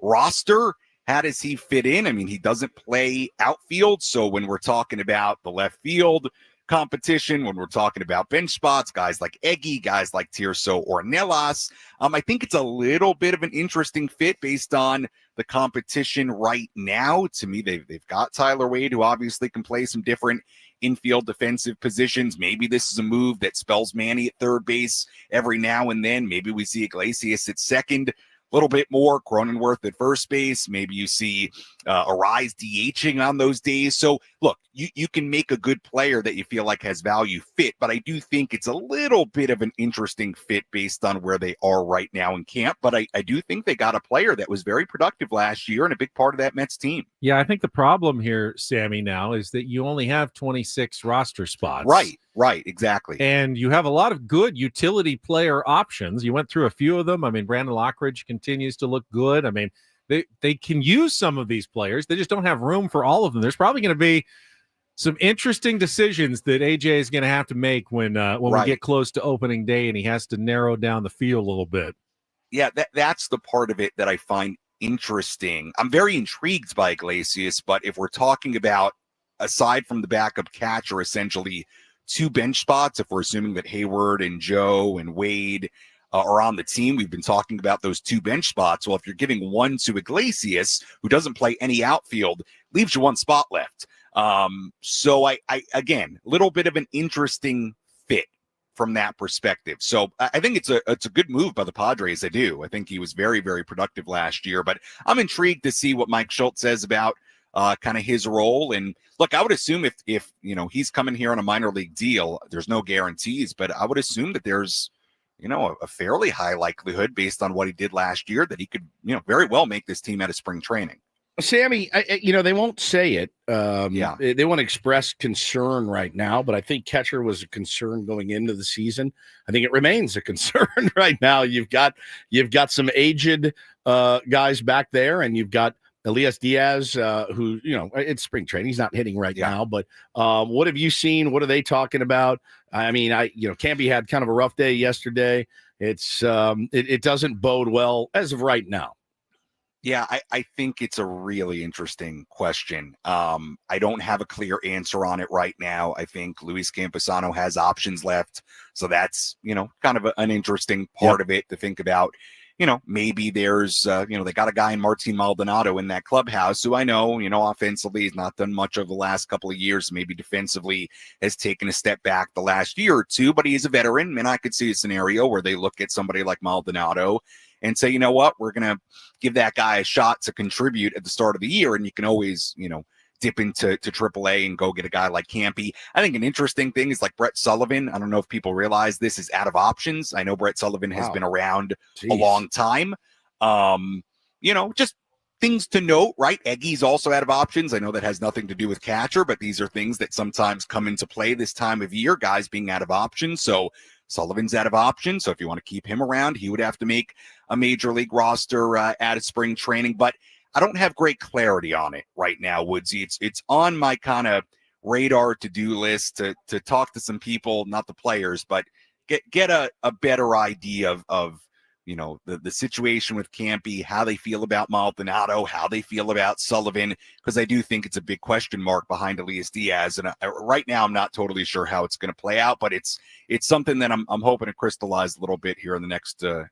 roster, how does he fit in? I mean, he doesn't play outfield. So when we're talking about the left field competition, when we're talking about bench spots, guys like Eggy, guys like Tirso or Ornelas, I think it's a little bit of an interesting fit based on the competition right now. To me, they've got Tyler Wade, who obviously can play some different infield defensive positions. Maybe this is a move that spells Manny at third base every now and then. Maybe we see Iglesias at second a little bit more, Cronenworth at first base. Maybe you see Arise DHing on those days. So look, you can make a good player that you feel like has value fit, but I do think it's a little bit of an interesting fit based on where they are right now in camp. But I do think they got a player that was very productive last year and a big part of that Mets team. Yeah, I think the problem here, Sammy, now is that you only have 26 roster spots. Right, exactly. And you have a lot of good utility player options. You went through a few of them. I mean, Brandon Lockridge continues to look good. I mean, they can use some of these players. They just don't have room for all of them. There's probably going to be some interesting decisions that AJ is going to have to make when we get close to opening day and he has to narrow down the field a little bit. Yeah, that's the part of it that I find interesting. I'm very intrigued by Iglesias, but if we're talking about, aside from the backup catcher, essentially two bench spots, if we're assuming that Hayward and Joe and Wade are on the team, we've been talking about those two bench spots. Well, if you're giving one to Iglesias, who doesn't play any outfield, leaves you one spot left. So I again, a little bit of an interesting fit from that perspective. So I think it's a good move by the Padres. I do. I think he was very, very productive last year, but I'm intrigued to see what Mike Shildt says about kind of his role. And look, I would assume if he's coming here on a minor league deal, there's no guarantees, but I would assume that there's a fairly high likelihood based on what he did last year that he could very well make this team out of spring training. Sammy, they won't say it. Yeah. They want to express concern right now, but I think catcher was a concern going into the season. I think it remains a concern right now. You've got some aged guys back there, and you've got Elias Diaz, who, it's spring training. He's not hitting right now, but what have you seen? What are they talking about? I mean, Campy had kind of a rough day yesterday. It's it doesn't bode well as of right now. Yeah, I think it's a really interesting question. I don't have a clear answer on it right now. I think Luis Camposano has options left. So that's, kind of an interesting part of it to think about. Maybe there's, they got a guy in Martin Maldonado in that clubhouse who I know, offensively has not done much over the last couple of years. Maybe defensively has taken a step back the last year or two, but he is a veteran. And I could see a scenario where they look at somebody like Maldonado and say, you know what, we're going to give that guy a shot to contribute at the start of the year. And you can always, dip into AAA and go get a guy like Campy. I think an interesting thing is like Brett Sullivan. I don't know if people realize this is out of options. I know Brett Sullivan has been around a long time. Just things to note, right? Eggy's also out of options. I know that has nothing to do with catcher, but these are things that sometimes come into play this time of year, guys being out of options. So Sullivan's out of options. So if you want to keep him around, he would have to make a major league roster out of spring training. But I don't have great clarity on it right now, Woodsy. It's on my kind of radar to-do list to talk to some people, not the players, but get a better idea of the situation with Campy, how they feel about Maldonado, how they feel about Sullivan, because I do think it's a big question mark behind Elias Diaz. And right now, I'm not totally sure how it's going to play out, but it's something that I'm hoping to crystallize a little bit here in the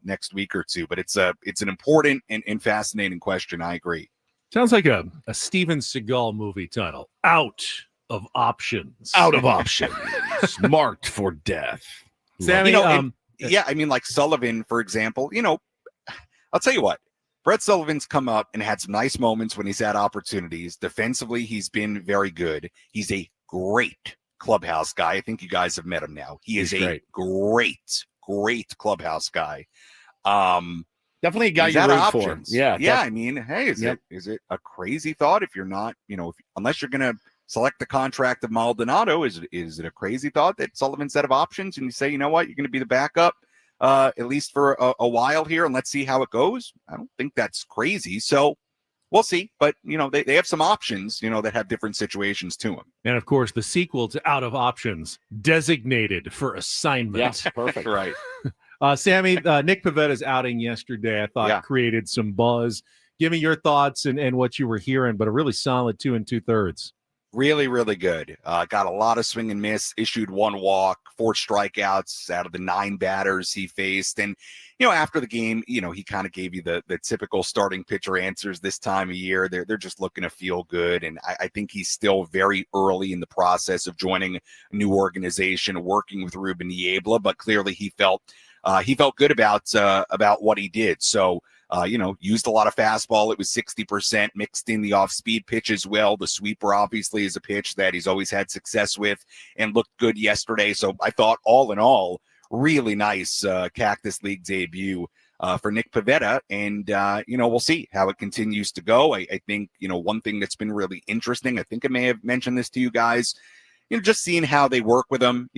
next week or two. But it's an important and fascinating question. I agree. Sounds like a Steven Seagal movie title. Out of options. Out of options. Marked for death. Sammy, yeah, I mean, like Sullivan, for example, I'll tell you what, Brett Sullivan's come up and had some nice moments when he's had opportunities. Defensively, he's been very good. He's a great clubhouse guy. I think you guys have met him now. He's a great clubhouse guy. Definitely a guy you root for. Yeah. I mean, hey, is it a crazy thought if you're not, unless you're going to select the contract of Maldonado, is it a crazy thought that Sullivan's out of options and you say, you know what, you're going to be the backup at least for a while here and let's see how it goes? I don't think that's crazy. So we'll see. But, they have some options, that have different situations to them. And, of course, the sequel to Out of Options, Designated for Assignment. Yeah, perfect. Right. Sammy, Nick Pavetta's outing yesterday, I thought, created some buzz. Give me your thoughts and what you were hearing, but a really solid 2 2/3. Really, really good. Got a lot of swing and miss, issued 1 walk, 4 strikeouts out of the 9 batters he faced. And, after the game, he kind of gave you the typical starting pitcher answers this time of year. They're just looking to feel good. And I think he's still very early in the process of joining a new organization, working with Ruben Niebla, but clearly he felt good about what he did. So, used a lot of fastball. It was 60%, mixed in the off-speed pitch as well. The sweeper obviously is a pitch that he's always had success with and looked good yesterday. So I thought all in all, really nice Cactus League debut for Nick Pivetta. And, we'll see how it continues to go. I think, one thing that's been really interesting, I think I may have mentioned this to you guys, just seeing how they work with him.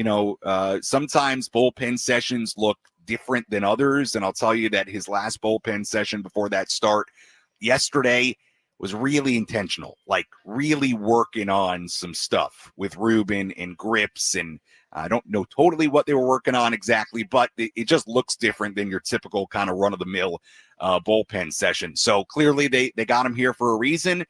Sometimes bullpen sessions look different than others. And I'll tell you that his last bullpen session before that start yesterday was really intentional, like really working on some stuff with Ruben and grips. And I don't know totally what they were working on exactly, but it just looks different than your typical kind of run of the mill bullpen session. So clearly they got him here for a reason.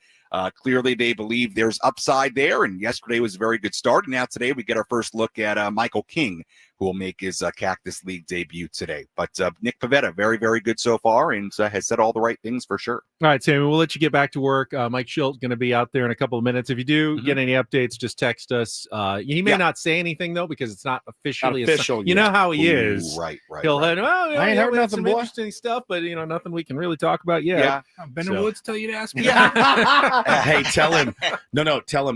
Clearly they believe there's upside there. And yesterday was a very good start. And now today we get our first look at Michael King, who will make his Cactus League debut today. But Nick Pivetta, very, very good so far and has said all the right things for sure. All right, Sammy, we'll let you get back to work. Mike Shildt going to be out there in a couple of minutes. If you do get any updates, just text us. He may not say anything, though, because it's not officially official. You know how he is. Right. He'll head, I ain't heard nothing, some boy. Interesting stuff, but, nothing we can really talk about yet. Yeah. Ben Woods tell you to ask me. Hey, tell him.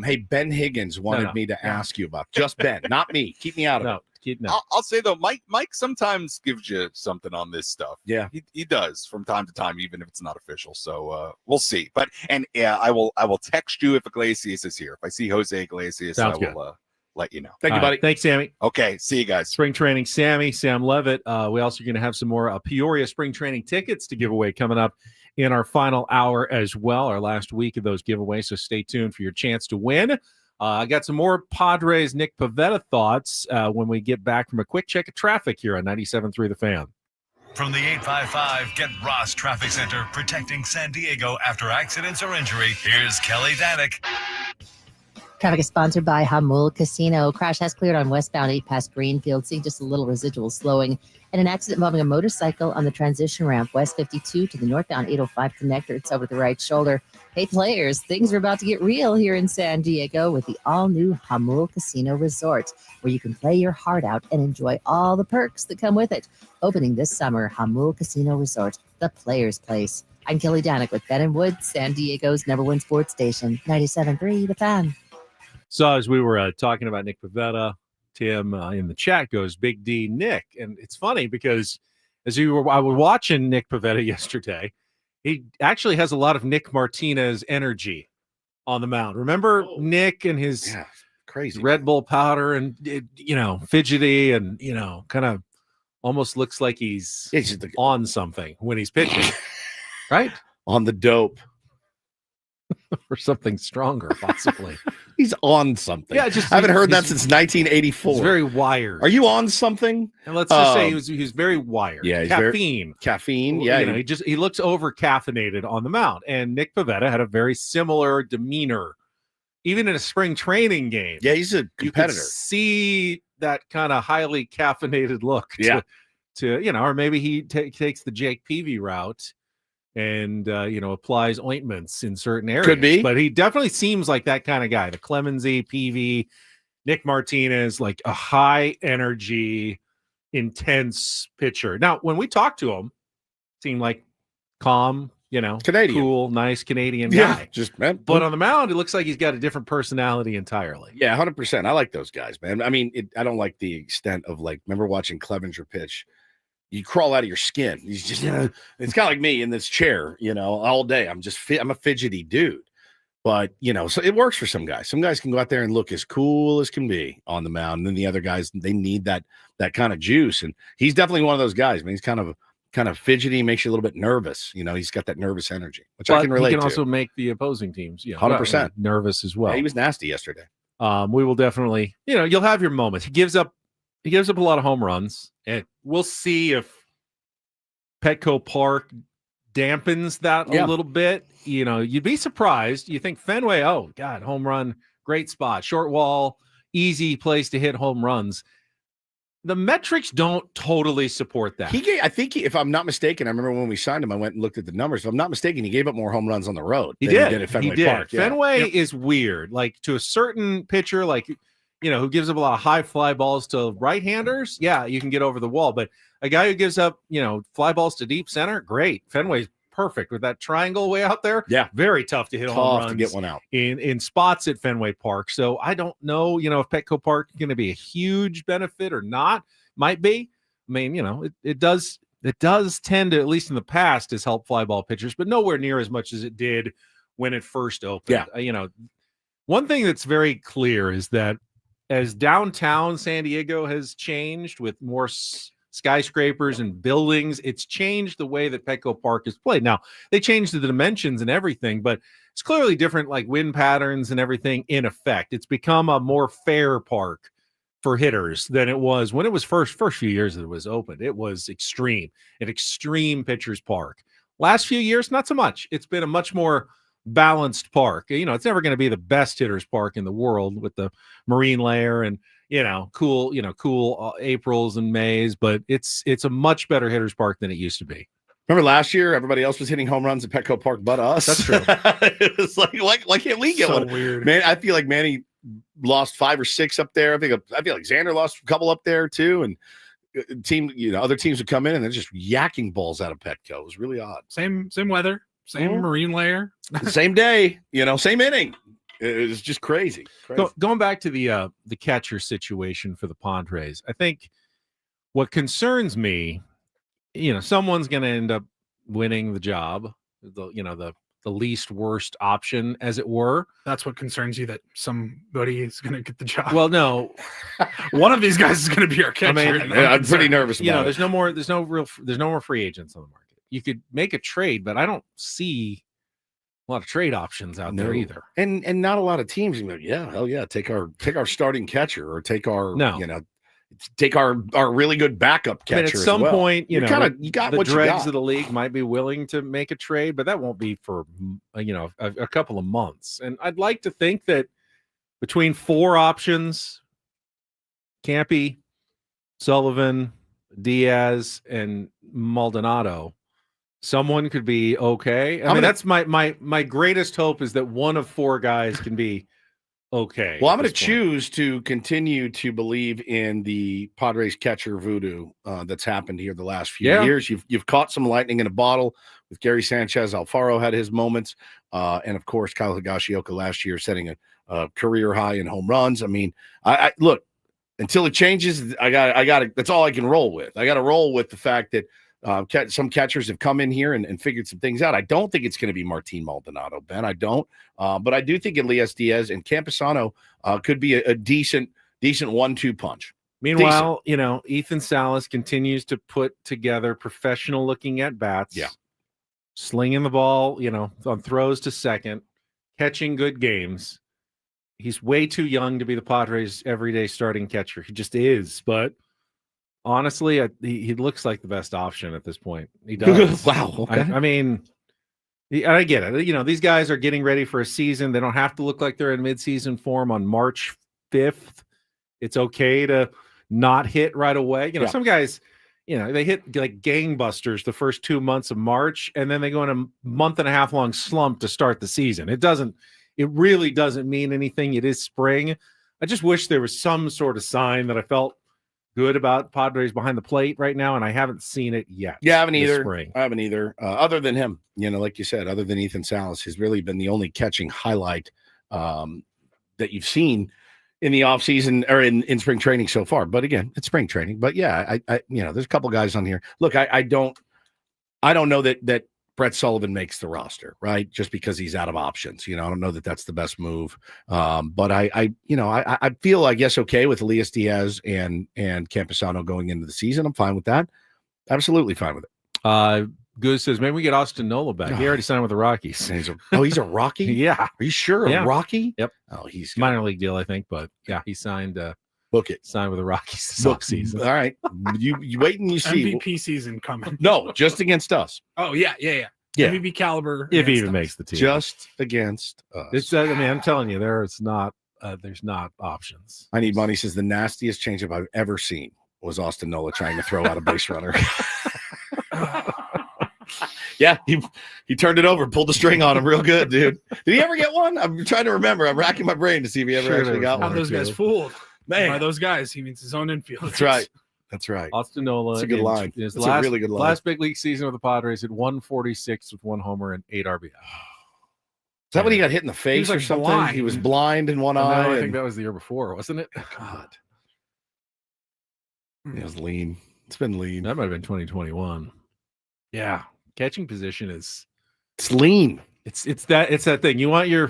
Hey, Ben Higgins wanted me to ask you about just Ben, not me. Keep me out of it. No. I'll say though, Mike sometimes gives you something on this stuff. Yeah, he does from time to time, even if it's not official. So we'll see. But I will text you if Iglesias is here. If I see Jose Iglesias, Sounds I will let you know. Thank you, buddy. Thanks, Sammy. Okay, see you guys. Spring training, Sam Levitt. We also going to have some more Peoria spring training tickets to give away coming up in our final hour as well, our last week of those giveaways. So stay tuned for your chance to win. I got some more Padres Nick Pivetta thoughts when we get back from a quick check of traffic here on 97.3 The Fan. From the 855 Get Ross Traffic Center, protecting San Diego after accidents or injury, here's Kelly Danick. Traffic is sponsored by Hamul Casino. Crash has cleared on westbound 8 past Greenfield. Seeing just a little residual slowing. And an accident involving a motorcycle on the transition ramp west 52 to the northbound 805 connector. It's over the right shoulder. Hey, players, things are about to get real here in San Diego with the all-new Hamul Casino Resort, where you can play your heart out and enjoy all the perks that come with it. Opening this summer, Hamul Casino Resort, the player's place. I'm Kelly Danick with Ben and Wood, San Diego's #1 sports station, 97.3 The Fan. So as we were talking about Nick Pivetta, Tim in the chat goes, Big D Nick. And it's funny because I was watching Nick Pivetta yesterday, he actually has a lot of Nick Martinez energy on the mound. Remember Nick and his crazy Red Bull powder and, fidgety and, kind of almost looks like he's on something when he's pitching, right? On the dope. Or something stronger, possibly. He's on something. Yeah, I haven't heard that since 1984. He's very wired. Are you on something? And let's just say he's very wired. Yeah, caffeine. Yeah, he looks over caffeinated on the mound. And Nick Pivetta had a very similar demeanor, even in a spring training game. Yeah, he's a competitor. You could see that kind of highly caffeinated look. To or maybe he takes the Jake Peavy route. And applies ointments in certain areas. Could be, but he definitely seems like that kind of guy. The Clemency, PV, Nick Martinez, like a high energy, intense pitcher. Now, when we talked to him, seemed like calm, Canadian, cool, nice Canadian guy. Yeah, but on the mound, it looks like he's got a different personality entirely. Yeah, 100%. I like those guys, man. I mean, I don't like the extent of remember watching Clevenger pitch. You crawl out of your skin. He's just, it's kind of like me in this chair, all day. I'm a fidgety dude, but so it works for some guys. Some guys can go out there and look as cool as can be on the mound. And then the other guys, they need that kind of juice. And he's definitely one of those guys. I mean, he's kind of fidgety, makes you a little bit nervous. He's got that nervous energy, which I can relate to. He can also make the opposing teams, 100% nervous as well. Yeah, he was nasty yesterday. We will definitely, you'll have your moments. He gives up a lot of home runs, and we'll see if Petco Park dampens that a little bit. You'd be surprised. You think Fenway, oh God, home run, great spot, short wall, easy place to hit home runs. The metrics don't totally support that. I think if I'm not mistaken, I remember when we signed him, I went and looked at the numbers. If I'm not mistaken, he gave up more home runs on the road. He did at Fenway Park. Yeah. Fenway is weird. Like to a certain pitcher, who gives up a lot of high fly balls to right-handers, yeah, you can get over the wall. But a guy who gives up, fly balls to deep center, great. Fenway's perfect with that triangle way out there. Yeah, very tough to hit home runs to get one out in spots at Fenway Park. So I don't know, if Petco Park is going to be a huge benefit or not. Might be. I mean, it does tend to, at least in the past, has helped fly ball pitchers, but nowhere near as much as it did when it first opened. Yeah. One thing that's very clear is that as downtown San Diego has changed with more skyscrapers and buildings, it's changed the way that Petco Park is played. Now, they changed the dimensions and everything, but it's clearly different, like wind patterns and everything in effect. It's become a more fair park for hitters than it was when it was first few years that it was opened. It was an extreme pitcher's park. Last few years, not so much. It's been a much more balanced park. It's never going to be the best hitter's park in the world with the marine layer and cool Aprils and Mays, but it's a much better hitter's park than it used to be. Remember last year, everybody else was hitting home runs at Petco Park but us. That's true. It was like why can't we get one? Weird. Man, I feel like Manny lost 5 or 6 up there. I feel like Xander lost a couple up there too, and other teams would come in and they're just yakking balls out of Petco. It was really odd. Same weather, same marine layer, same day, same inning. It was just crazy. Going back to the catcher situation for the Padres, I think what concerns me, someone's going to end up winning the job, the least worst option, as it were. That's what concerns you, that somebody is going to get the job. Well, no, one of these guys is going to be our catcher. I'm pretty nervous about it. There's no more free agents on the market. You could make a trade, but I don't see a lot of trade options out there either. And not a lot of teams. Yeah, hell yeah, take our starting catcher, or take our take our really good backup catcher. I mean, at some point, you got the what dregs of the league might be willing to make a trade, but that won't be for a couple of months. And I'd like to think that between 4 options, Campy, Sullivan, Diaz, and Maldonado, someone could be okay. I mean, that's my greatest hope, is that one of 4 guys can be okay. Well, I'm going to choose to continue to believe in the Padres catcher voodoo that's happened here the last few years. You've caught some lightning in a bottle with Gary Sanchez. Alfaro had his moments, and of course Kyle Higashioka last year setting a career high in home runs. I mean, I look, until it changes, I got that's all I can roll with. I got to roll with the fact that some catchers have come in here and figured some things out. I don't think it's going to be Martin Maldonado, Ben. I don't. But I do think Elias Diaz and Campusano could be a decent 1-2 punch. Meanwhile, Ethan Salas continues to put together professional-looking at-bats. Yeah. Slinging the ball, on throws to second, catching good games. He's way too young to be the Padres' everyday starting catcher. He just is, but honestly, he looks like the best option at this point. He does. Wow. Okay. I mean, I get it. These guys are getting ready for a season. They don't have to look like they're in midseason form on March 5th. It's okay to not hit right away. Some guys, they hit like gangbusters the first 2 months of March, and then they go in a month-and-a-half long slump to start the season. It really doesn't mean anything. It is spring. I just wish there was some sort of sign that I felt good about Padres behind the plate right now, and I haven't seen it yet. Yeah, I haven't either. Other than him, like you said, other than Ethan Salas, has really been the only catching highlight that you've seen in the offseason or in spring training so far. But again, it's spring training. But yeah, I there's a couple guys on here. Look, I don't know that Brett Sullivan makes the roster, right? Just because he's out of options. I don't know that that's the best move. But I feel, I guess, okay with Elias Diaz and Campusano going into the season. I'm fine with that. Absolutely fine with it. Goose says, maybe we get Austin Nola back. He already signed with the Rockies. He's a Rocky? Yeah. Are you sure? A Rocky? Yep. Oh, he's minor league deal, I think. But yeah, he signed book it. Signed with the Rockies this offseason. All right. You wait and you see. MVP season coming. No, just against us. Oh, yeah. MVP caliber. If he even makes the team. Just against us. I'm telling you, there's not options. I need money. Says the nastiest changeup I've ever seen was Austin Nola trying to throw out a base runner. Yeah, he turned it over, pulled the string on him real good, dude. Did he ever get one? I'm trying to remember. I'm racking my brain to see if he ever actually got one. How those guys fooled. Man. By those guys, he means his own infield. That's right. Austin Nola. That's a good line. His a really good line. Last big league season with the Padres had 146 with 1 homer and 8 RBI. Is that when he got hit in the face or something? Blind. He was blind in one eye. I think that was the year before, wasn't it? God. It was lean. It's been lean. That might have been 2021. Yeah. Catching position it's lean. It's that thing. You want your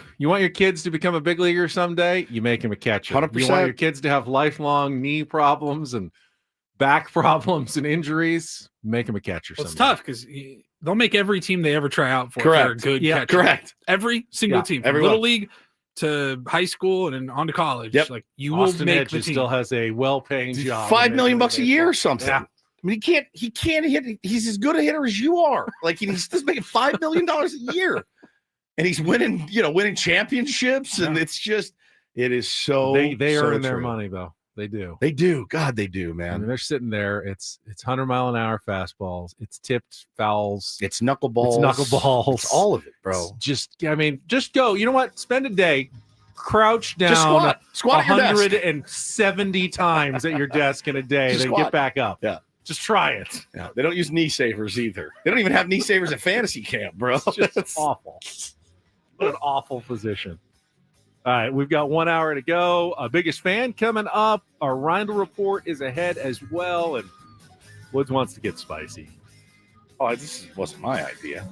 kids to become a big leaguer someday, you make him a catcher. 100%. You want your kids to have lifelong knee problems and back problems and injuries, make him a catcher. Well, it's tough because they'll make every team they ever try out for. Correct. A good catcher. Correct. Every single team, from little league to high school and then on to college. Yep. Like you Austin will make Hedges the team. Still has a well-paying job. $5 million a year or something. Yeah. I mean, he can't hit. He's as good a hitter as you are. Like he's just making $5 million a year, and he's winning championships. And it's just, it is so. They so earn their true. money though. They do. They do. God, they do, man. I mean, they're sitting there. It's 100-mile-an-hour fastballs. It's tipped fouls. It's knuckleballs. It's all of it, bro. Just go. You know what? Spend a day. Crouch down. Just squat at your desk. 170 times at your desk in a day. Just then squat. Get back up. Yeah. Just try it. Yeah. They don't use knee savers either. They don't even have knee savers at fantasy camp, bro. It's just awful. What an awful position. All right, we've got 1 hour to go. Biggest fan coming up. Our Reindl Report is ahead as well, and Woods wants to get spicy. Oh, this wasn't my idea.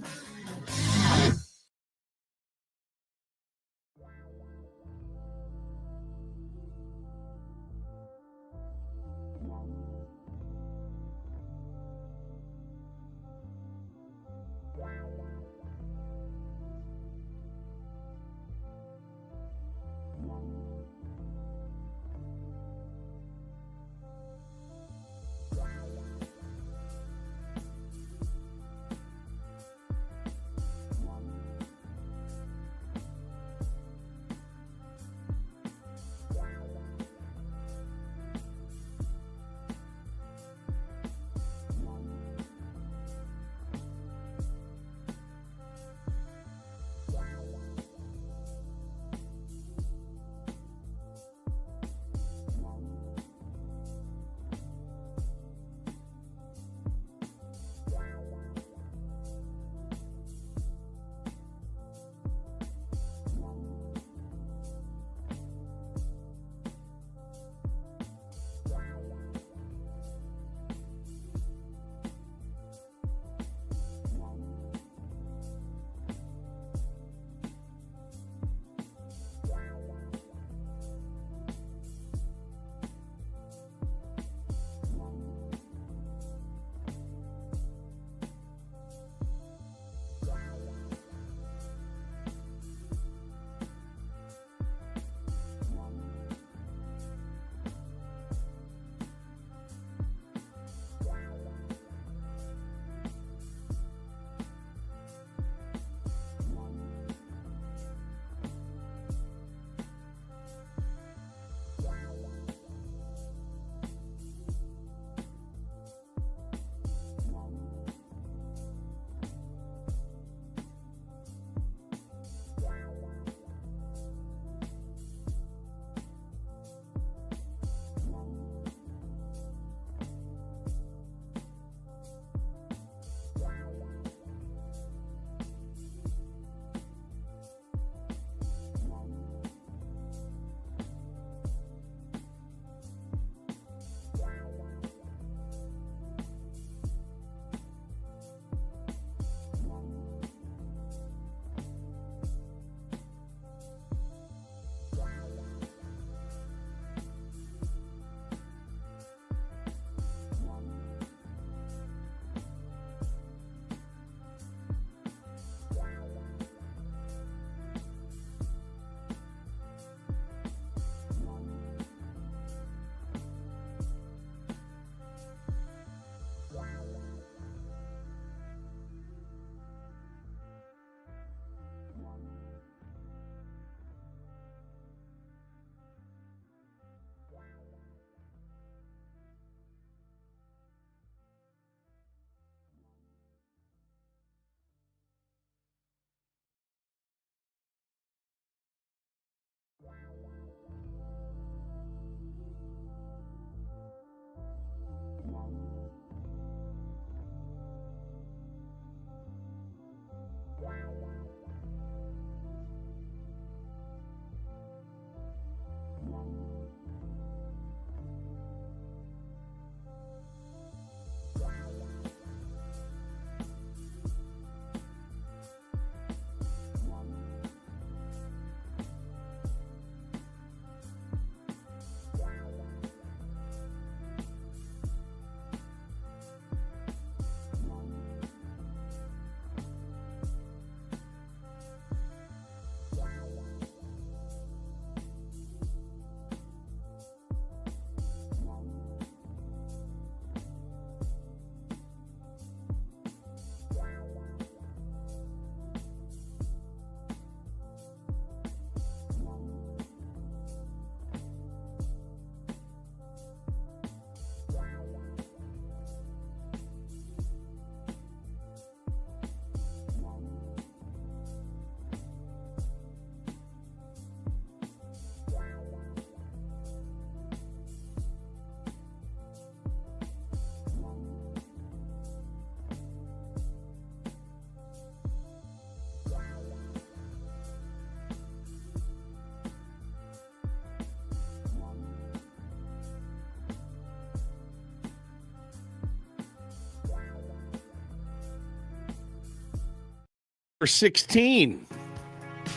16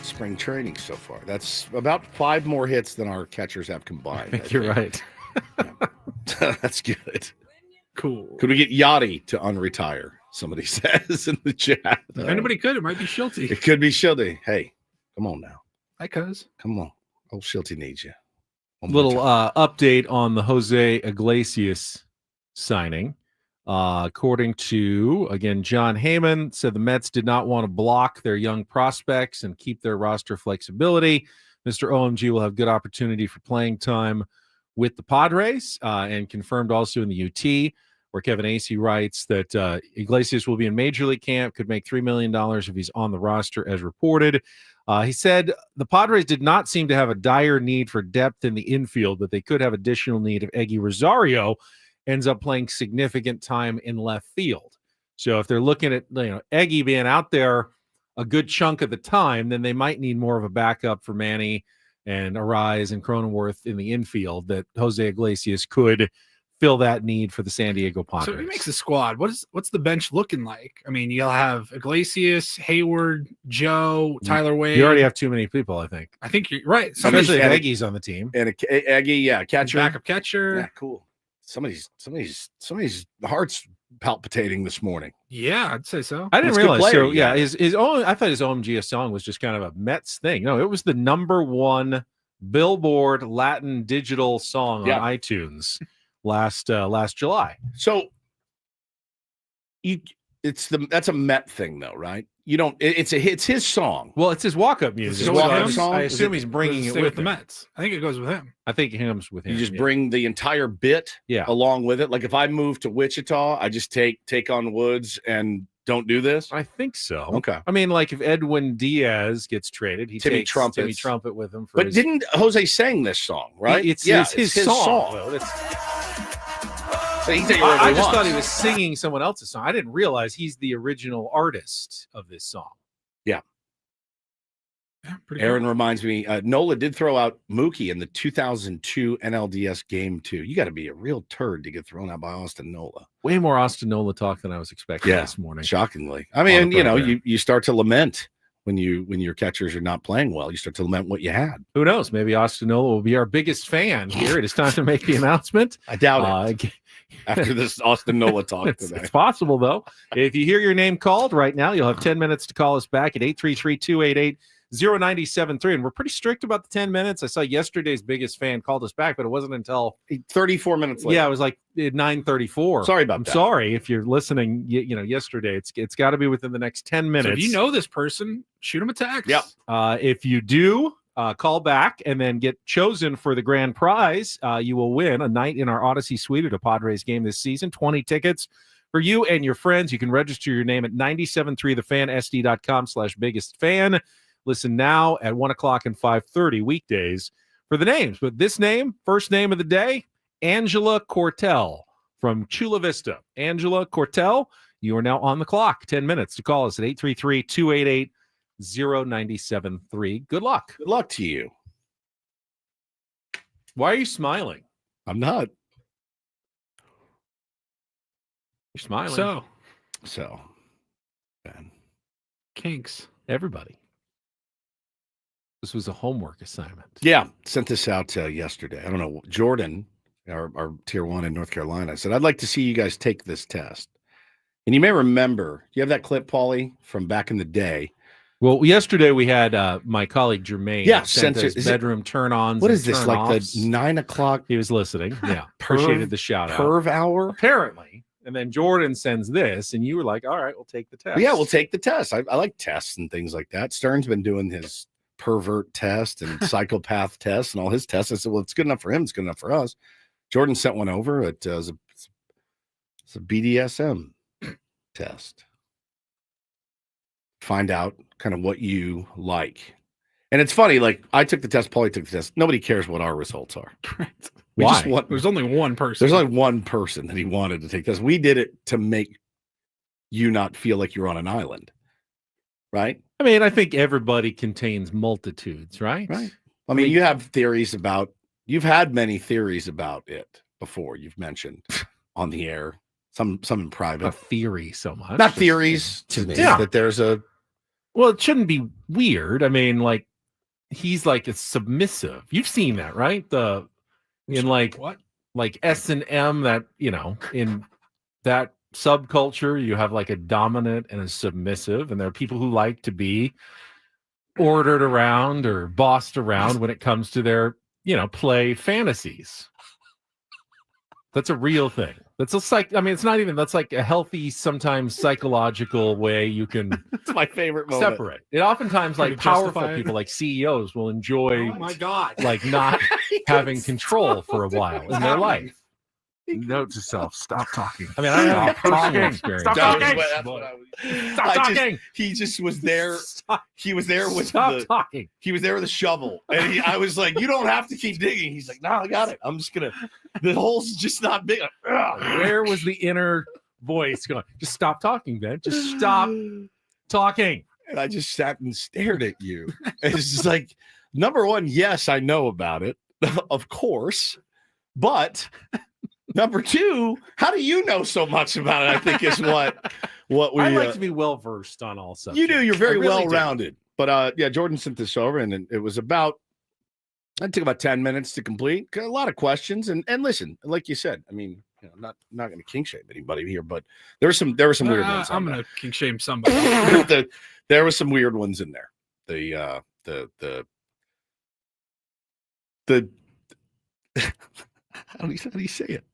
spring training so far. That's about 5 more hits than our catchers have combined. I think you're right. That's good. Cool. Could we get Yachty to unretire? Somebody says in the chat. If anybody could, it might be Shildt. It could be Shildt. Hey, come on now. Hi, cuz. Come on. Old Shildt needs you. Little update on the Jose Iglesias signing. According to, again, John Heyman, said the Mets did not want to block their young prospects and keep their roster flexibility. Mr. OMG will have good opportunity for playing time with the Padres, and confirmed also in the UT, where Kevin Acee writes that Iglesias will be in Major League camp, could make $3 million if he's on the roster as reported. He said the Padres did not seem to have a dire need for depth in the infield, but they could have additional need if Eggy Rosario ends up playing significant time in left field. So if they're looking at Eggy being out there a good chunk of the time, then they might need more of a backup for Manny and Arise and Cronenworth in the infield, that Jose Iglesias could fill that need for the San Diego Padres. So if he makes the squad, what's the bench looking like? I mean, you'll have Iglesias, Hayward, Joe, Tyler Wade. You already have too many people, I think. I think you're right. Especially if Eggy's on the team. And Eggy, catcher. Backup catcher. Yeah, cool. Somebody's heart's palpitating this morning. Yeah, I'd say so. I didn't That's a good realize. player, So yeah, his own. I thought his OMG song was just kind of a Mets thing. No, it was the #1 Billboard Latin digital song on iTunes last July. So that's a Met thing though, right? You don't. It's his song. Well, it's his walk-up music. His walk-up song? I assume he's bringing it with the him. Mets. I think it goes with him. I think it comes with him. You just bring the entire bit along with it. Like if I move to Wichita, I just take on Woods and don't do this. I think so. Okay. I mean, like if Edwin Diaz gets traded, he takes Timmy Trumpet with him. But didn't Jose sing this song, right? It's his song. So I just thought he was singing someone else's song. I didn't realize he's the original artist of this song. Yeah. Pretty Aaron cool. reminds me, Nola did throw out Mookie in the 2002 NLDS Game 2. You got to be a real turd to get thrown out by Austin Nola. Way more Austin Nola talk than I was expecting this morning. Shockingly. I mean, you start to lament when your catchers are not playing well. You start to lament what you had. Who knows? Maybe Austin Nola will be our biggest fan here. It is time to make the announcement. I doubt it. After this Austin Nola talk today. It's possible, though. If you hear your name called right now, you'll have 10 minutes to call us back at 833-288-0973. And we're pretty strict about the 10 minutes. I saw yesterday's biggest fan called us back, but it wasn't until 34 minutes later. Yeah, it was like 9:34. Sorry about that. Sorry if you're listening, yesterday. It's got to be within the next 10 minutes. So if you know this person, shoot him a text. Yep. If you do, call back and then get chosen for the grand prize. You will win a night in our Odyssey Suite at a Padres game this season. 20 tickets for you and your friends. You can register your name at 973thefan.sd.com/biggest fan. Listen now at 1 o'clock and 5:30 weekdays for the names. But this name, first name of the day, Angela Cortell from Chula Vista. Angela Cortell, you are now on the clock. 10 minutes to call us at 833-288-0973. Good luck. Good luck to you. Why are you smiling? I'm not. You're smiling. So, Ben. kinks. Everybody. This was a homework assignment. Yeah, sent this out yesterday. I don't know. Jordan, our tier 1 in North Carolina, said, I'd like to see you guys take this test. And you may remember, you have that clip, Paulie, from back in the day. Well, yesterday we had my colleague Jermaine sent us bedroom turn-ons. What is this, like the 9 o'clock? He was listening. Yeah, appreciated the shout-out. Perv hour? Apparently. And then Jordan sends this, and you were like, all right, we'll take the test. Yeah, we'll take the test. I like tests and things like that. Stern's been doing his pervert test and psychopath test and all his tests. I said, well, it's good enough for him. It's good enough for us. Jordan sent one over. It's a BDSM test. Find out kind of what you like. And it's funny, like I took the test, Paulie took the test. Nobody cares what our results are. We Why? There's only one person. There's only one person that he wanted to take this. We did it to make you not feel like you're on an island. Right? I mean, I think everybody contains multitudes, right? Right. I mean, you have theories about, you've had many theories about it before. You've mentioned on the air, some in private. A theory so much. Not theories, that there's a Well, it shouldn't be weird. I mean, like he's like a submissive. You've seen that, right? In like what? Like S&M, that, you know, in that subculture, you have like a dominant and a submissive, and there are people who like to be ordered around or bossed around when it comes to their, you know, play fantasies. That's a real thing. That's a it's not even, that's like a healthy, sometimes psychological way you can It's my favorite moment. separate. It oftentimes, like, powerful people, like CEOs, will enjoy, Oh my God. like, not having control for a while in their life. Note to self: stop talking. I mean, I don't have personal experience. Stop That talking. was what I was- Stop I talking. He just was there. He was there with Stop talking. He was there with a shovel, and I was like, "You don't have to keep digging." He's like, "No, I got it. I'm just gonna. The hole's just not big." Where was the inner voice going? Just stop talking, Ben. Just stop talking. And I just sat and stared at you. It's just like, number one, yes, I know about it, of course, but number two, how do you know so much about it? I think is what we. I like to be well versed on all subjects. You do. You're very I really well rounded. But yeah, Jordan sent this over, and it was about. It took about 10 minutes to complete. Got a lot of questions, and listen, like you said, I mean, you know, not going to kink shame anybody here, but there were some weird ones. I'm going to kink shame somebody. There were some weird ones in there. The how do you say it?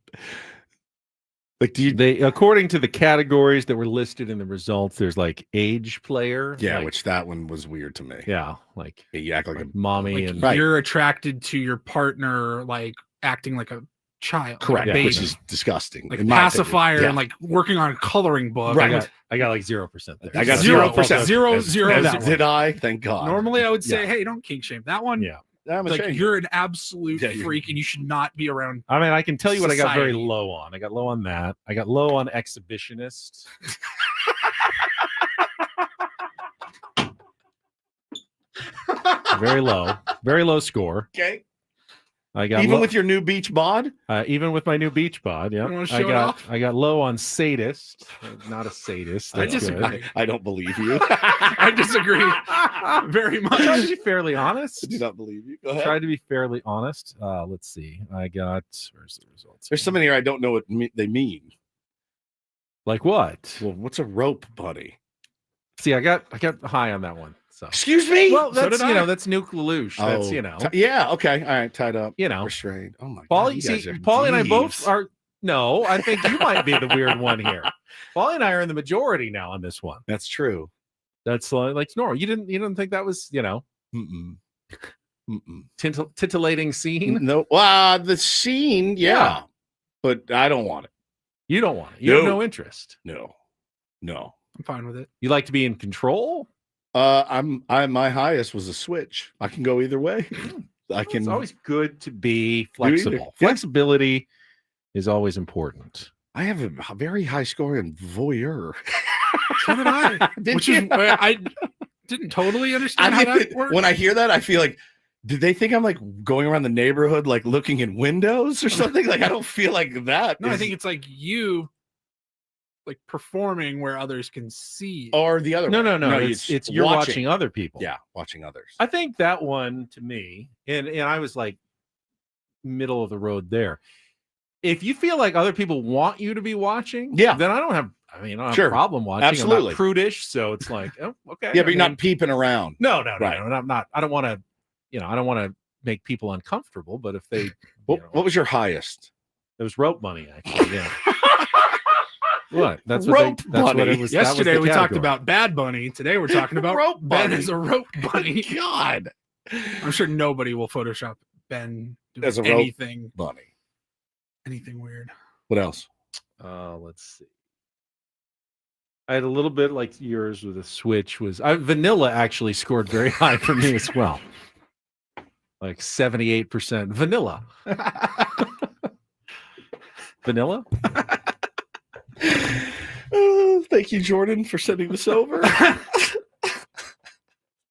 Like, according to the categories that were listed in the results, there's like age player. Yeah, like, which that one was weird to me. Yeah, like you act like a mommy, like and right. You're attracted to your partner, like acting like a child. Correct, like a which baby. is disgusting. Like in my pacifier opinion. and like working on a coloring book. Right. I got like 0%. There. I got 0%. 0. As did I? Thank God. Normally, I would say, Yeah. "Hey, don't kink shame that one." Yeah. I'm Like ashamed. you're an absolute Yeah, freak, and you should not be around. I mean, I can tell you what I got very Society. low on. I got low on that. I got low on exhibitionist. Very low score. Okay. I got Even low, with your new beach bod? even with my new beach bod. Yeah, You wanna show it off? I got low on sadist. Not a sadist. I That's disagree. good. I don't believe you. I disagree very I tried to much. be fairly honest. I do not believe you. Go ahead. Tried to be fairly honest. Let's see. I got, where's the results? There's something here I don't know what they mean. Like what? Well, what's a rope buddy? See, I got high on that one. So Excuse me? well, So that's did I. that's Nuke Lelouch. That's Yeah, okay. All right, tied up. you know. Restrained. Oh my god. Paulie, you guys see, are Paulie and I both thieves. are. No, I think you might be the weird one here. Paulie and I are in the majority now on this one. That's true. That's like normal. You didn't think that was Mm-mm. Mm-mm. titillating scene? No. The scene, yeah. But I don't want it. You don't want it. You have No. no interest. No. I'm fine with it. You like to be in control. My highest was a switch. I can go either way. I can It's always good to be Do either. flexible. Yeah. Flexibility is always important. I have a very high score in voyeur. So did I. Which is why I didn't totally understand how that works. When I hear that, I feel like, did they think I'm like going around the neighborhood, like looking in windows or something? Like, I don't feel like that. No, I is- think it's like you like performing where others can see. or the other No, way. no. It's you're watching other people. Yeah, watching others. I think that one to me, and I was like middle of the road there. If you feel like other people want you to be watching, Yeah. then I don't have a Sure. problem watching. I'm Absolutely. not prudish, so it's like, oh, okay. Yeah, but I you're not mean, peeping around. No, Right. I'm not. I don't want to, I don't want to make people uncomfortable. But if they, What was your highest? it was rope money actually. Yeah. What? That's what Rope that's what bunny. it was. that was Yesterday the we talked category. about Bad Bunny. Today we're talking about Rope Ben bunny. as a rope bunny. God. I'm sure nobody will Photoshop Ben doing As a rope anything bunny. weird. What else? Let's see. I had a little bit like yours with a switch. Vanilla actually scored very high for me as well. Like 78% vanilla. Vanilla? Thank you, Jordan, for sending this over. It's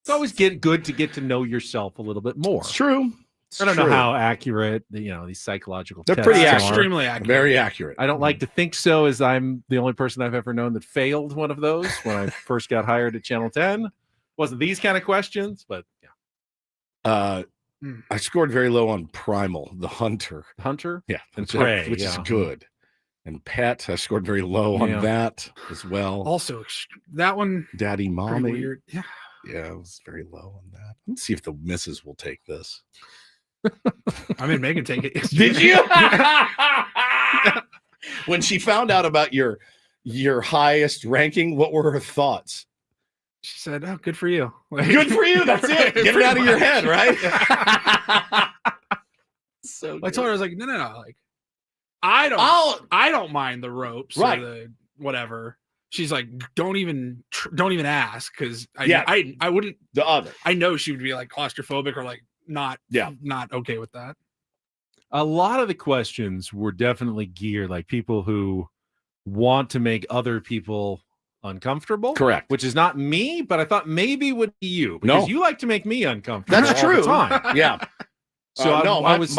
always good to get to know yourself a little bit more. It's true. It's I don't know true. how accurate these psychological They're tests pretty are. accurate. Extremely accurate. Very accurate. I don't like to think so, as I'm the only person I've ever known that failed one of those when I first got hired at Channel 10. wasn't these kind of questions, but yeah. I scored very low on Primal, the Hunter. Hunter? Yeah. And Which Prey, is yeah. good. And Pet, I scored very low on that as well. Also, that one. Daddy, Mommy. Weird. Yeah. Yeah, I was very low on that. Let's see if the missus will take this. I made Megan take it. Did you? When she found out about your highest ranking, what were her thoughts? She said, "Oh, good for you. Good for you. That's it. Get it out of your head, right?" So I told her, I was like, no. Like, I don't mind the ropes right. or the whatever. She's like, don't even ask, because I wouldn't. The other, I know she would be like claustrophobic or like not okay with that. A lot of the questions were definitely geared like people who want to make other people uncomfortable. Correct. Which is not me, but I thought maybe would be you, because you like to make me uncomfortable. That's all true. the time. Yeah. So I was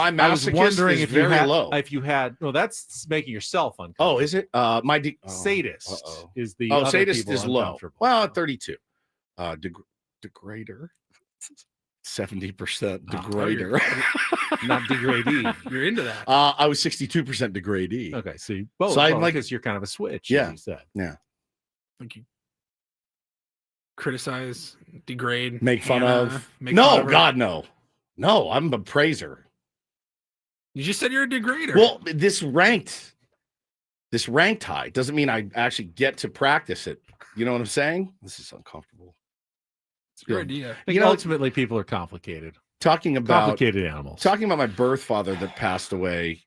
wondering if very low. If you had, no, that's making yourself uncomfortable. Oh, is it? Sadist is the sadist is low. uncomfortable. Well, 32. Degrader. 70% degrader. Not degradee. You're into that. I was 62% degradee. Okay, so both. So I'm like, because you're kind of a switch. Yeah. As you said. Yeah. Like you criticize, degrade, make fun of. no, God, no. No, I'm a praiser. You just said you're a degrader. Well, this ranked high doesn't mean I actually get to practice it. You know what I'm saying? This is uncomfortable. It's your idea. Ultimately, people are complicated. Talking about complicated animals. Talking about my birth father that passed away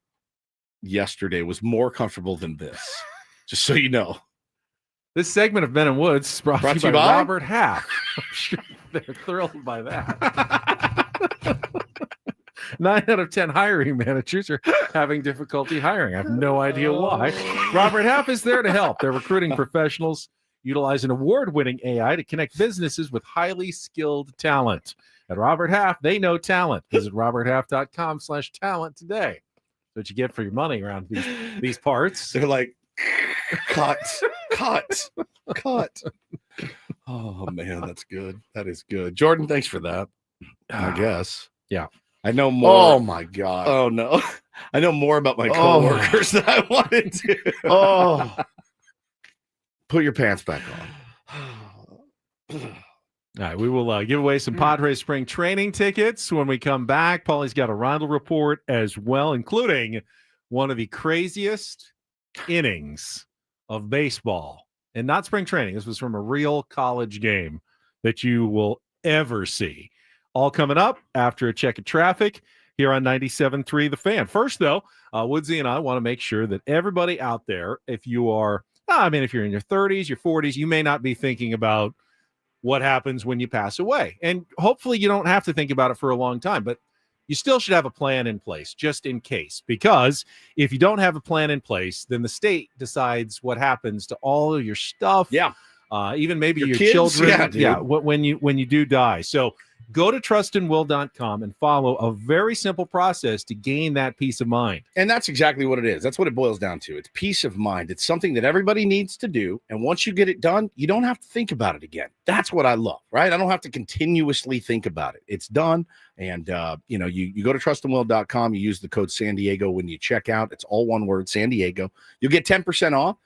yesterday was more comfortable than this. Just so you know. This segment of Ben and Woods is brought to you by Robert Half. I'm sure they're thrilled by that. 9 out of 10 hiring managers are having difficulty hiring. I have no idea why. Robert Half is there to help. They're recruiting professionals, utilizing award-winning AI to connect businesses with highly skilled talent. At Robert Half, they know talent. Visit roberthalf.com/talent today. That's what you get for your money around these parts. They're like, cut. Oh, man, that's good. That is good. Jordan, thanks for that. I guess. Yeah. I know more. Oh, my God. Oh, no. I know more about my coworkers than I wanted to. Oh. Put your pants back on. All right, we will give away some Padres spring training tickets when we come back. Paulie's got a Reindl report as well, including one of the craziest innings of baseball. And not spring training. This was from a real college game that you will ever see. All coming up after a check of traffic here on 97.3 The Fan. First, though, Woodsy and I want to make sure that everybody out there, if you are, if you're in your 30s, your 40s, you may not be thinking about what happens when you pass away. And hopefully you don't have to think about it for a long time, but you still should have a plan in place just in case. Because if you don't have a plan in place, then the state decides what happens to all of your stuff. Yeah. Even maybe your kids, children. yeah, when you do die. So go to trustandwill.com and follow a very simple process to gain that peace of mind. And that's exactly what it is. That's what it boils down to. It's peace of mind. It's something that everybody needs to do. And once you get it done, you don't have to think about it again. That's what I love, right? I don't have to continuously think about it. It's done. And, you go to trustandwill.com. You use the code San Diego when you check out. It's all one word, San Diego. You'll get 10% off.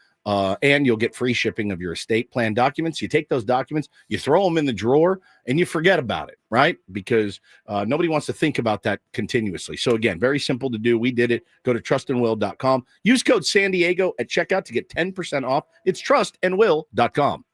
And you'll get free shipping of your estate plan documents. You take those documents, you throw them in the drawer, and you forget about it, right? Because nobody wants to think about that continuously. So, again, very simple to do. We did it. Go to trustandwill.com. Use code San Diego at checkout to get 10% off. It's trustandwill.com.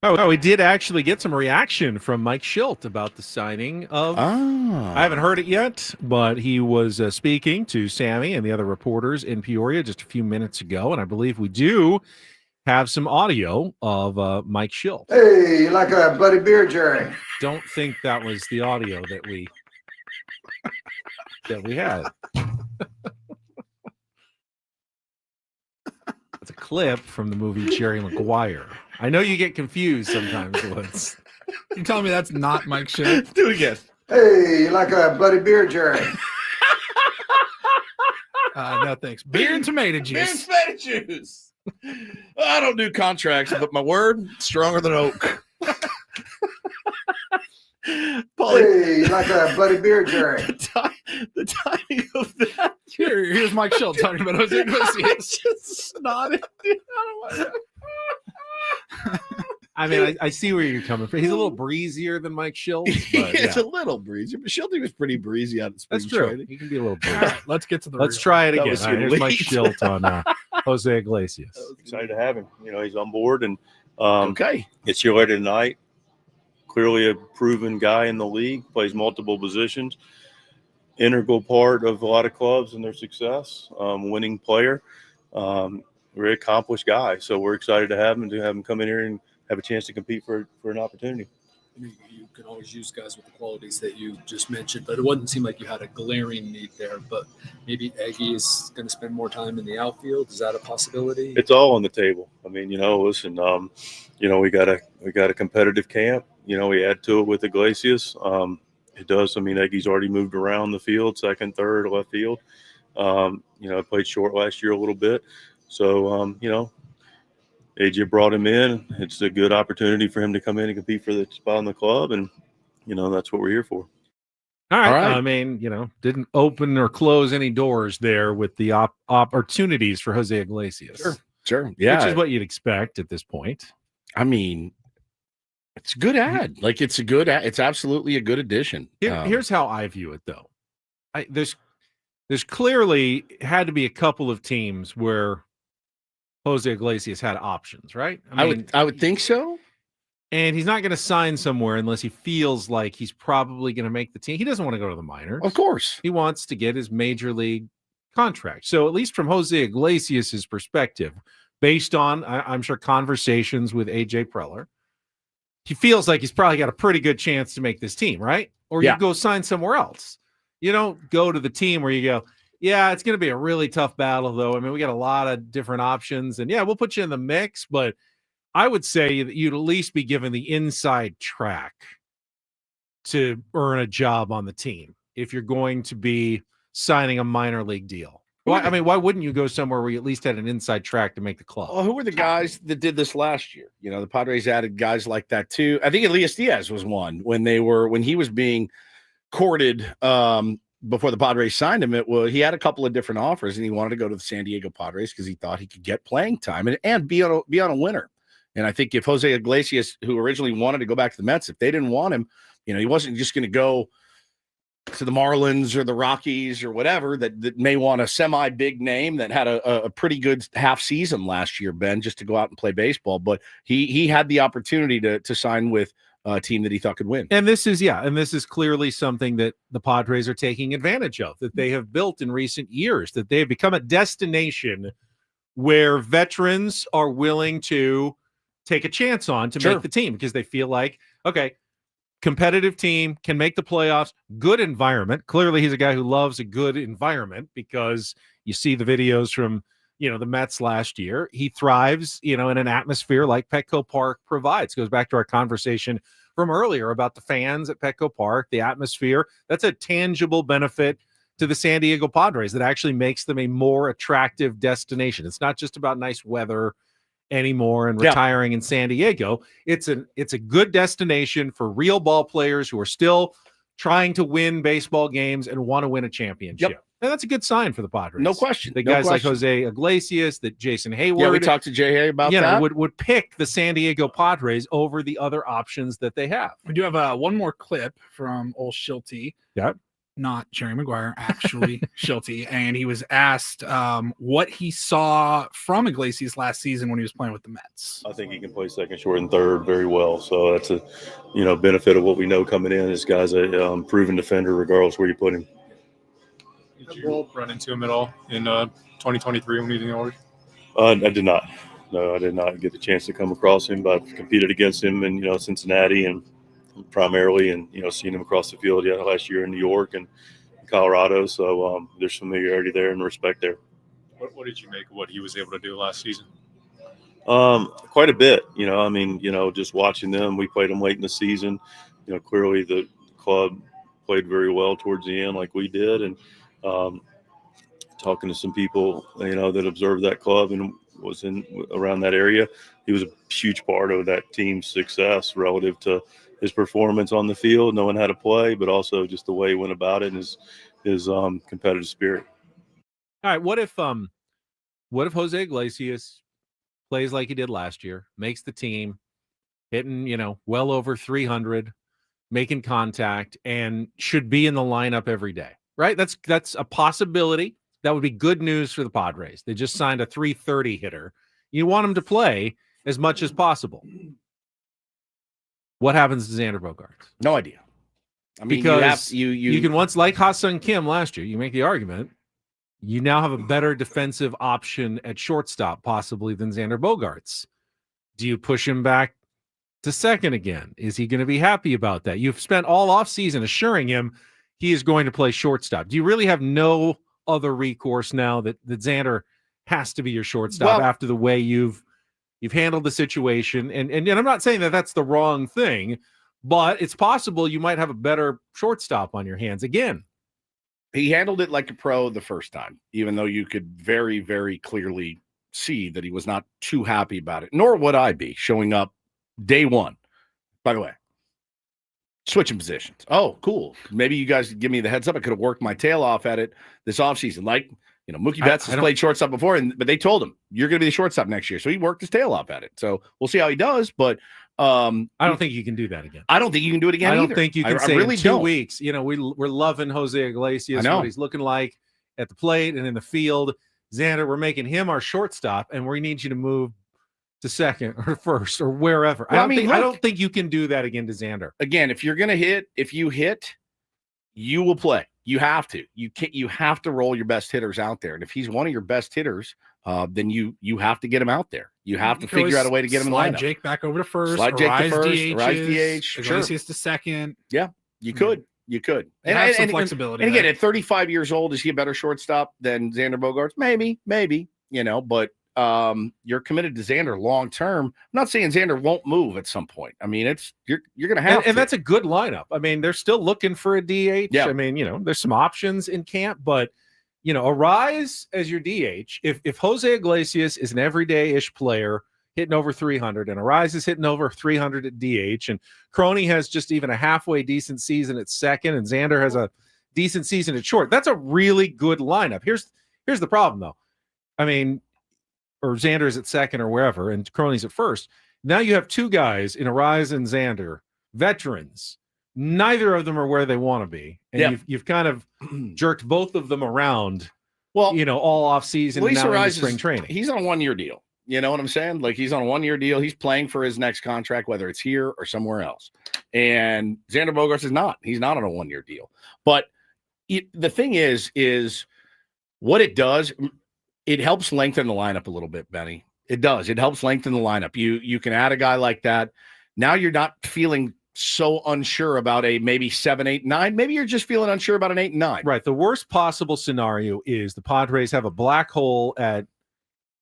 Oh, we did actually get some reaction from Mike Shildt about the signing of. I haven't heard it yet, but he was speaking to Sammy and the other reporters in Peoria just a few minutes ago, and I believe we do have some audio of Mike Shildt. Hey, you like a bloody beer, Jerry? Don't think that was the audio that we had. It's a clip from the movie Jerry Maguire. I know you get confused sometimes, Woods. You telling me that's not Mike Shildt? Do it again. Hey, you like a bloody beer, Jerry? No, thanks. Beer and tomato Beer and juice. tomato juice. I don't do contracts, but my word, stronger than oak. Paulie, Hey, you like a bloody beer, Jerry? the timing of that. Here's Mike Shildt talking about Jose Iglesias. Just snotted. I mean, I see where you're coming from. He's a little breezier than Mike Shildt. But It's yeah. a little breezy, but Shildt was pretty breezy out in spring That's true. training. He can be a little breezy. All right, let's get to the Let's real. try it That again. was All right, here's Mike elite. Shildt on Jose Iglesias. Excited to have him. You know, he's on board, and Okay. it's here later tonight. Clearly a proven guy in the league, plays multiple positions, integral part of a lot of clubs and their success, winning player, very accomplished guy. So we're excited to have him come in here and have a chance to compete for an opportunity. I mean, you can always use guys with the qualities that you just mentioned, but it wouldn't seem like you had a glaring need there. But maybe Eggy is going to spend more time in the outfield. Is that a possibility? It's all on the table. I mean, you know, listen, you know, we got a competitive camp. You know, we add to it with Iglesias. It does. I mean, Eggy's already moved around the field, second, third, left field. You know, I played short last year a little bit. So, you know, AJ brought him in. It's a good opportunity for him to come in and compete for the spot in the club. And, you know, that's what we're here for. All right. All right. I mean, you know, didn't open or close any doors there with the opportunities for Jose Iglesias. Sure. Yeah. Which is what you'd expect at this point. I mean, it's a good ad. Like it's a good ad. It's absolutely a good addition. Here's how I view it, though. There's clearly had to be a couple of teams where Jose Iglesias had options, right? I would think so. And he's not going to sign somewhere unless he feels like he's probably going to make the team. He doesn't want to go to the minors. Of course. He wants to get his major league contract. So at least from Jose Iglesias' perspective, based on, I'm sure, conversations with AJ Preller, he feels like he's probably got a pretty good chance to make this team, right? Or you go sign somewhere else. You don't go to the team where you go, yeah, it's going to be a really tough battle, though. I mean, we got a lot of different options. And, yeah, we'll put you in the mix. But I would say that you'd at least be given the inside track to earn a job on the team if you're going to be signing a minor league deal. Why wouldn't you go somewhere where you at least had an inside track to make the club? Well, who were the guys that did this last year? You know, the Padres added guys like that, too. I think Elias Diaz was one when he was being courted before the Padres signed him. He had a couple of different offers, and he wanted to go to the San Diego Padres because he thought he could get playing time and be on a winner. And I think if Jose Iglesias, who originally wanted to go back to the Mets, if they didn't want him, you know, he wasn't just going to go to the Marlins or the Rockies or whatever that may want a semi-big name that had a pretty good half season last year, Ben, just to go out and play baseball. But he had the opportunity to sign with a team that he thought could win. And this is clearly something that the Padres are taking advantage of, that they have built in recent years, that they have become a destination where veterans are willing to take a chance on to make the team because they feel like, okay, competitive team, can make the playoffs, good environment. Clearly, he's a guy who loves a good environment because you see the videos from, you know, the Mets last year. He thrives, you know, in an atmosphere like Petco Park provides. Goes back to our conversation from earlier about the fans at Petco Park, the atmosphere. That's a tangible benefit to the San Diego Padres that actually makes them a more attractive destination. It's not just about nice weather anymore and retiring in San Diego. It's a good destination for real ball players who are still trying to win baseball games and want to win a championship. And that's a good sign for the Padres. No question. The guys like Jose Iglesias, that Jason Hayward. Yeah, we talked to Jay Hay about that. Would pick the San Diego Padres over the other options that they have. We do have one more clip from old Shildt. Yeah. not Jerry Maguire, actually Shildt, and he was asked what he saw from Iglesias last season when he was playing with the Mets. I think he can play second, short, and third very well. So that's a, benefit of what we know coming in. This guy's a proven defender, regardless where you put him. Did you run into him at all in 2023 when he was in the order? I did not. No, I did not get the chance to come across him. But I've competed against him in Cincinnati and primarily, and seeing him across the field last year in New York and Colorado. So there's familiarity there and respect there. What did you make of what he was able to do last season? Quite a bit. Just watching them. We played them late in the season. Clearly the club played very well towards the end, like we did, and talking to some people that observed that club and was in around that area, he was a huge part of that team's success relative to his performance on the field, knowing how to play, but also just the way he went about it and his competitive spirit. All right, what if Jose Iglesias plays like he did last year, makes the team, hitting well over 300, making contact, and should be in the lineup every day, right? That's a possibility. That would be good news for the Padres. They just signed a 330 hitter. You want him to play as much as possible. What happens to Xander Bogaerts? No idea. I mean, because you can once, like Ha-Seong Kim last year, you make the argument, you now have a better defensive option at shortstop possibly than Xander Bogaerts. Do you push him back to second again? Is he going to be happy about that? You've spent all offseason assuring him he is going to play shortstop. Do you really have no other recourse now that Xander has to be your shortstop after the way you've handled the situation? And I'm not saying that that's the wrong thing, but it's possible you might have a better shortstop on your hands again. He handled it like a pro the first time, even though you could very, very clearly see that he was not too happy about it. Nor would I be showing up day one. By the way, switching positions. Oh, cool. Maybe you guys give me the heads up. I could have worked my tail off at it this offseason. Like, Mookie Betts has played shortstop before, but they told him, you're going to be the shortstop next year. So he worked his tail off at it. So we'll see how he does. But I don't think you can do that again. I don't think you can do it again I don't either. think you can say really in 2 weeks, we're loving Jose Iglesias, what he's looking like at the plate and in the field. Xander, we're making him our shortstop, and we need you to move to second or first or wherever. Well, I don't think you can do that again to Xander. Again, if you're going to hit, you will play. You have to. You have to roll your best hitters out there. And if he's one of your best hitters, then you have to get him out there. You have to figure out a way to get him in the lineup. Slide Jake back over to first. Slide Jake to first. DHs, Rise DH. Iglesias to second. Yeah, you could. You could. And have some flexibility. And again, at 35 years old, is he a better shortstop than Xander Bogaerts? Maybe. But you're committed to Xander long term. I'm not saying Xander won't move at some point. I mean, you're going to have and that's a good lineup. I mean, they're still looking for a DH. Yeah. I mean, there's some options in camp, but Arise as your DH. If Jose Iglesias is an everyday-ish player hitting over 300, and Arise is hitting over 300 at DH, and Crony has just even a halfway decent season at second, and Xander has a decent season at short, that's a really good lineup. Here's the problem, though. I mean, or Xander's at second or wherever, and Crony's at first. Now you have two guys in Arise and Xander, veterans. Neither of them are where they want to be. And you've kind of jerked both of them around, all off season and now in spring training. He's on a 1-year deal. You know what I'm saying? Like, he's on a 1-year deal. He's playing for his next contract, whether it's here or somewhere else. And Xander Bogaerts is not. He's not on a 1-year deal. But the thing is what it does, it helps lengthen the lineup a little bit, Benny. It does. It helps lengthen the lineup. You can add a guy like that. Now you're not feeling so unsure about a maybe 7, 8, 9. Maybe you're just feeling unsure about an 8 and 9. Right. The worst possible scenario is the Padres have a black hole at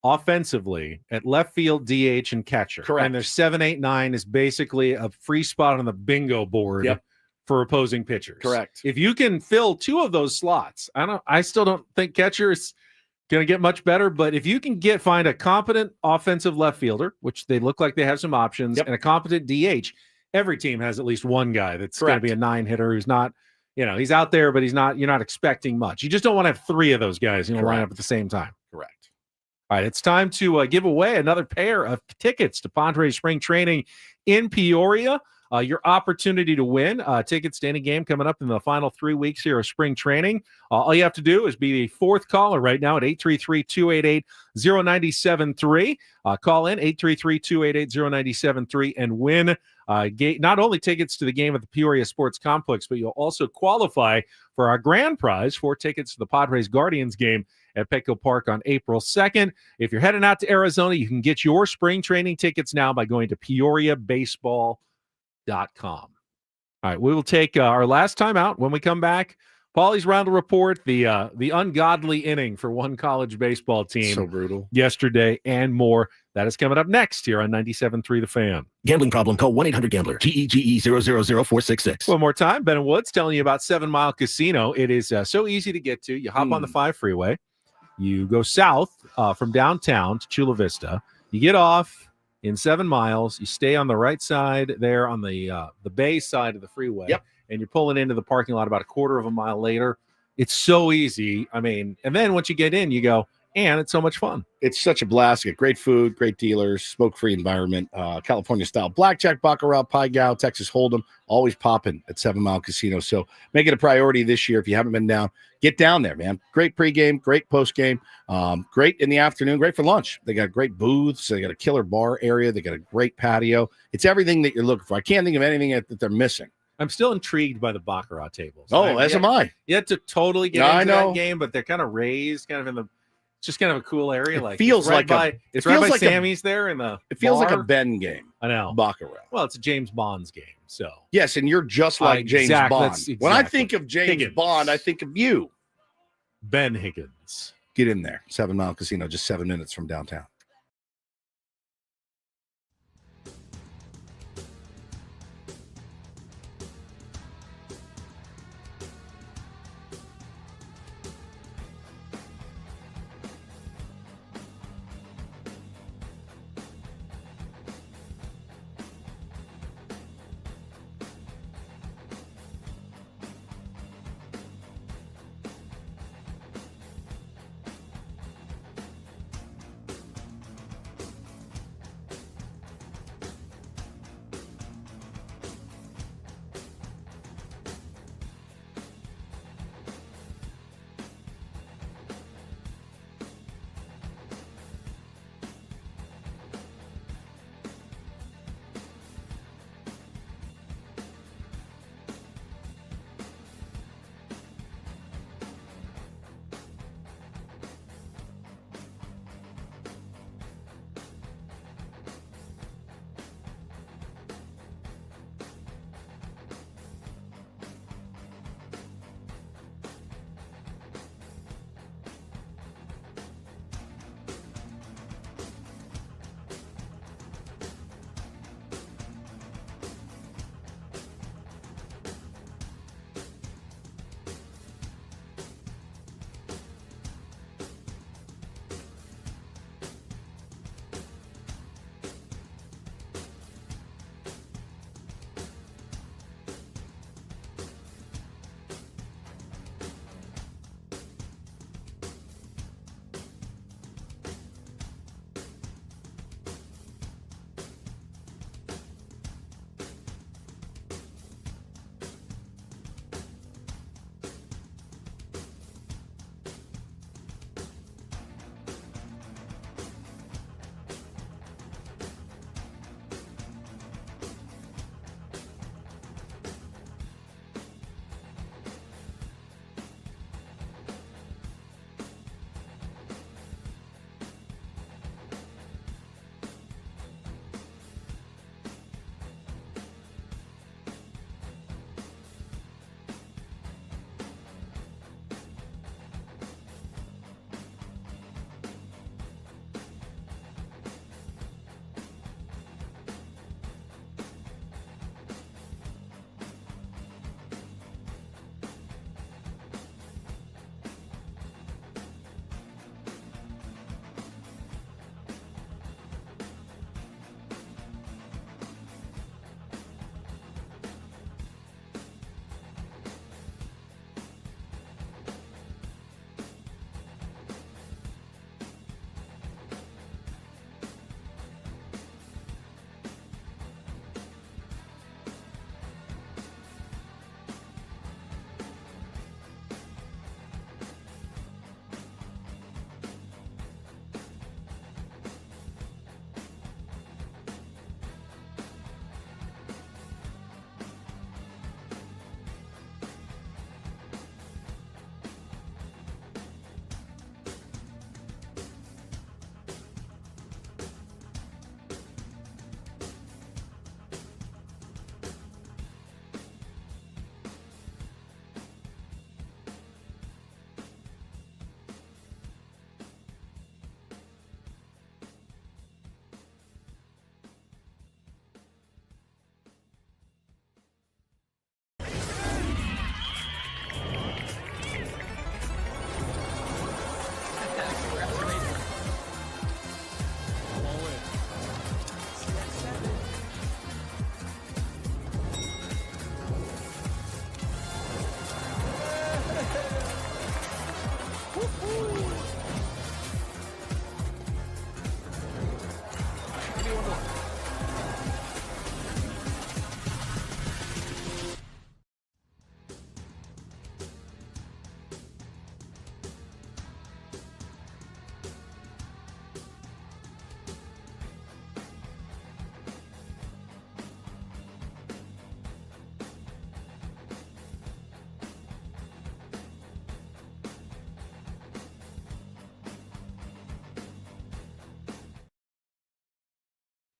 offensively at left field, DH, and catcher. Correct. And their 7, 8, 9 is basically a free spot on the bingo board for opposing pitchers. Correct. If you can fill 2 of those slots, I still don't think catcher is going to get much better, but if you can find a competent offensive left fielder, which they look like they have some options, and a competent DH, every team has at least one guy that's going to be a 9 hitter who's not, he's out there, but you're not expecting much. You just don't want to have 3 of those guys, line up at the same time. Correct. All right, it's time to give away another pair of tickets to Padres spring training in Peoria. your opportunity to win tickets to any game coming up in the final 3 weeks here of spring training. All you have to do is be the fourth caller right now at 833-288-0973. Call in 833-288-0973 and win not only tickets to the game at the Peoria Sports Complex, but you'll also qualify for our grand prize, 4 tickets to the Padres Guardians game at Petco Park on April 2nd. If you're heading out to Arizona, you can get your spring training tickets now by going to PeoriaBaseball.com. All right, we will take our last time out. When we come back, Paulie's Reindl Report, the ungodly inning for one college baseball team. So brutal. Yesterday and more. That is coming up next here on 97.3 The Fan. Gambling problem? Call 1-800-GAMBLER. GEGE000466. One more time, Ben and Woods telling you about 7 Mile Casino. It is so easy to get to. You hop on the 5 freeway. You go south from downtown to Chula Vista. You get off in 7 miles. You stay on the right side there on the bay side of the freeway. Yep. And you're pulling into the parking lot about a quarter of a mile later. It's so easy. I mean, and then once you get in, you go, and it's so much fun. It's such a blast. You get great food, great dealers, smoke-free environment, California-style blackjack, baccarat, pie gow, Texas Hold'em, always popping at 7 Mile Casino. So make it a priority this year. If you haven't been down, get down there, man. Great pregame, great postgame, great in the afternoon, great for lunch. They got great booths. They got a killer bar area. They got a great patio. It's everything that you're looking for. I can't think of anything that they're missing. I'm still intrigued by the baccarat tables. Oh, as am I. You had to totally get into that game, but they're kind of raised, kind of in the. It's just kind of a cool area. It feels it's right like by Sammy's there in the. It feels bar. like a Ben game. I know. Baccarat. Well, it's a James Bond's game, so. Yes, and you're just like James Bond. When I think of James Higgins. Bond, I think of you. Ben Higgins. Get in there. 7 Mile Casino, just 7 minutes from downtown.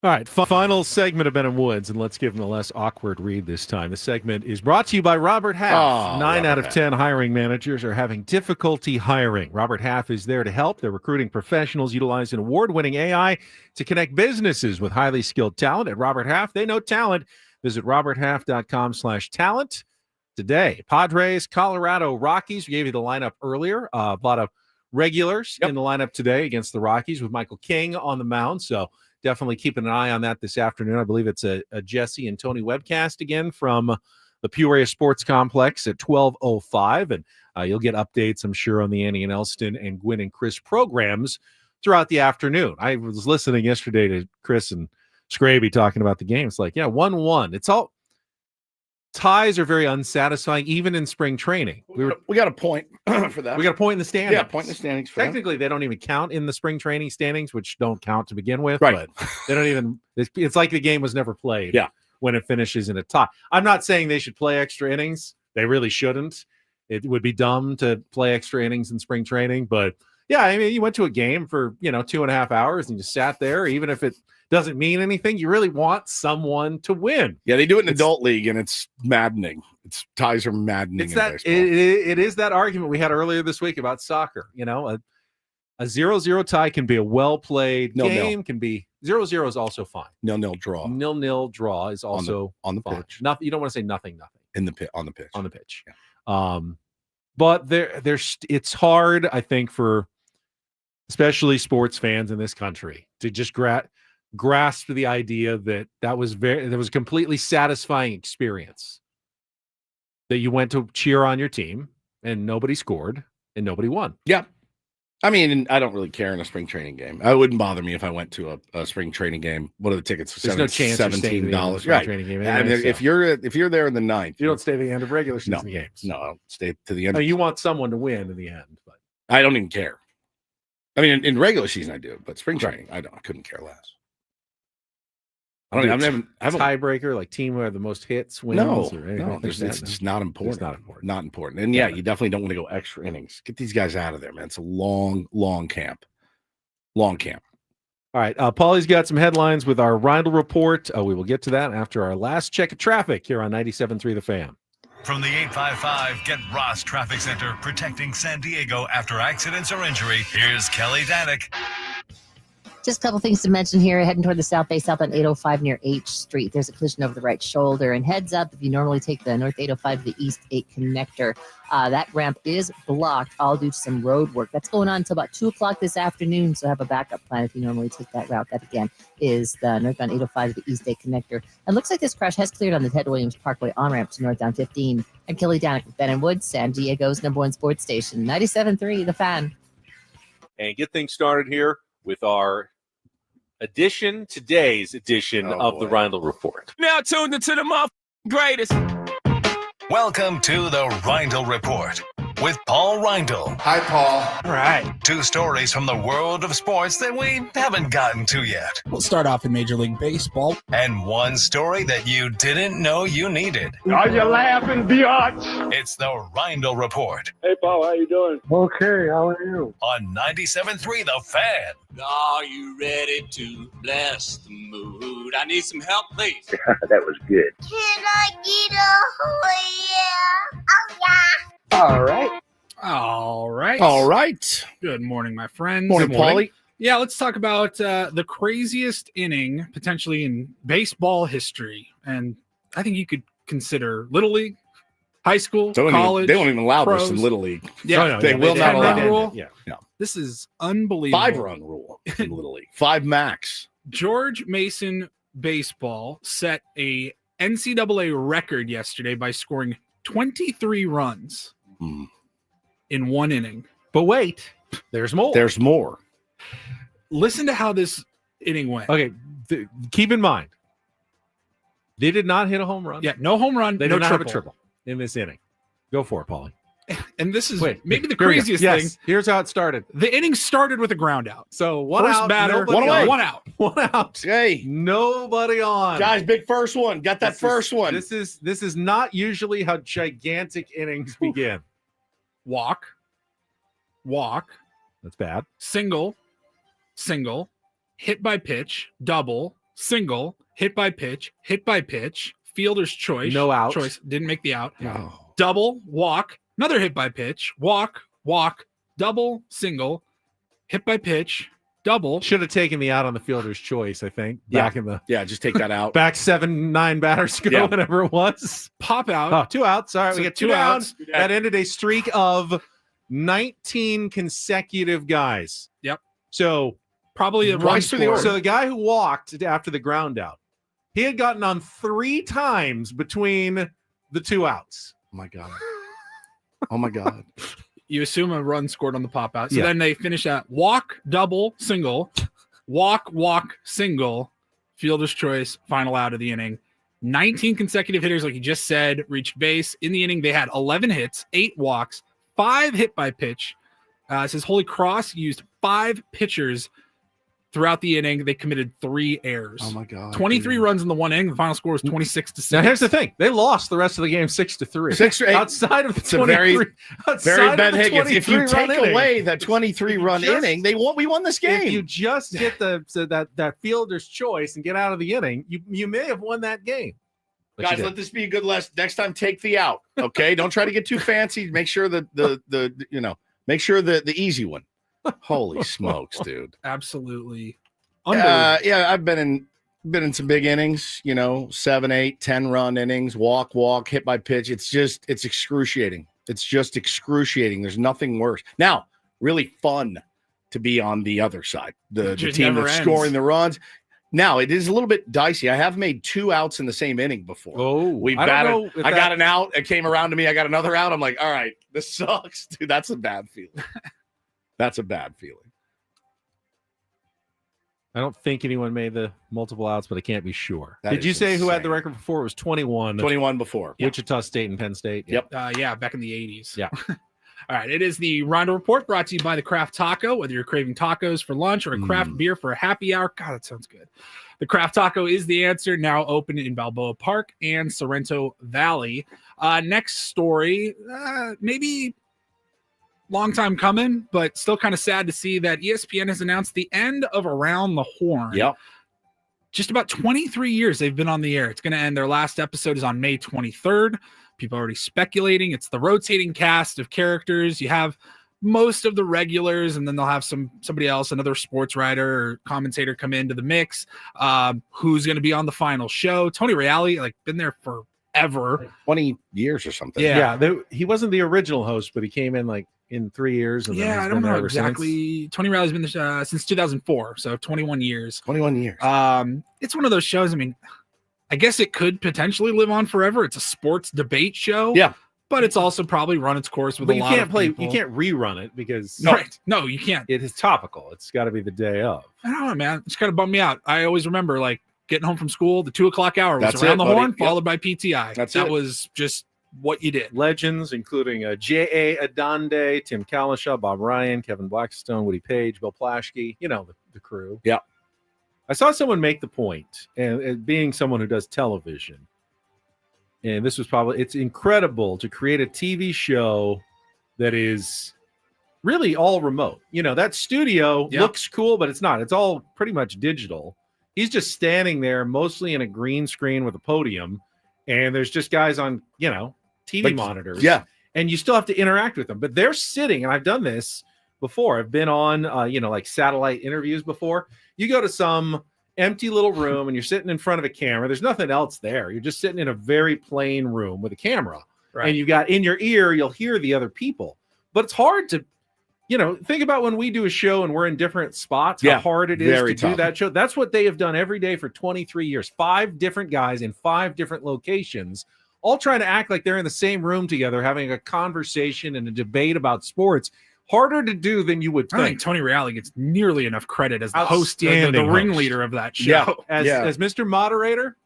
All right, final segment of Ben and Woods, and let's give him a less awkward read this time. The segment is brought to you by Robert Half. Oh, 9 out of Robert 10 hiring managers are having difficulty hiring. Robert Half is there to help. They're recruiting professionals utilizing award-winning AI to connect businesses with highly skilled talent. At Robert Half, they know talent. Visit roberthalf.com/talent today. Padres, Colorado Rockies. We gave you the lineup earlier. A lot of regulars in the lineup today against the Rockies with Michael King on the mound. So definitely keeping an eye on that this afternoon. I believe it's a Jesse and Tony webcast again from the Peoria Sports Complex at 12:05. And you'll get updates, I'm sure, on the Annie and Elston and Gwynn and Chris programs throughout the afternoon. I was listening yesterday to Chris and Scraby talking about the game. It's like, 1-1. It's all ties are very unsatisfying, even in spring training. We got a point for that. We got a point in the standings. Yeah, point in the standings. For Technically, they don't even count in the spring training standings, which don't count to begin with. Right. But they don't even. It's like the game was never played. Yeah. When it finishes in a tie. I'm not saying they should play extra innings. They really shouldn't. It would be dumb to play extra innings in spring training. But yeah, I mean, you went to a game for 2.5 hours and you sat there, even if it doesn't mean anything. You really want someone to win. Yeah, they do it in adult league, and it's maddening. Ties are maddening. It's that it is that argument we had earlier this week about soccer. A 0-0 tie can be a well played game. Can be 0-0 is also fine. 0-0 draw. 0-0 draw is also on the fine. pitch. Nothing. You don't want to say nothing. In the pit on the pitch. On the pitch. Yeah. But it's hard, I think, for especially sports fans in this country to just grasp the idea that was a completely satisfying experience. That you went to cheer on your team and nobody scored and nobody won. Yeah. I mean, I don't really care in a spring training game. It wouldn't bother me if I went to a spring training game. What are the tickets? There's no chance $17. Right. Training game anyway, I mean, if you're there in the ninth, you don't stay to the end of regular season games. No, I'll stay to the end. You want someone to win in the end, but I don't even care. I mean, in regular season I do, but spring training I couldn't care less. I haven't tiebreaker, like team who had the most hits wins. No, it's just not important. It's not important. And you definitely don't want to go extra innings. Get these guys out of there, man. It's a long camp. Long camp. All right. Paulie's got some headlines with our Reindl Report. We will get to that after our last check of traffic here on 97.3 The Fan. From the 855 Get Ross Traffic Center, protecting San Diego after accidents or injury, here's Kelly Danek. Just a couple things to mention here. Heading toward the South Bay, south on 805 near H Street. There's a collision over the right shoulder. And heads up, if you normally take the North 805 to the East 8 connector, that ramp is blocked, all due to some road work. That's going on until about 2 o'clock this afternoon, so have a backup plan if you normally take that route. That, again, is the northbound 805 to the East 8 connector. And looks like this crash has cleared on the Ted Williams Parkway on-ramp to northbound 15. And Kelly Danek with Ben and Woods, San Diego's #1 sports station, 97.3 The Fan. And get things started here with our today's edition of the Reindl Report. Now tuned into the greatest. Welcome to the Reindl Report with Paul Reindl. Hi, Paul. All right. 2 stories from the world of sports that we haven't gotten to yet. We'll start off in Major League Baseball. And 1 story that you didn't know you needed. Are you laughing, biatch? It's the Reindl Report Hey, Paul, how you doing? Okay, how are you? on 97.3 The Fan. Are you ready to bless the mood? I need some help, please. That was good. Can I get a oh yeah? All right. All right. Good morning, my friends. Morning, Paulie. Yeah, let's talk about the craziest inning potentially in baseball history. And I think you could consider Little League, high school, college. They won't even allow pros. this in Little League. Yeah, they will not allow rule. it. Yeah. This is unbelievable. 5-run rule in Little League. 5 max. George Mason Baseball set a NCAA record yesterday by scoring 23 runs in 1 inning. But wait, there's more. There's more. Listen to how this inning went. Okay, keep in mind, they did not hit a home run. Yeah, no home run. They no did not have a triple in this inning. Go for it, Paulie. And this is maybe the here we go. craziest Yes, thing. Here's how it started. The inning started with a ground out. So one First out, batter, nobody on. one out. One out. Hey, nobody on. guys, big first one. Got that first one. This is not usually how gigantic innings begin. Walk. That's bad. Single, hit by pitch, double, single, hit by pitch, fielder's choice. No outs. Choice didn't make the out. No. Double, walk, another hit by pitch, walk, double, single, hit by pitch, double. Should have taken the out on the fielder's choice, I think. Back in the just take that out. back 7-9 batters ago, whatever it was. Pop out. Oh, 2 outs. Sorry, So we get 2 2 down. outs. That ended a streak of 19 consecutive guys. Yep. So probably a run score. So the guy who walked after the ground out, he had gotten on 3 times between the 2 outs. Oh my God. Oh my God. You assume a run scored on the pop out. So Yeah. then they finish at walk, double, single, walk, single, fielder's choice, final out of the inning. 19 consecutive hitters, like you just said, reached base. In the inning, they had 11 hits, 8 walks, 5 hit by pitch. It says Holy Cross used 5 pitchers throughout the inning. They committed 3 errors. Oh my God. 23 runs in the one inning. The final score was 26-6. Now here's the thing: they lost the rest of the game 6-3. 6-8. Outside of the It's a 23, very Ben Higgins. If you take inning. away that 23-run inning, we won this game. If you just get that fielder's choice and get out of the inning, you may have won that game. But you Guys, didn't. let this be a good lesson. Next time, take the out. Okay, don't try to get too fancy. Make sure make sure the easy one. Holy smokes, dude! Absolutely. Yeah, I've been in some big innings. 7, 8, 10-run innings. Walk, hit by pitch. It's excruciating. It's just excruciating. There's nothing worse. Now, really fun to be on the other side, the team that's scoring the runs. Now, it is a little bit dicey. I have made 2 outs in the same inning before. Oh, I got an out. It came around to me. I got another out. I'm like, all right, this sucks, dude. That's a bad feeling. That's a bad feeling. I don't think anyone made the multiple outs, but I can't be sure. That Did is you say who had the insane. record before? It was 21. 21 before. Wichita State and Penn State. Yep. Yeah, back in the 80s. Yeah. All right. It is the Reindl Report brought to you by the Craft Taco. Whether you're craving tacos for lunch or a craft beer for a happy hour, God, that sounds good. The Craft Taco is the answer. Now open in Balboa Park and Sorrento Valley. Next story, maybe long time coming, but still kind of sad to see that ESPN has announced the end of Around the Horn. Yep. Just about 23 years they've been on the air. It's going to end. Their last episode is on May 23rd. People are already speculating. It's the rotating cast of characters. You have most of the regulars, and then they'll have somebody else, another sports writer or commentator come into the mix. Who's going to be on the final show? Tony Reali, been there forever. 20 years or something. Yeah. He wasn't the original host, but he came in in 3 years. And Yeah, I don't know exactly. Tony Reilly's been there since 2004, so 21 years. 21 years. It's one of those shows. I mean, I guess it could potentially live on forever. It's a sports debate show. Yeah. But it's also probably run its course with But a you lot can't of play. people. You can't rerun it because No, you can't. It is topical. It's got to be the day of. I don't know, man. It's kind of bummed me out. I always remember getting home from school, the 2:00 hour was That's Around it, the buddy. Horn, Yep. followed by PTI. That's that it. was just what you did. Legends, including J.A. Adonde, Tim Kalishaw, Bob Ryan, Kevin Blackstone, Woody Page, Bill Plaschke, the crew. Yeah. I saw someone make the point, and being someone who does television, and this was it's incredible to create a TV show that is really all remote. That studio looks cool, but it's not. It's all pretty much digital. He's just standing there, mostly in a green screen with a podium, and there's just guys on, TV monitors. Yeah. And you still have to interact with them. But they're sitting, and I've done this before. I've been on, satellite interviews before. You go to some empty little room, and you're sitting in front of a camera. There's nothing else there. You're just sitting in a very plain room with a camera. Right. And you've got in your ear, you'll hear the other people. But it's hard to, think about when we do a show and we're in different spots, how hard it is to do that show. That's what they have done every day for 23 years. 5 different guys in 5 different locations, all trying to act like they're in the same room together, having a conversation and a debate about sports. Harder to do than you would I think. think Tony Reali gets nearly enough credit as the host, the Outstanding host. ringleader of that show. Yeah. As Mr. Moderator,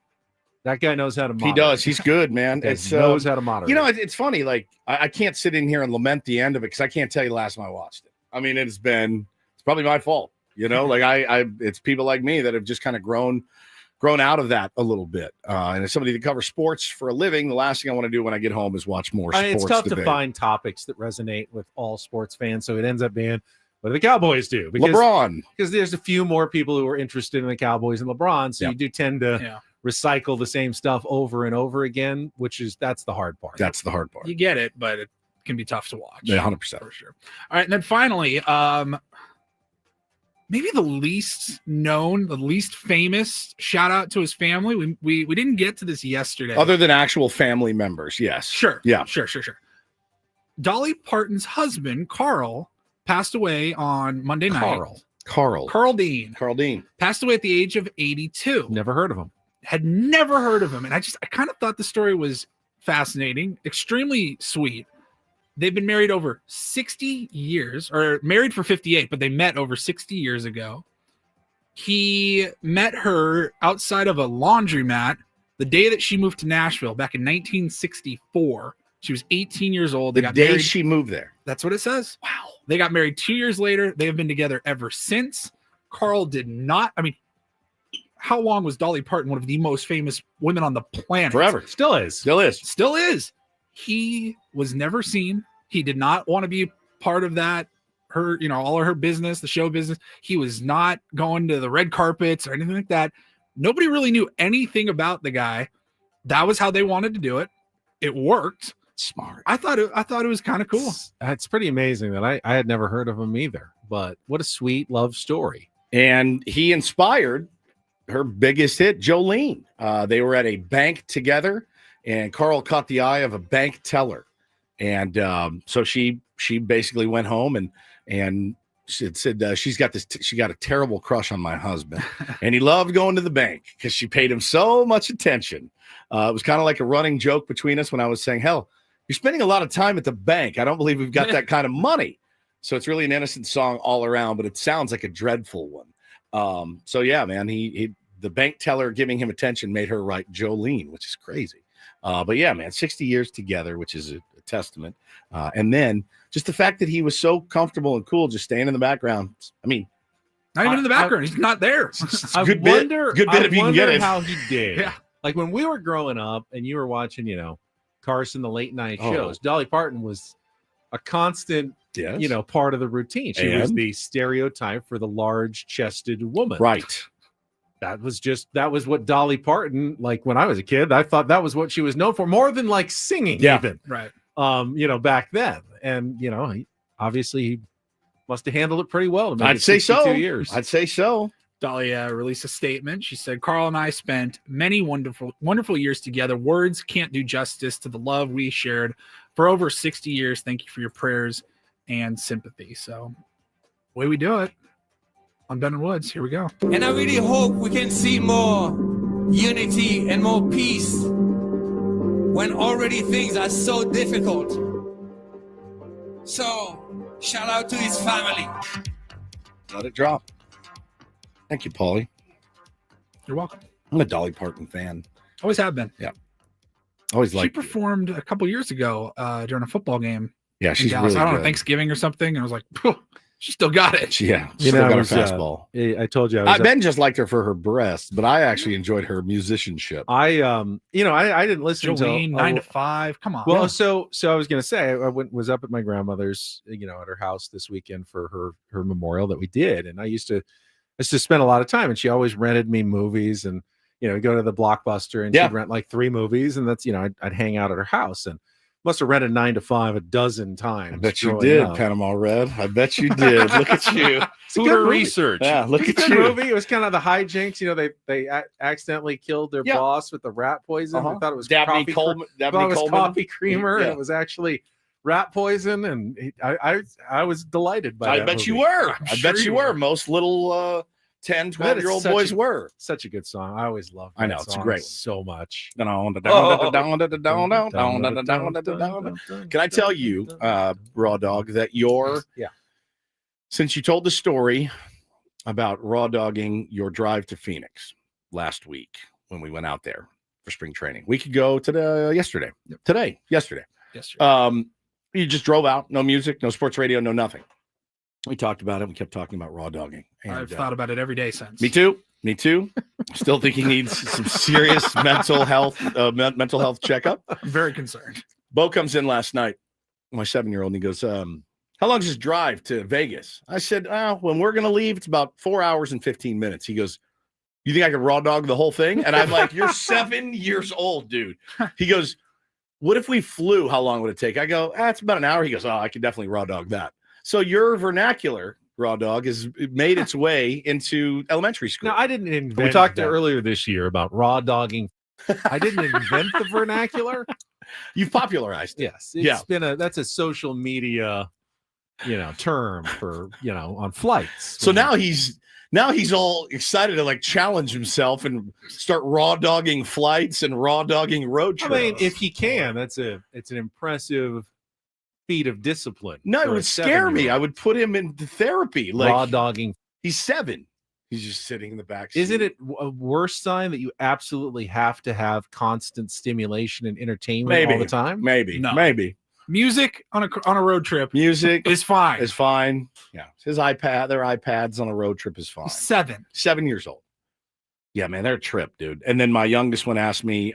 that guy knows how to moderate. He does. He's good, man. He It's knows how to moderate. It's funny. I can't sit in here and lament the end of it because I can't tell you the last time I watched it. I mean, it's probably my fault. It's people like me that have just kind of grown out of that a little bit. And as somebody that covers sports for a living, the last thing I want to do when I get home is watch more sports It's tough debate. to find topics that resonate with all sports fans, so it ends up being what do the Cowboys do? LeBron. Because there's a few more people who are interested in the Cowboys and LeBron, so you do tend to recycle the same stuff over and over again, that's the hard part. That's the hard part. You get it, but it can be tough to watch. Yeah, 100%. For sure. All right, and then finally, maybe the least known, the least famous shout out to his family. We didn't get to this yesterday. Other than actual family members, yes. Sure. Yeah. Sure. Dolly Parton's husband, Carl, passed away on Monday night. Carl Dean passed away at the age of 82. Never heard of him. Had never heard of him. And I kind of thought the story was fascinating, extremely sweet. They've been married over 60 years, or married for 58, but they met over 60 years ago. He met her outside of a laundromat the day that she moved to Nashville back in 1964. She was 18 years old. The day she moved there. That's what it says. Wow. They got married 2 years later. They have been together ever since. Carl did not. I mean, how long was Dolly Parton one of the most famous women on the planet? Forever. Still is. Still is. He was never seen. He did not want to be part of that. Her, all of her business, the show business. He was not going to the red carpets or anything like that. Nobody really knew anything about the guy. That was how they wanted to do it. It worked. Smart. I thought it was kind of cool. It's pretty amazing that I had never heard of him either. But what a sweet love story. And he inspired her biggest hit, Jolene. They were at a bank together, and Carl caught the eye of a bank teller. And so she basically went home and she said she got a terrible crush on my husband, and he loved going to the bank because she paid him so much attention. It was kind of like a running joke between us when I was saying, hell, you're spending a lot of time at the bank. I don't believe we've got that kind of money. So it's really an innocent song all around, but it sounds like a dreadful one. So yeah, man, the bank teller giving him attention made her write Jolene, which is crazy. But yeah, man, 60 years together, which is a testament. And then just the fact that he was so comfortable and cool, just staying in the background. I mean, not even in the background. He's not there. Good bit if you can get it. How he did. Yeah. Like when we were growing up and you were watching, Carson, the late night shows, Dolly Parton was a constant, part of the routine. She was the stereotype for the large chested woman. Right. That was what Dolly Parton, like when I was a kid, I thought that was what she was known for, more than like singing even. Right. Back then. And, he obviously must have handled it pretty well. I'd say so. Years. I'd say so. Dolly released a statement. She said, Carl and I spent many wonderful years together. Words can't do justice to the love we shared for over 60 years. Thank you for your prayers and sympathy. So, way we do it on Ben and Woods. Here we go. And I really hope we can see more unity and more peace when already things are so difficult. So, shout out to his family. Let it drop. Thank you, Paulie. You're welcome. I'm a Dolly Parton fan. Always have been. Yeah. Always liked She performed a couple years ago during a football game. Yeah, she's Dallas. really I don't know, good. Thanksgiving or something. And I was like, she still got it. She still got her fastball. I told you. Ben just liked her for her breasts, but I actually enjoyed her musicianship. I didn't listen Jolene, to 9 to 5. Come on. Well, so I was gonna say I was up at my grandmother's, at her house this weekend for her memorial that we did, and I used to spend a lot of time, and she always rented me movies, and go to the Blockbuster, and she'd rent like 3 movies, and that's I'd hang out at her house, and must have rented 9 to 5 a dozen times. I bet you did, up. Panama Red. I bet you did. Look at you. It's a good research. Yeah, look at good you. Movie. It was kind of the hijinks. They accidentally killed their boss with the rat poison. I thought it was Dabney Coleman. Coffee creamer, and it was actually rat poison. And I was delighted by. I bet you were. I bet you were. Most little 10, 12-year-old boys were. Such a good song. I always loved. I know it's great so much. Can I tell you, Raw Dog, that since you told the story about raw dogging your drive to Phoenix last week when we went out there for spring training, we could go to yesterday. You just drove out, no music, no sports radio, no nothing. We talked about it. We kept talking about raw dogging. And, I've thought about it every day since. Me too. Still think he needs some serious mental health checkup. I'm very concerned. Bo comes in last night, my 7-year-old, and he goes, how long is this drive to Vegas? I said, when we're going to leave, it's about 4 hours and 15 minutes. He goes, you think I could raw dog the whole thing? And I'm like, you're 7 years old, dude. He goes, what if we flew? How long would it take? I go, it's about an hour. He goes, I could definitely raw dog that. So your vernacular raw dog has made its way into elementary school. Now, I didn't invent We talked earlier this year about raw dogging. I didn't invent the vernacular. You've popularized it. Yes. It's been that's a social media, term for, on flights. So now he's all excited to like challenge himself and start raw dogging flights and raw dogging road trips. I mean, if he can, it's an impressive feat of discipline. No, it would scare me. I would put him into therapy. Like raw dogging. He's 7. He's just sitting in the back seat. Isn't it a worse sign that you absolutely have to have constant stimulation and entertainment all the time? Maybe. No. Maybe. Music on a road trip. Music is fine. Is fine. Yeah. His iPad, their iPads on a road trip is fine. 7 years old. Yeah, man, they're a trip, dude. And then my youngest one asked me,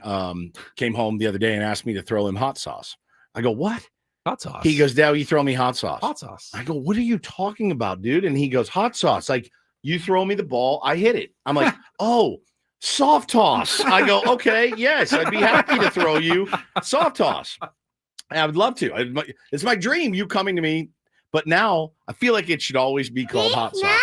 came home the other day and asked me to throw him hot sauce. I go, what? Hot sauce. He goes, Dad, you throw me hot sauce. Hot sauce. I go, what are you talking about, dude? And he goes, hot sauce. Like, you throw me the ball, I hit it. I'm like, oh, soft toss. I go, okay, yes, I'd be happy to throw you soft toss. I would love to. It's my dream, you coming to me. But now I feel like it should always be called hot sauce.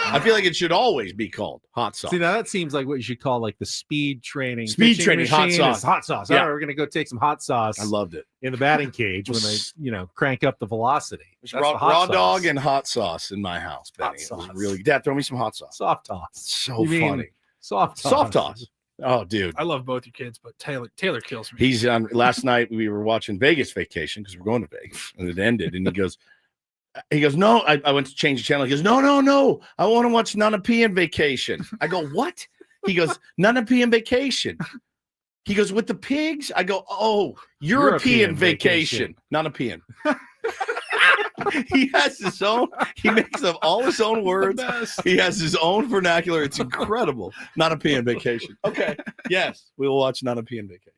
I feel like it should always be called hot sauce. See, now that seems like what you should call like the speed training. Speed pitching training, hot machine sauce. is hot sauce. Yeah. All right, we're going to go take some hot sauce. I loved it. In the batting cage when they, crank up the velocity. That's Raw, the hot raw sauce. dog and hot sauce in my house, Benny. It was really, Dad, throw me some hot sauce. Soft toss. So You mean funny. Soft toss. Soft toss. Oh, dude. I love both your kids, but Taylor kills me. He's on. Last night we were watching Vegas Vacation because we're going to Vegas, and it ended. And he goes, no. I went to change the channel. He goes, no. I want to watch Nunapean Vacation. I go, what? He goes, Nunapean Vacation. He goes, with the pigs. I go, oh, European Vacation. Nunapean. He has his own. He makes up all his own words. He has his own vernacular. It's incredible. Nunapean Vacation. Okay. Yes, we will watch Nunapean Vacation.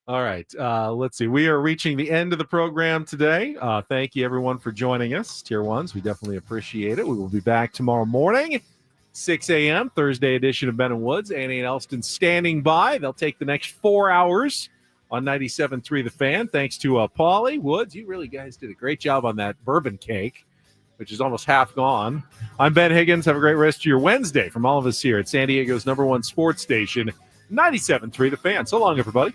All right. Let's see. We are reaching the end of the program today. Thank you, everyone, for joining us. Tier 1s, we definitely appreciate it. We will be back tomorrow morning, 6 a.m., Thursday edition of Ben and Woods. Annie and Elston standing by. They'll take the next 4 hours on 97.3 The Fan. Thanks to Paulie, Woods. You really guys did a great job on that bourbon cake, which is almost half gone. I'm Ben Higgins. Have a great rest of your Wednesday from all of us here at San Diego's #1 sports station, 97.3 The Fan. So long, everybody.